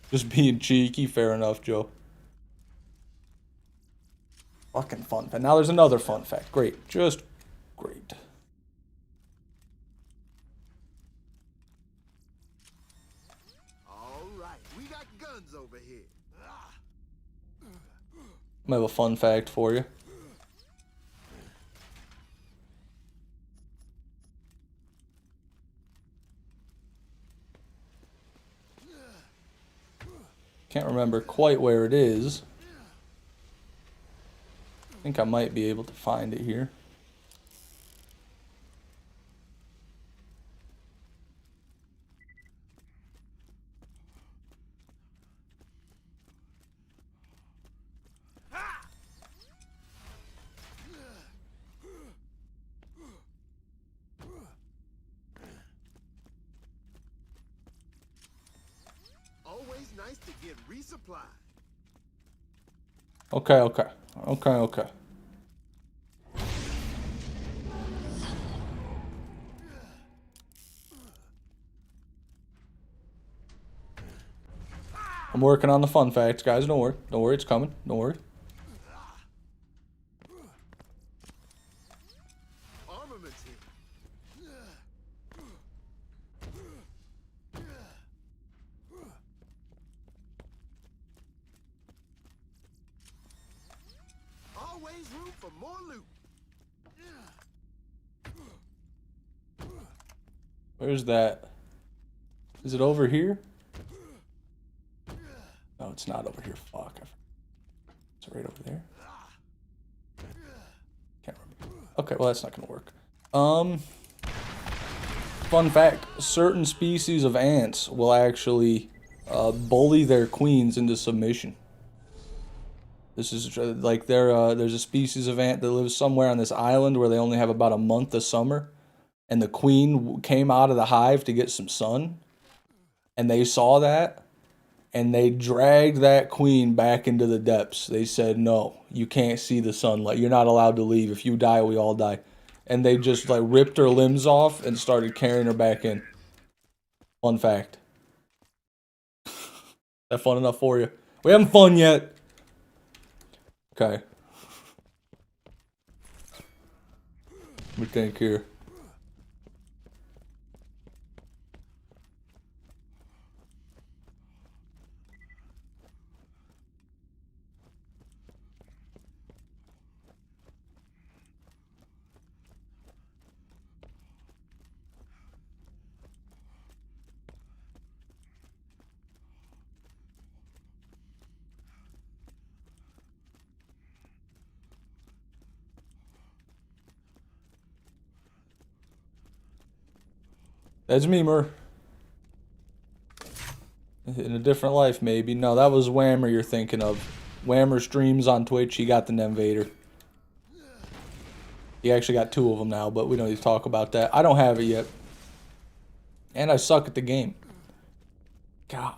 Just being cheeky, fair enough, Joe. Fucking fun fact. Now there's another fun fact. Great. Just great. All right, we got guns over here. I have a fun fact for you. Can't remember quite where it is. I think I might be able to find it here. nice to get resupplied. Okay, okay. Okay, okay. I'm working on the fun facts, guys. Don't worry. Don't worry, it's coming. Don't worry. Armaments here. Always room for more loot. Where's that? Is it over here? No, it's not over here. Fuck. Is it right over there? Can't remember. Okay, well, that's not gonna work. Fun fact, certain species of ants will actually bully their queens into submission. This is like there's a species of ant that lives somewhere on this island where they only have about a month of summer, and the queen came out of the hive to get some sun, and they saw that, and they dragged that queen back into the depths. They said, no, you can't see the sunlight. You're not allowed to leave. If you die, we all die. And they just like ripped her limbs off and started carrying her back in. Fun fact. That fun enough for you? We haven't fun yet. Okay. Let me think here. That's me, Mer. In a different life, maybe. No, that was Whammer you're thinking of. Whammer streams on Twitch. He got the Invader. He actually got 2 of them now, but we don't need to talk about that. I don't have it yet. And I suck at the game. God.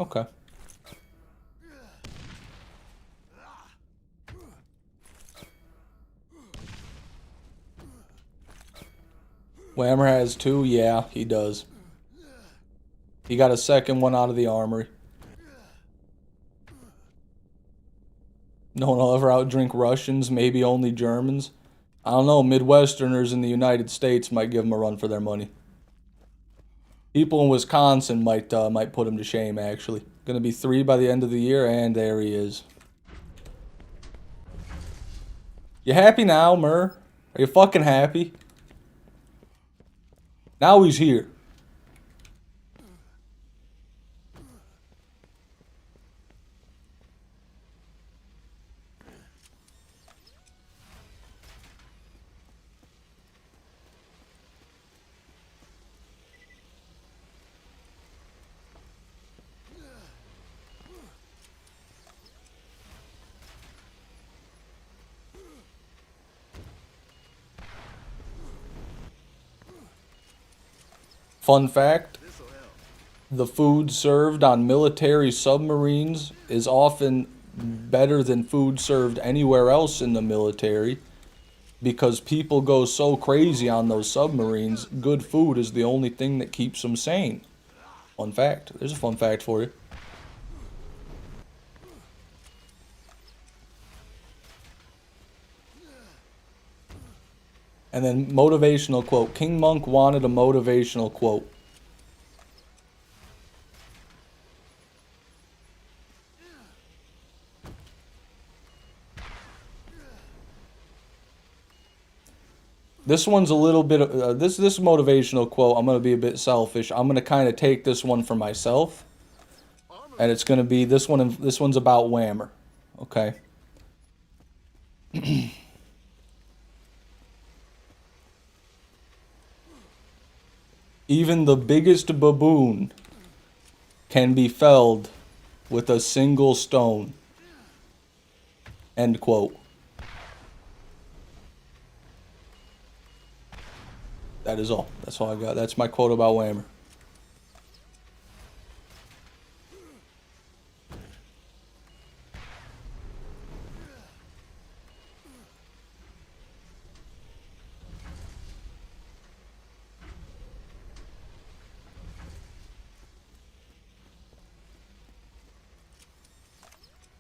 Okay. Whammer has 2? Yeah, he does. He got a second one out of the armory. No one will ever outdrink Russians, maybe only Germans. I don't know, Midwesterners in the United States might give them a run for their money. People in Wisconsin might put him to shame, actually. Gonna be 3 by the end of the year, and there he is. You happy now, Mer? Are you fucking happy? Now he's here. Fun fact, the food served on military submarines is often better than food served anywhere else in the military because people go so crazy on those submarines. Good food is the only thing that keeps them sane. Fun fact. There's a fun fact for you. And then motivational quote. King Monk wanted a motivational quote. This one's a little bit of, this motivational quote, I'm going to be a bit selfish. I'm going to kind of take this one for myself. And it's going to be this one's about Whammer. Okay. Even the biggest baboon can be felled with a single stone. End quote. That is all. That's all I got. That's my quote about Whammer.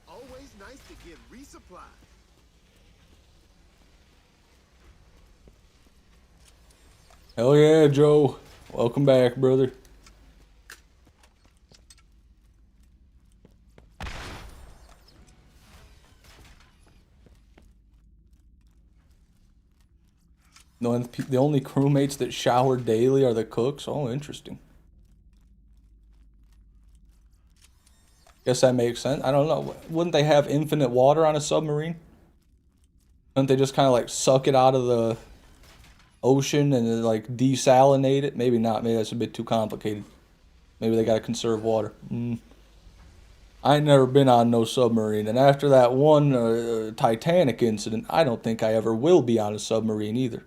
Always nice to get resupplied. Hell yeah, Joe. Welcome back, brother. No, and the only crewmates that shower daily are the cooks. Oh, interesting. Guess that makes sense. I don't know. Wouldn't they have infinite water on a submarine? Couldn't they just kind of like suck it out of the ocean and then, like desalinate it? Maybe not. Maybe that's a bit too complicated. Maybe they gotta conserve water. I ain't never been on no submarine, and after that one Titanic incident, I don't think I ever will be on a submarine either.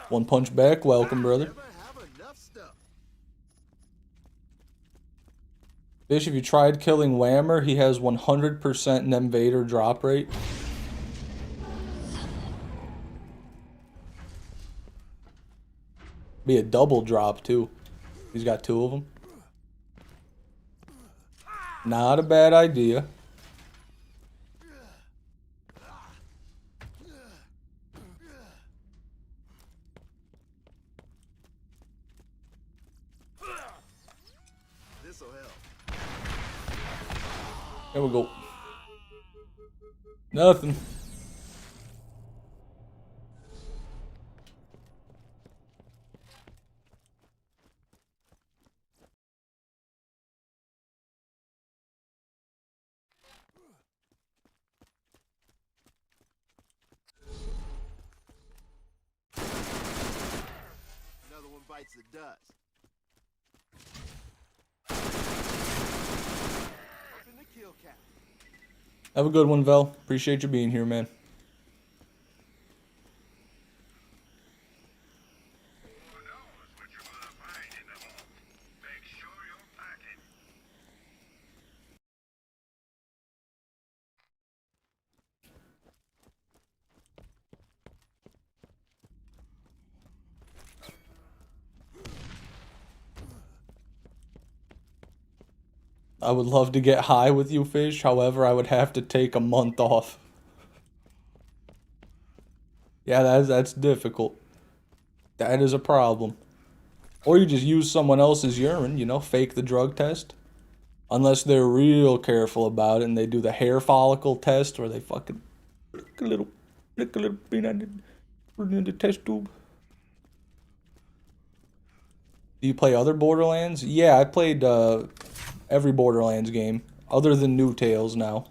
One punch back. Welcome, brother. Never have enough stuff. Fish, if you tried killing Whammer, he has 100% Invader drop rate. Be a double drop, too. He's got two of them. Not a bad idea. This'll help. There we go. Nothing. Another one bites the dust. Open the kill cap. Have a good one, Vel. Appreciate you being here, man. Who knows what you're gonna find in the vault? Make sure you're packing. I would love to get high with you, Fish. However, I would have to take a month off. Yeah, that's difficult. That is a problem. Or you just use someone else's urine, you know, fake the drug test. Unless they're real careful about it and they do the hair follicle test where they fucking flick a little peanut in the test tube. Do you play other Borderlands? Yeah, I played every Borderlands game, other than New Tales now.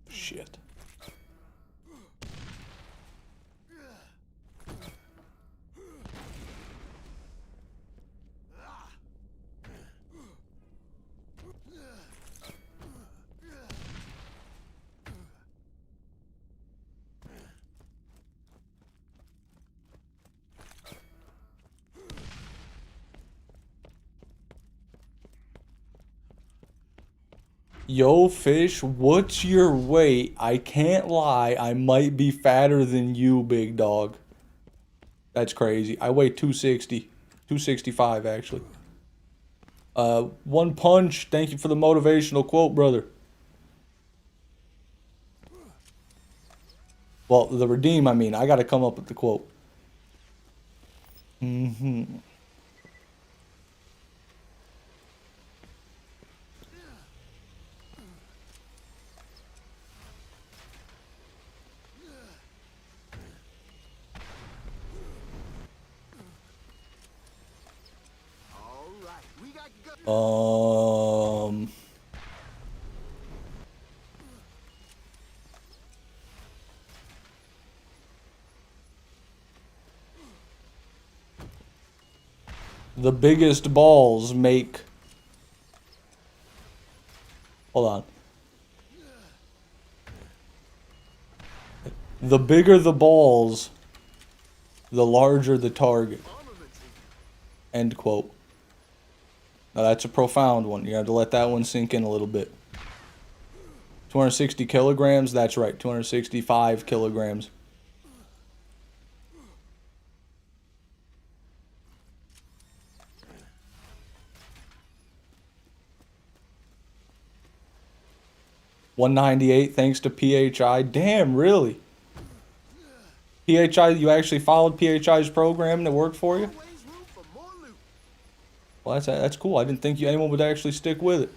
Shit. Yo, Fish, what's your weight? I can't lie, I might be fatter than you, big dog. That's crazy. I weigh 260. 265, actually. One punch. Thank you for the motivational quote, brother. Well, the redeem, I mean. I gotta come up with the quote. All right, we got guns. The biggest balls make... Hold on. The bigger the balls, the larger the target. End quote. Now that's a profound one. You have to let that one sink in a little bit. 260 kilograms? That's right. 265 kilograms. $198 thanks to PHI. Damn, really? PHI, you actually followed PHI's program that worked for you? Well, that's cool. I didn't think anyone would actually stick with it.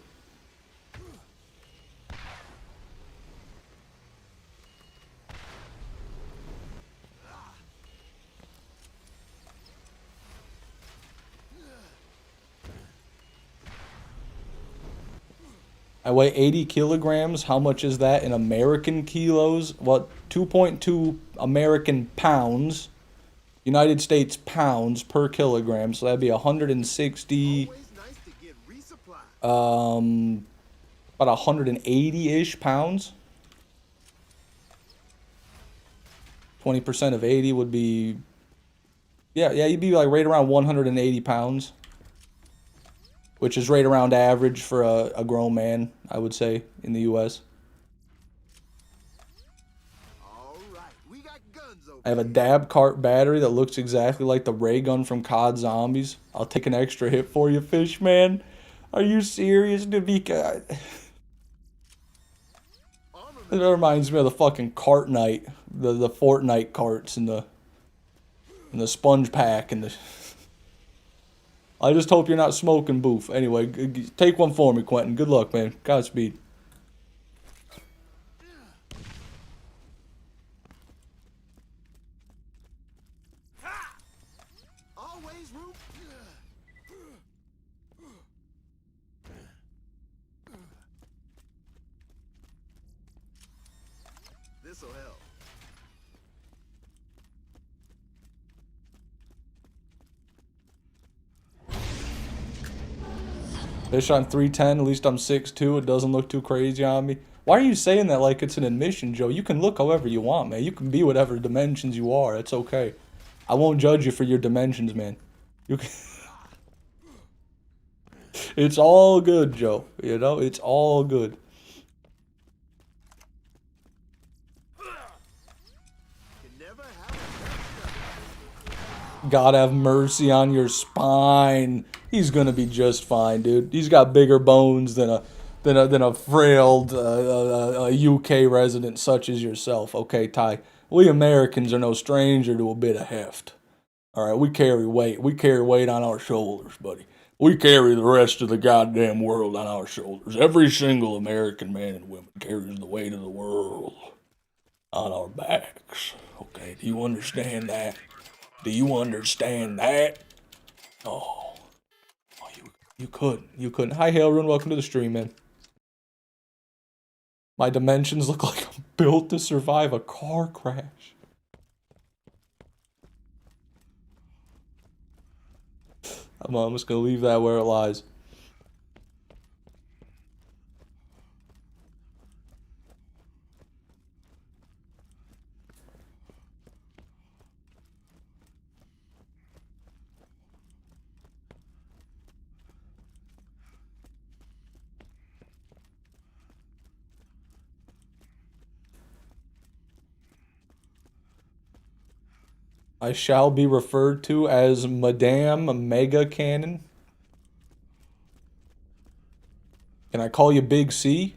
I weigh 80 kilograms. How much is that in American kilos? What? 2.2 American pounds. United States pounds per kilogram. So that'd be 160. About 180-ish pounds. 20% of 80 would be... Yeah, you'd be like right around 180 pounds. Which is right around average for a grown man, I would say, in the U.S. I have a dab cart battery that looks exactly like the ray gun from COD Zombies. I'll take an extra hit for you, fish man. Are you serious, Navika? It reminds me of the fucking cart night, the Fortnite carts and the sponge pack and the... I just hope you're not smoking boof. Anyway, take one for me, Quentin. Good luck, man. Godspeed. Always root. This'll help. Fish on 310, at least I'm 6'2". It doesn't look too crazy on me. Why are you saying that like it's an admission, Joe? You can look however you want, man. You can be whatever dimensions you are. It's okay. I won't judge you for your dimensions, man. You can... It's all good, Joe. You know, it's all good. God have mercy on your spine. He's gonna be just fine, dude. He's got bigger bones than a frail UK resident such as yourself. Okay, Ty. We Americans are no stranger to a bit of heft. All right, we carry weight. We carry weight on our shoulders, buddy. We carry the rest of the goddamn world on our shoulders. Every single American man and woman carries the weight of the world on our backs. Okay, do you understand that? Do you understand that? Oh, you couldn't. Hi, Hailrun. Welcome to the stream, man. My dimensions look like I'm built to survive a car crash. I'm just gonna leave that where it lies. I shall be referred to as Madame Mega Cannon. Can I call you Big C?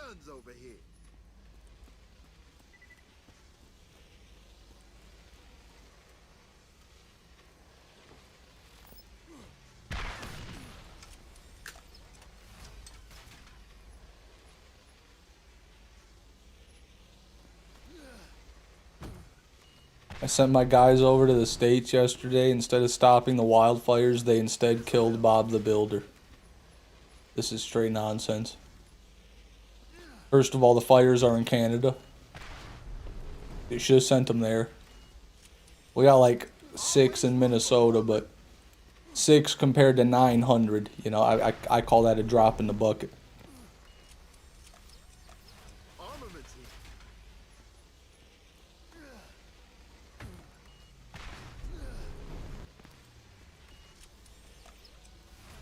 guns over here. I sent my guys over to the States yesterday. Instead of stopping the wildfires, they instead killed Bob the Builder. This is straight nonsense. First of all, the fires are in Canada. They should have sent them there. We got like 6 in Minnesota, but 6 compared to 900. You know, I call that a drop in the bucket. Armaments here.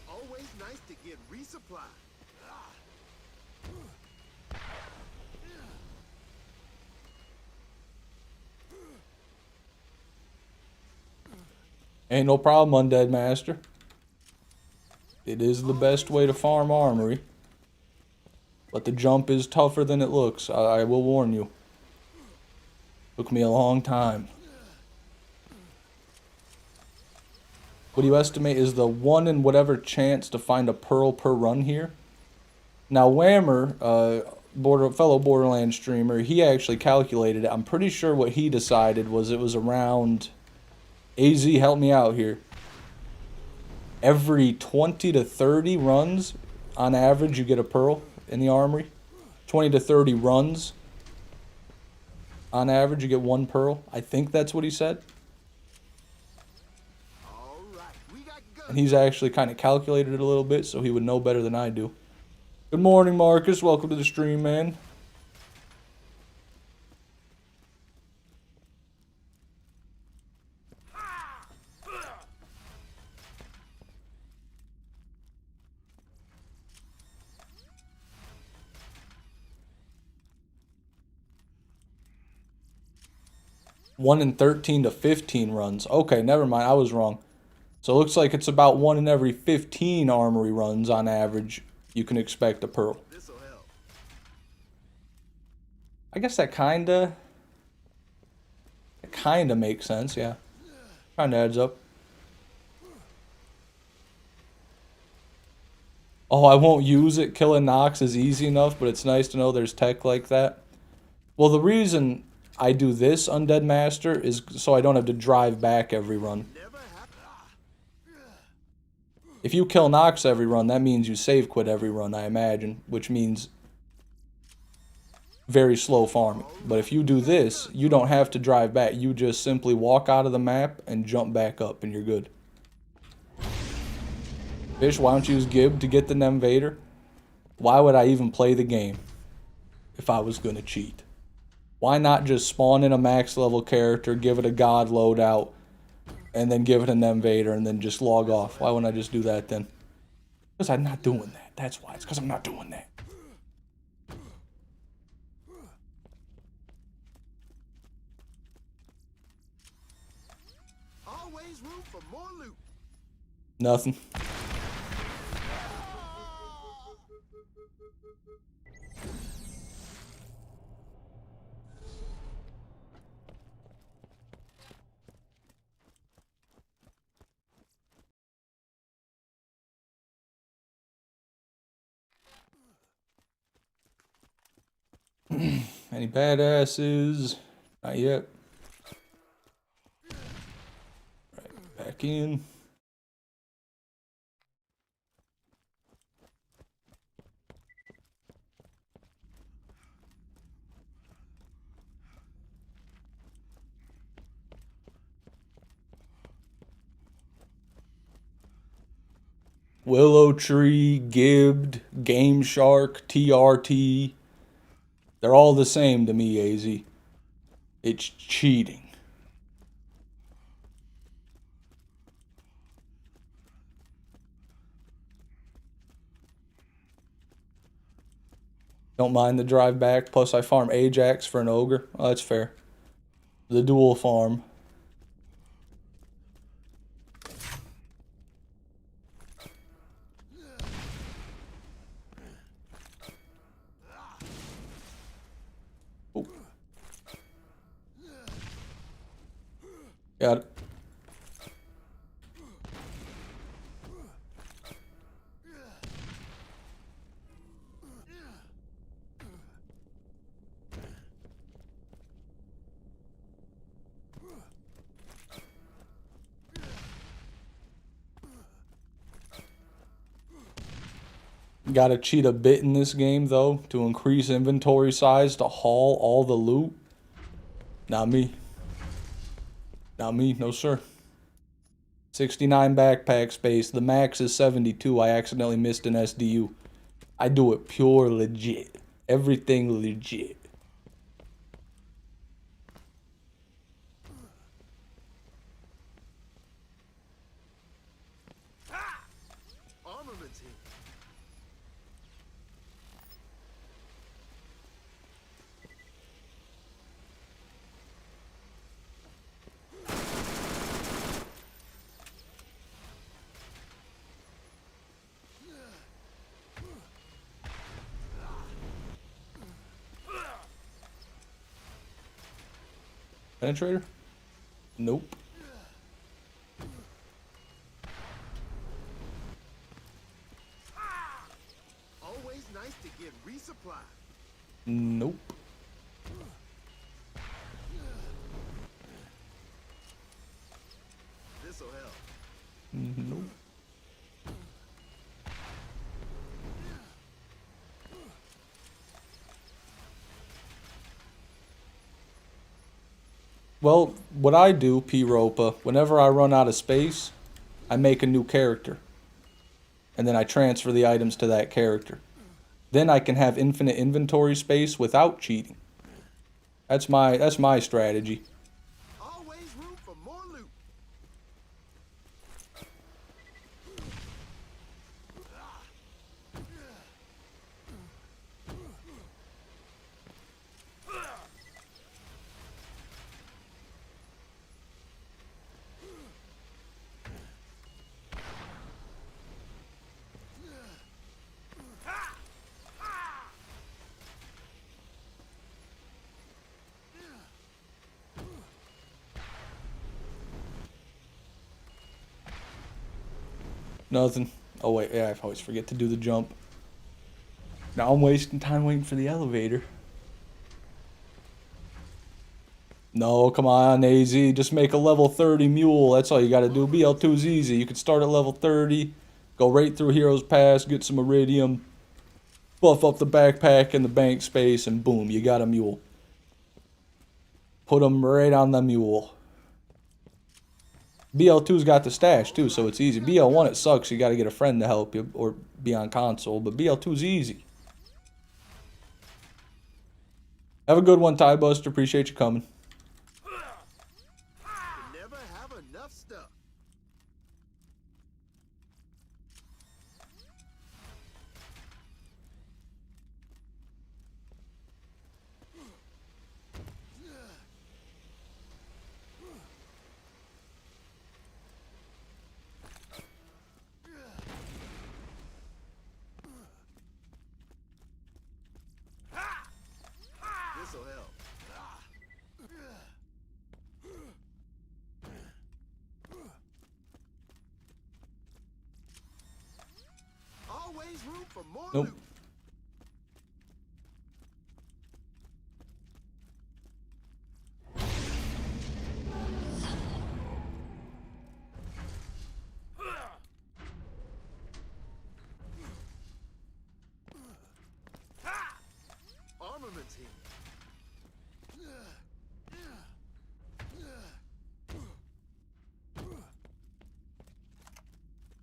Always nice to get resupply. Ain't no problem, Undead Master. It is the best way to farm armory. But the jump is tougher than it looks. I will warn you. Took me a long time. What do you estimate is the 1 in whatever chance to find a pearl per run here? Now, Whammer, fellow Borderlands streamer, he actually calculated it. I'm pretty sure what he decided was it was around... AZ, help me out here. Every 20 to 30 runs, on average, you get a pearl in the armory. 20 to 30 runs, on average, you get 1 pearl. I think that's what he said. All right, we got guns. And he's actually kind of calculated it a little bit, so he would know better than I do. Good morning, Marcus. Welcome to the stream, man. One in 13 to 15 runs. Okay, never mind. I was wrong. So it looks like it's about 1 in every 15 armory runs on average. You can expect a pearl. This'll help. I guess that kinda makes sense. Yeah, kinda adds up. Oh, I won't use it. Killing Nox is easy enough, but it's nice to know there's tech like that. Well, the reason I do this, Undead Master, is so I don't have to drive back every run. Never happened. If you kill Nox every run, that means you save quit every run, I imagine, which means very slow farming. But if you do this, you don't have to drive back. You just simply walk out of the map and jump back up, and you're good. Fish, why don't you use Gib to get the Invader? Why would I even play the game if I was gonna cheat? Why not just spawn in a max level character, give it a god loadout, and then give it an Invader, and then just log off? Why wouldn't I just do that then? Because I'm not doing that. That's why. It's because I'm not doing that. Always room for more loot. Nothing. Any badasses? Not yet. Right, back in. Willow Tree, Gibbed, Game Shark, TRT. They're all the same to me, AZ. It's cheating. Don't mind the drive back. Plus, I farm Ajax for an ogre. Oh, that's fair. The dual farm. Got it. Gotta cheat a bit in this game, though, to increase inventory size to haul all the loot. Not me. Not me, no sir. 69 backpack space. The max is 72. I accidentally missed an SDU. I do it pure legit. Everything legit. Armaments here. Penetrator? Nope. Always nice to get resupply. Nope. This'll help. Nope. Well, what I do, P-Ropa, whenever I run out of space, I make a new character. And then I transfer the items to that character. Then I can have infinite inventory space without cheating. That's my strategy. Always room for more loot. Nothing. Oh wait, yeah, I always forget to do the jump. Now I'm wasting time waiting for the elevator. No, come on, AZ. Just make a level 30 mule. That's all you gotta do. BL2's easy. You can start at level 30, go right through Heroes Pass, get some Iridium, buff up the backpack and the bank space, and boom, you got a mule. Put them right on the mule. BL2's got the stash too, so it's easy. BL1 it sucks. You gotta get a friend to help you or be on console, but BL2's easy. Have a good one, Tie Buster. Appreciate you coming. You never have enough stuff. This'll help. Always room for more Nope. loot. Armaments here.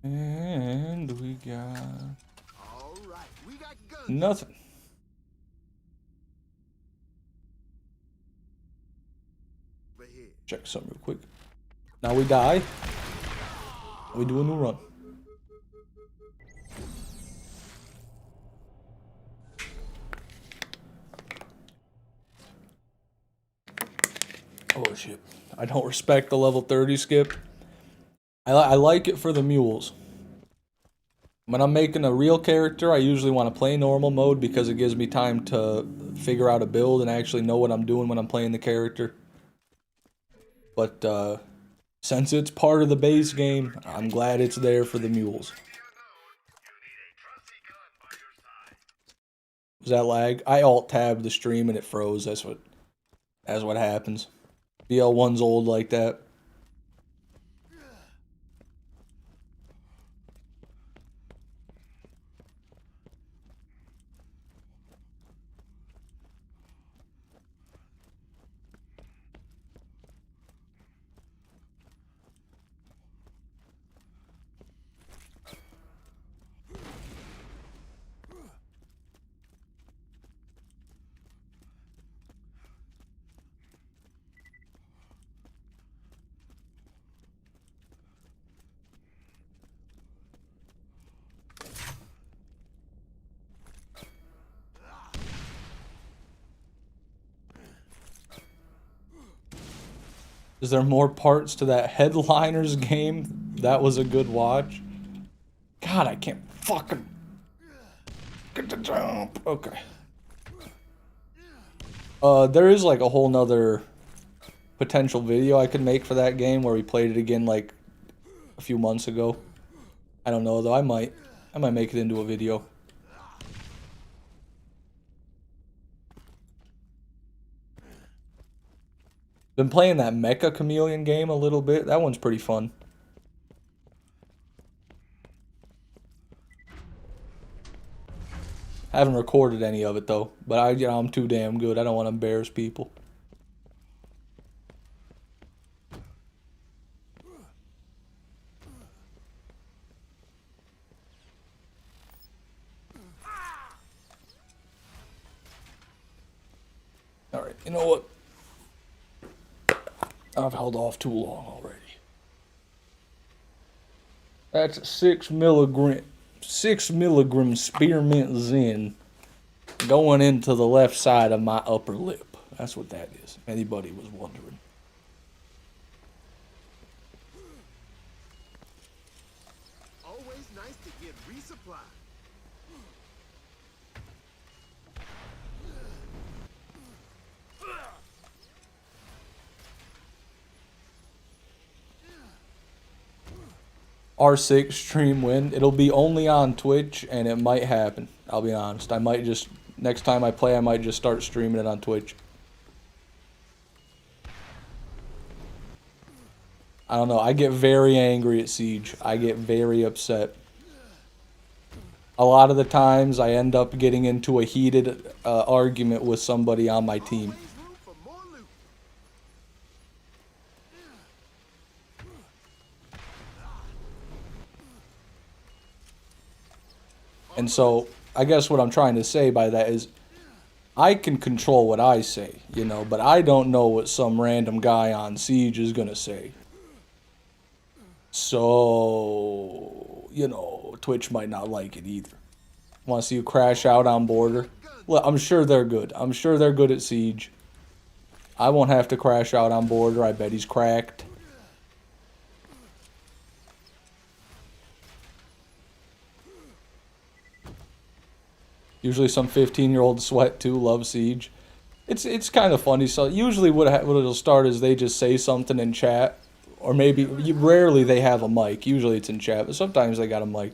And we got All right, we got guns. nothing. Over here. Check something real quick. Now we die. We do a new run. Oh shit. I don't respect the level 30 skip. I like it for the mules. When I'm making a real character, I usually want to play normal mode because it gives me time to figure out a build and actually know what I'm doing when I'm playing the character. But Since it's part of the base game, I'm glad it's there for the mules. Was that lag? I alt-tabbed the stream and it froze. That's what happens. BL1's old like that. Is there more parts to that Headliners game? That was a good watch. God, I can't fucking get the jump. Okay. There is like a whole nother potential video I could make for that game where we played it again like a few months ago. I don't know though. I might make it into a video. Been playing that Mecha Chameleon game a little bit. That one's pretty fun. Haven't recorded any of it though, but I'm too damn good. I don't want to embarrass people. All right, you know what? I've held off too long already. That's 6 milligram spearmint Zen going into the left side of my upper lip. That's what that is, if anybody was wondering. Always nice to get resupplied. R6 stream win. It'll be only on Twitch, and it might happen. I'll be honest. I might just, next time I play, I might just start streaming it on Twitch. I don't know. I get very angry at Siege. I get very upset. A lot of the times, I end up getting into a heated argument with somebody on my team. Always room for more loot. And so, I guess what I'm trying to say by that is, I can control what I say, you know, but I don't know what some random guy on Siege is gonna say. So, you know, Twitch might not like it either. Want to see you crash out on Border? Look, I'm sure they're good. I'm sure they're good at Siege. I won't have to crash out on Border. I bet he's cracked. Usually some 15-year-old sweat too, love Siege. It's kind of funny. So usually what it'll start is they just say something in chat. Or maybe, rarely they have a mic. Usually it's in chat, but sometimes they got a mic.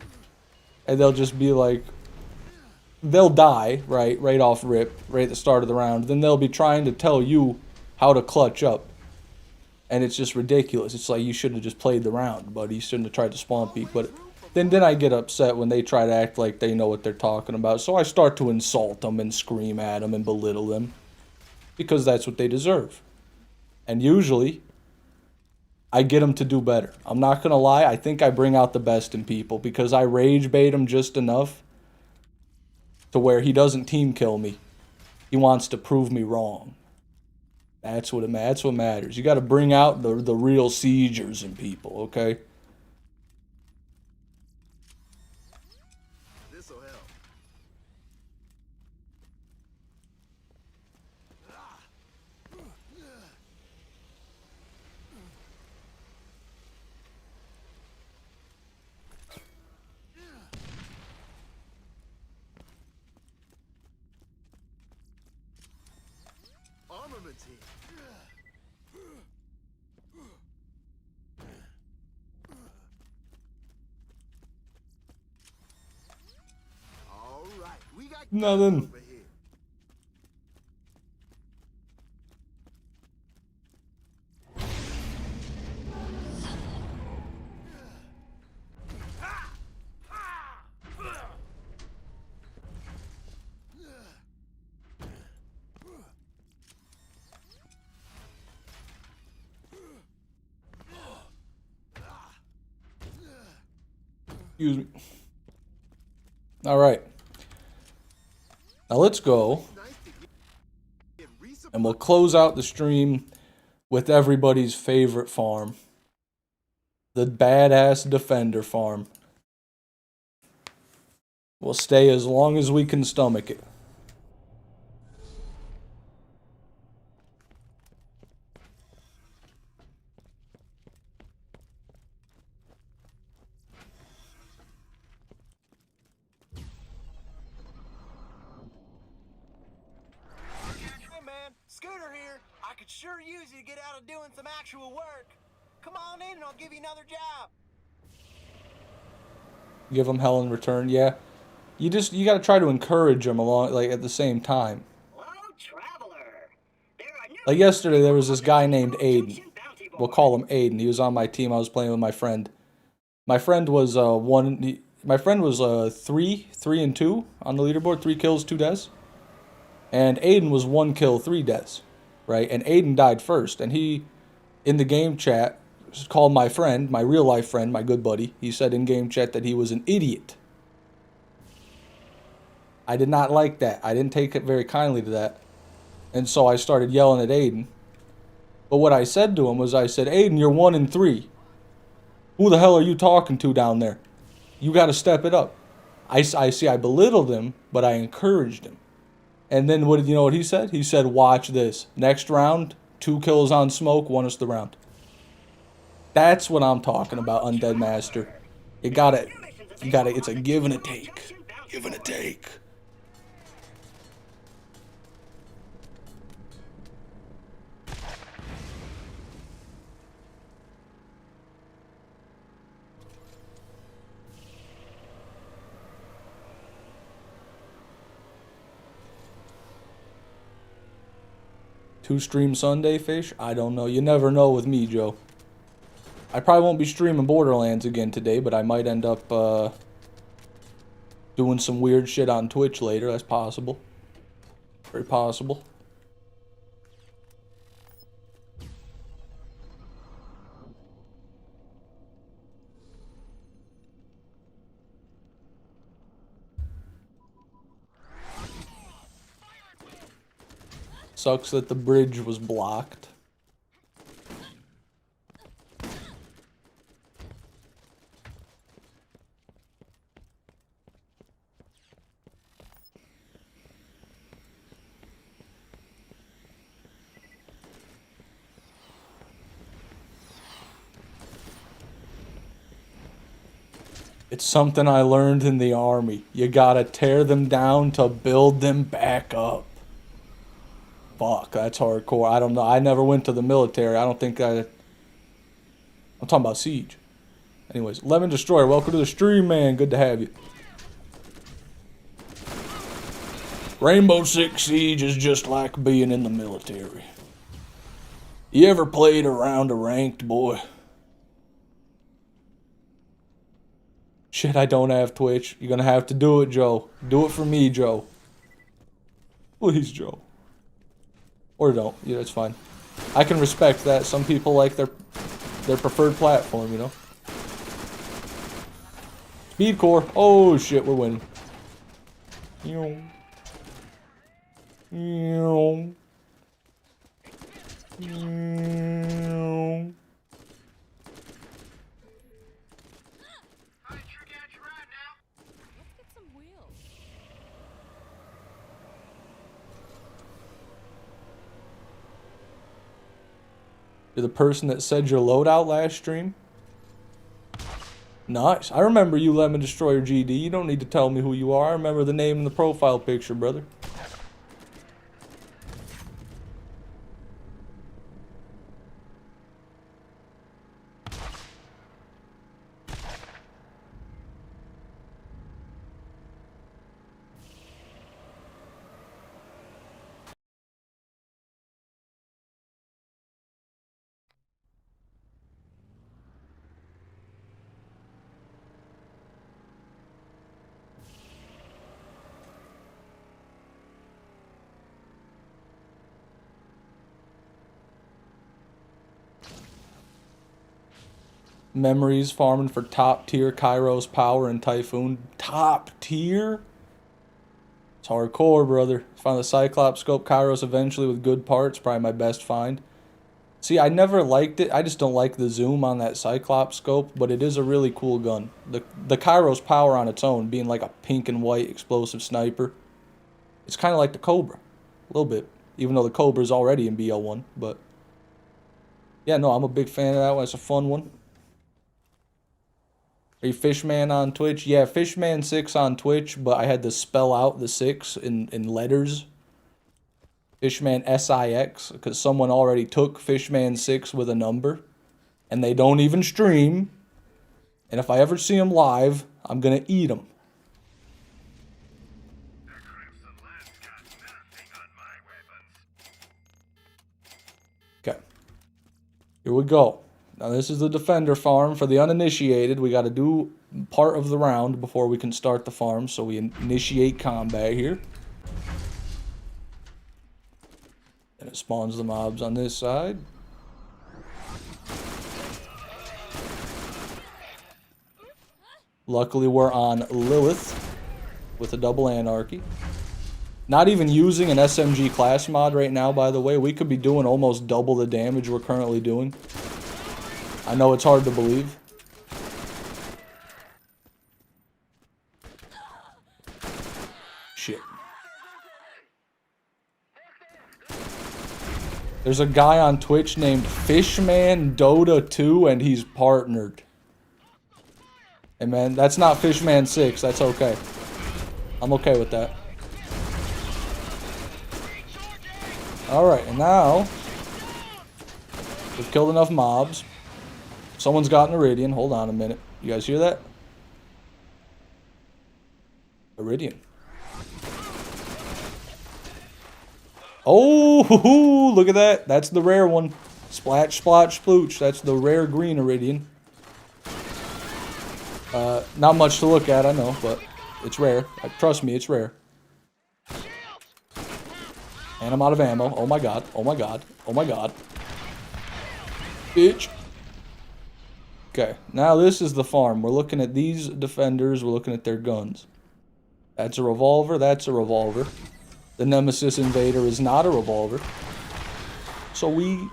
And they'll just be like, they'll die, right off rip, right at the start of the round. Then they'll be trying to tell you how to clutch up. And it's just ridiculous. It's like, you should have just played the round, buddy. You shouldn't have tried to spawn peek. But then I get upset when they try to act like they know what they're talking about. So I start to insult them and scream at them and belittle them. Because that's what they deserve. And usually, I get them to do better. I'm not going to lie. I think I bring out the best in people. Because I rage bait him just enough to where he doesn't team kill me. He wants to prove me wrong. That's what matters. You got to bring out the real siegers in people, okay? This'll help. Armaments here. Nothing. Over here. Excuse me. All right. Now let's go, Nice to get resupply. and we'll close out the stream with everybody's favorite farm. The badass Defender farm. We'll stay as long as we can stomach it. Hey man, Scooter here. I could sure use you to get out of doing some actual work. Come on in and I'll give you another job. Give them hell in return. Yeah. You got to try to encourage them along, like, at the same time. Hello, traveler. There are new Like yesterday, there was this guy named Aiden. We'll call him Aiden. He was on my team. I was playing with my friend. My friend was My friend was 3-2 on the leaderboard. 3 kills, 2 deaths. And Aiden was 1 kill, 3 deaths, right? And Aiden died first. And he, in the game chat, called my friend, my real life friend, my good buddy. He said in game chat that he was an idiot. I did not like that. I didn't take it very kindly to that. And so I started yelling at Aiden. But what I said to him was, I said, Aiden, you're 1-3. Who the hell are you talking to down there? You got to step it up. I belittled him, but I encouraged him. And then what did you know what he said? He said, watch this. Next round, 2 kills on smoke, won us the round. That's what I'm talking about, Undead Master. It's a give and a take. Give and a take. Two stream Sunday, Fish? I don't know. You never know with me, Joe. I probably won't be streaming Borderlands again today, but I might end up doing some weird shit on Twitch later. That's possible. Very possible. Sucks that the bridge was blocked. It's something I learned in the army. You gotta tear them down to build them back up. Fuck, that's hardcore. I don't know. I never went to the military. I don't think I'm talking about Siege. Anyways, Lemon Destroyer, welcome to the stream, man. Good to have you. Rainbow Six Siege is just like being in the military. You ever played around a ranked, boy? Shit, I don't have Twitch. You're gonna have to do it, Joe. Do it for me, Joe. Please, Joe. Or don't. Yeah, that's fine. I can respect that. Some people like their preferred platform, you know. Speed core. Oh shit, we're winning. Let's get some wheels. You're the person that said your loadout last stream? Nice. I remember you, Lemon Destroyer GD. You don't need to tell me who you are. I remember the name and the profile picture, brother. Memories farming for top tier Kairos Power and Typhoon. Top tier? It's hardcore, brother. Found the Cyclops Scope Kairos eventually with good parts. Probably my best find. See, I never liked it. I just don't like the zoom on that Cyclops Scope, but it is a really cool gun. The Kairos Power on its own, being like a pink and white explosive sniper, it's kind of like the Cobra. A little bit. Even though the Cobra is already in BL1, but... yeah, no, I'm a big fan of that one. It's a fun one. Are you Fishman on Twitch? Yeah, Fishman6 on Twitch, but I had to spell out the 6 in letters. Fishman SIX, because someone already took Fishman6 with a number, and they don't even stream. And if I ever see them live, I'm going to eat them. The Crimson Lance got nothing on my weapons. Okay. Here we go. Now this is the Defender farm. For the uninitiated, we got to do part of the round before we can start the farm, so we initiate combat here. And it spawns the mobs on this side. Luckily we're on Lilith with a double anarchy. Not even using an SMG class mod right now, by the way. We could be doing almost double the damage we're currently doing. I know it's hard to believe. Shit. There's a guy on Twitch named Fishman Dota 2 and he's partnered. Hey man, that's not Fishman 6, that's okay. I'm okay with that. Alright, and now we've killed enough mobs. Someone's got an Iridian. Hold on a minute. You guys hear that? Iridian. Oh, look at that. That's the rare one. Splatch, splotch, splooch. That's the rare green Iridian. Not much to look at, I know, but it's rare. Trust me, it's rare. And I'm out of ammo. Oh my god. Oh my god. Oh my god. Bitch. Okay, now this is the farm. We're looking at these defenders. We're looking at their guns. That's a revolver. That's a revolver. The Nemesis Invader is not a revolver. So we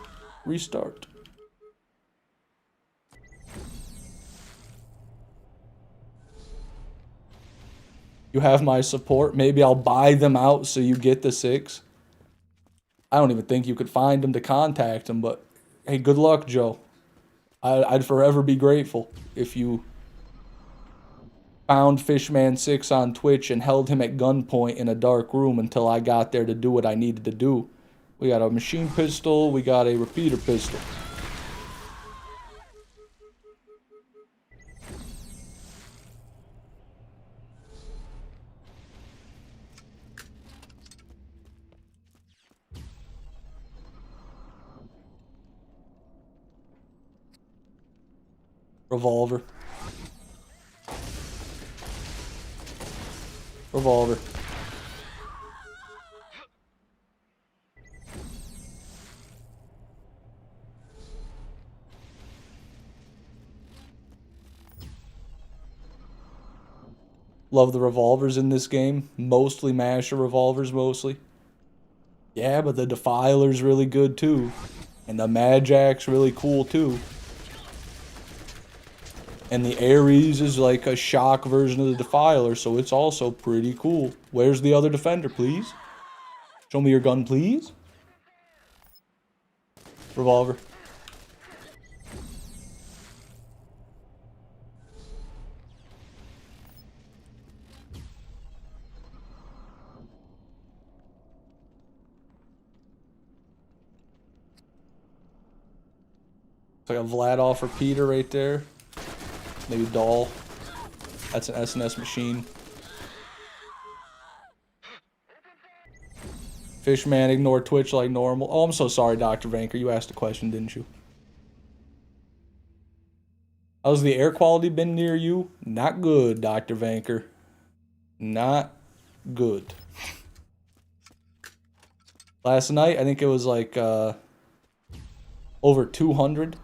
restart. You have my support. Maybe I'll buy them out so you get the 6. I don't even think you could find them to contact them, but hey, good luck, Joe. I'd forever be grateful if you found Fishman6 on Twitch and held him at gunpoint in a dark room until I got there to do what I needed to do. We got a machine pistol, we got a repeater pistol. Revolver. Revolver. Love the revolvers in this game. Mostly Masher revolvers, mostly. Yeah, but the Defiler's really good too. And the Magic's really cool too. And the Ares is like a shock version of the Defiler, so it's also pretty cool. Where's the other defender, please? Show me your gun, please. Revolver. It's like a Vladoff repeater right there. Maybe Doll. That's an SNS machine. Fishman, ignore Twitch like normal. Oh, I'm so sorry, Dr. Vanker. You asked a question, didn't you? How's the air quality been near you? Not good, Dr. Vanker. Not good. Last night, I think it was like over 200.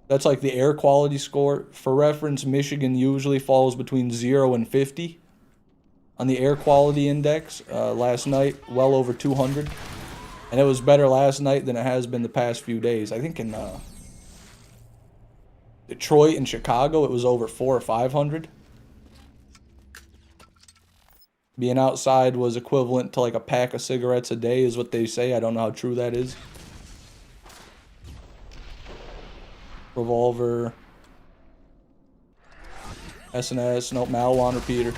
That's like the air quality score. For reference, Michigan usually falls between 0 and 50 on the air quality index. Last night, well over 200. And it was better last night than it has been the past few days. I think in Detroit and Chicago, it was over 400 or 500. Being outside was equivalent to like a pack of cigarettes a day is what they say. I don't know how true that is. Revolver. S&S. Nope, Malawan repeater.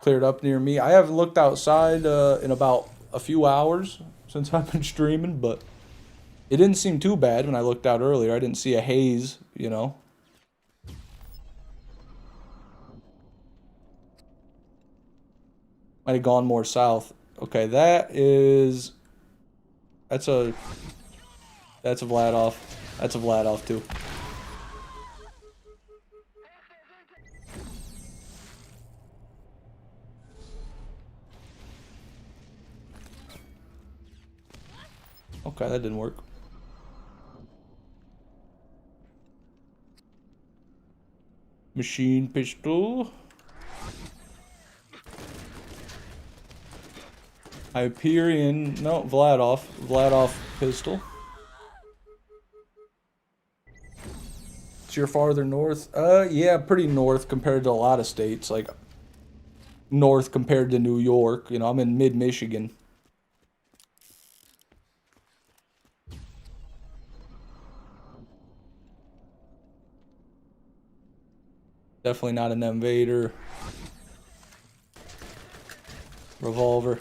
Cleared up near me. I haven't looked outside in about a few hours since I've been streaming, but it didn't seem too bad when I looked out earlier. I didn't see a haze, you know. Might have gone more south. Okay, that's a Vladov. That's a Vladov too. Okay, that didn't work. Machine pistol. Hyperion. No, Vladov. Vladov pistol. So you're farther north? Yeah, pretty north compared to a lot of states. Like, north compared to New York. You know, I'm in mid-Michigan. Definitely not an Invader. Revolver.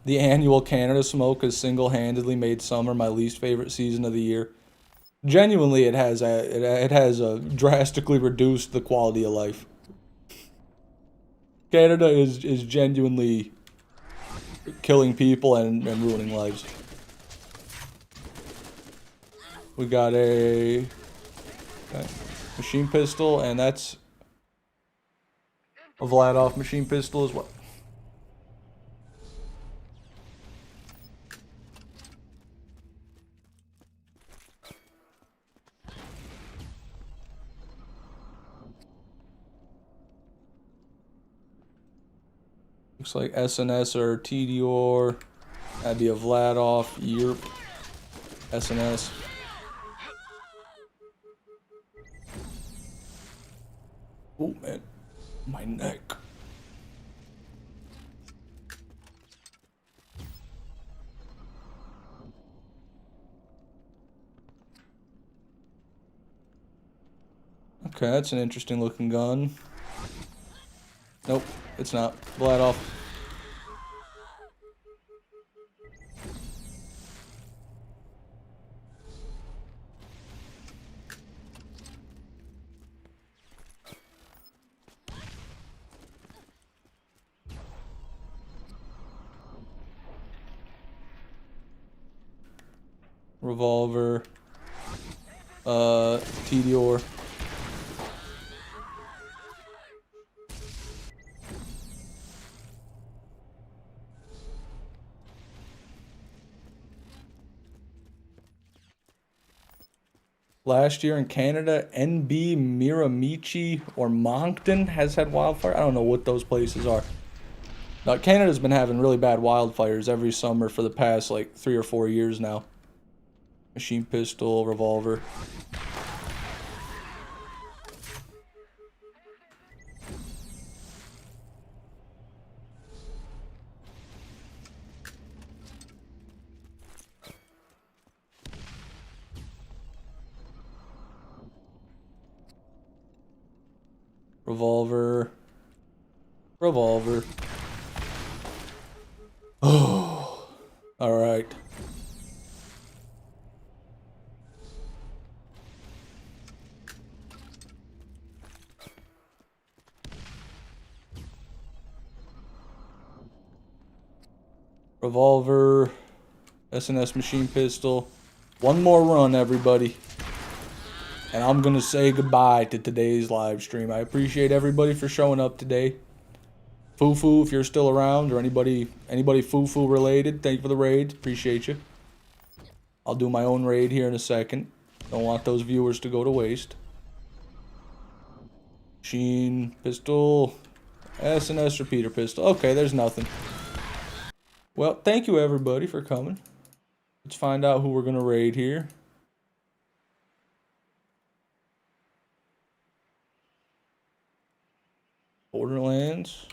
The annual Canada smoke has single-handedly made summer my least favorite season of the year. Genuinely, it has drastically reduced the quality of life. Canada is genuinely killing people and ruining lives. We got a machine pistol, and that's a Vladov machine pistol as well. Looks like S&S or TDOR. That'd be a Vladov. Yerp. S&S. Oh man, my neck. Okay, that's an interesting looking gun. Nope, it's not. Vladov. Revolver. TDOR. Last year in Canada, NB, Miramichi, or Moncton has had wildfire. I don't know what those places are. Now, Canada's been having really bad wildfires every summer for the past, like, 3 or 4 years now. Machine pistol, revolver. Revolver. Revolver. Oh. Alright. Revolver. S&S machine pistol. One more run, everybody. And I'm going to say goodbye to today's live stream. I appreciate everybody for showing up today. Fufu, if you're still around, or anybody Fufu related, thank you for the raid. Appreciate you. I'll do my own raid here in a second. Don't want those viewers to go to waste. Sheen, pistol, S&S repeater pistol. Okay, there's nothing. Well, thank you everybody for coming. Let's find out who we're gonna raid here. Borderlands.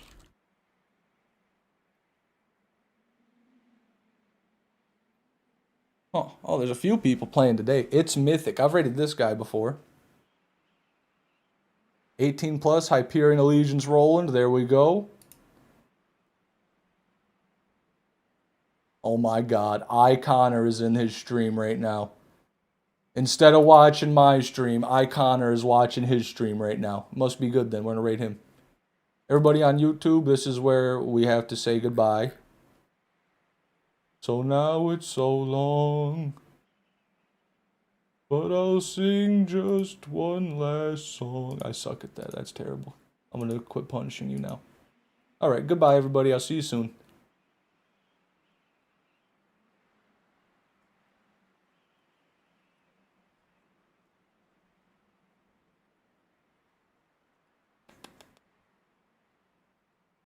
Oh, there's a few people playing today. It's Mythic. I've rated this guy before. 18 plus, Hyperion Allegiance Roland. There we go. Oh my god. Iconner is in his stream right now. Instead of watching my stream, Iconner is watching his stream right now. Must be good then. We're going to rate him. Everybody on YouTube, this is where we have to say goodbye. So now it's so long. But I'll sing just one last song. I suck at that. That's terrible. I'm going to quit punishing you now. Alright, goodbye everybody. I'll see you soon.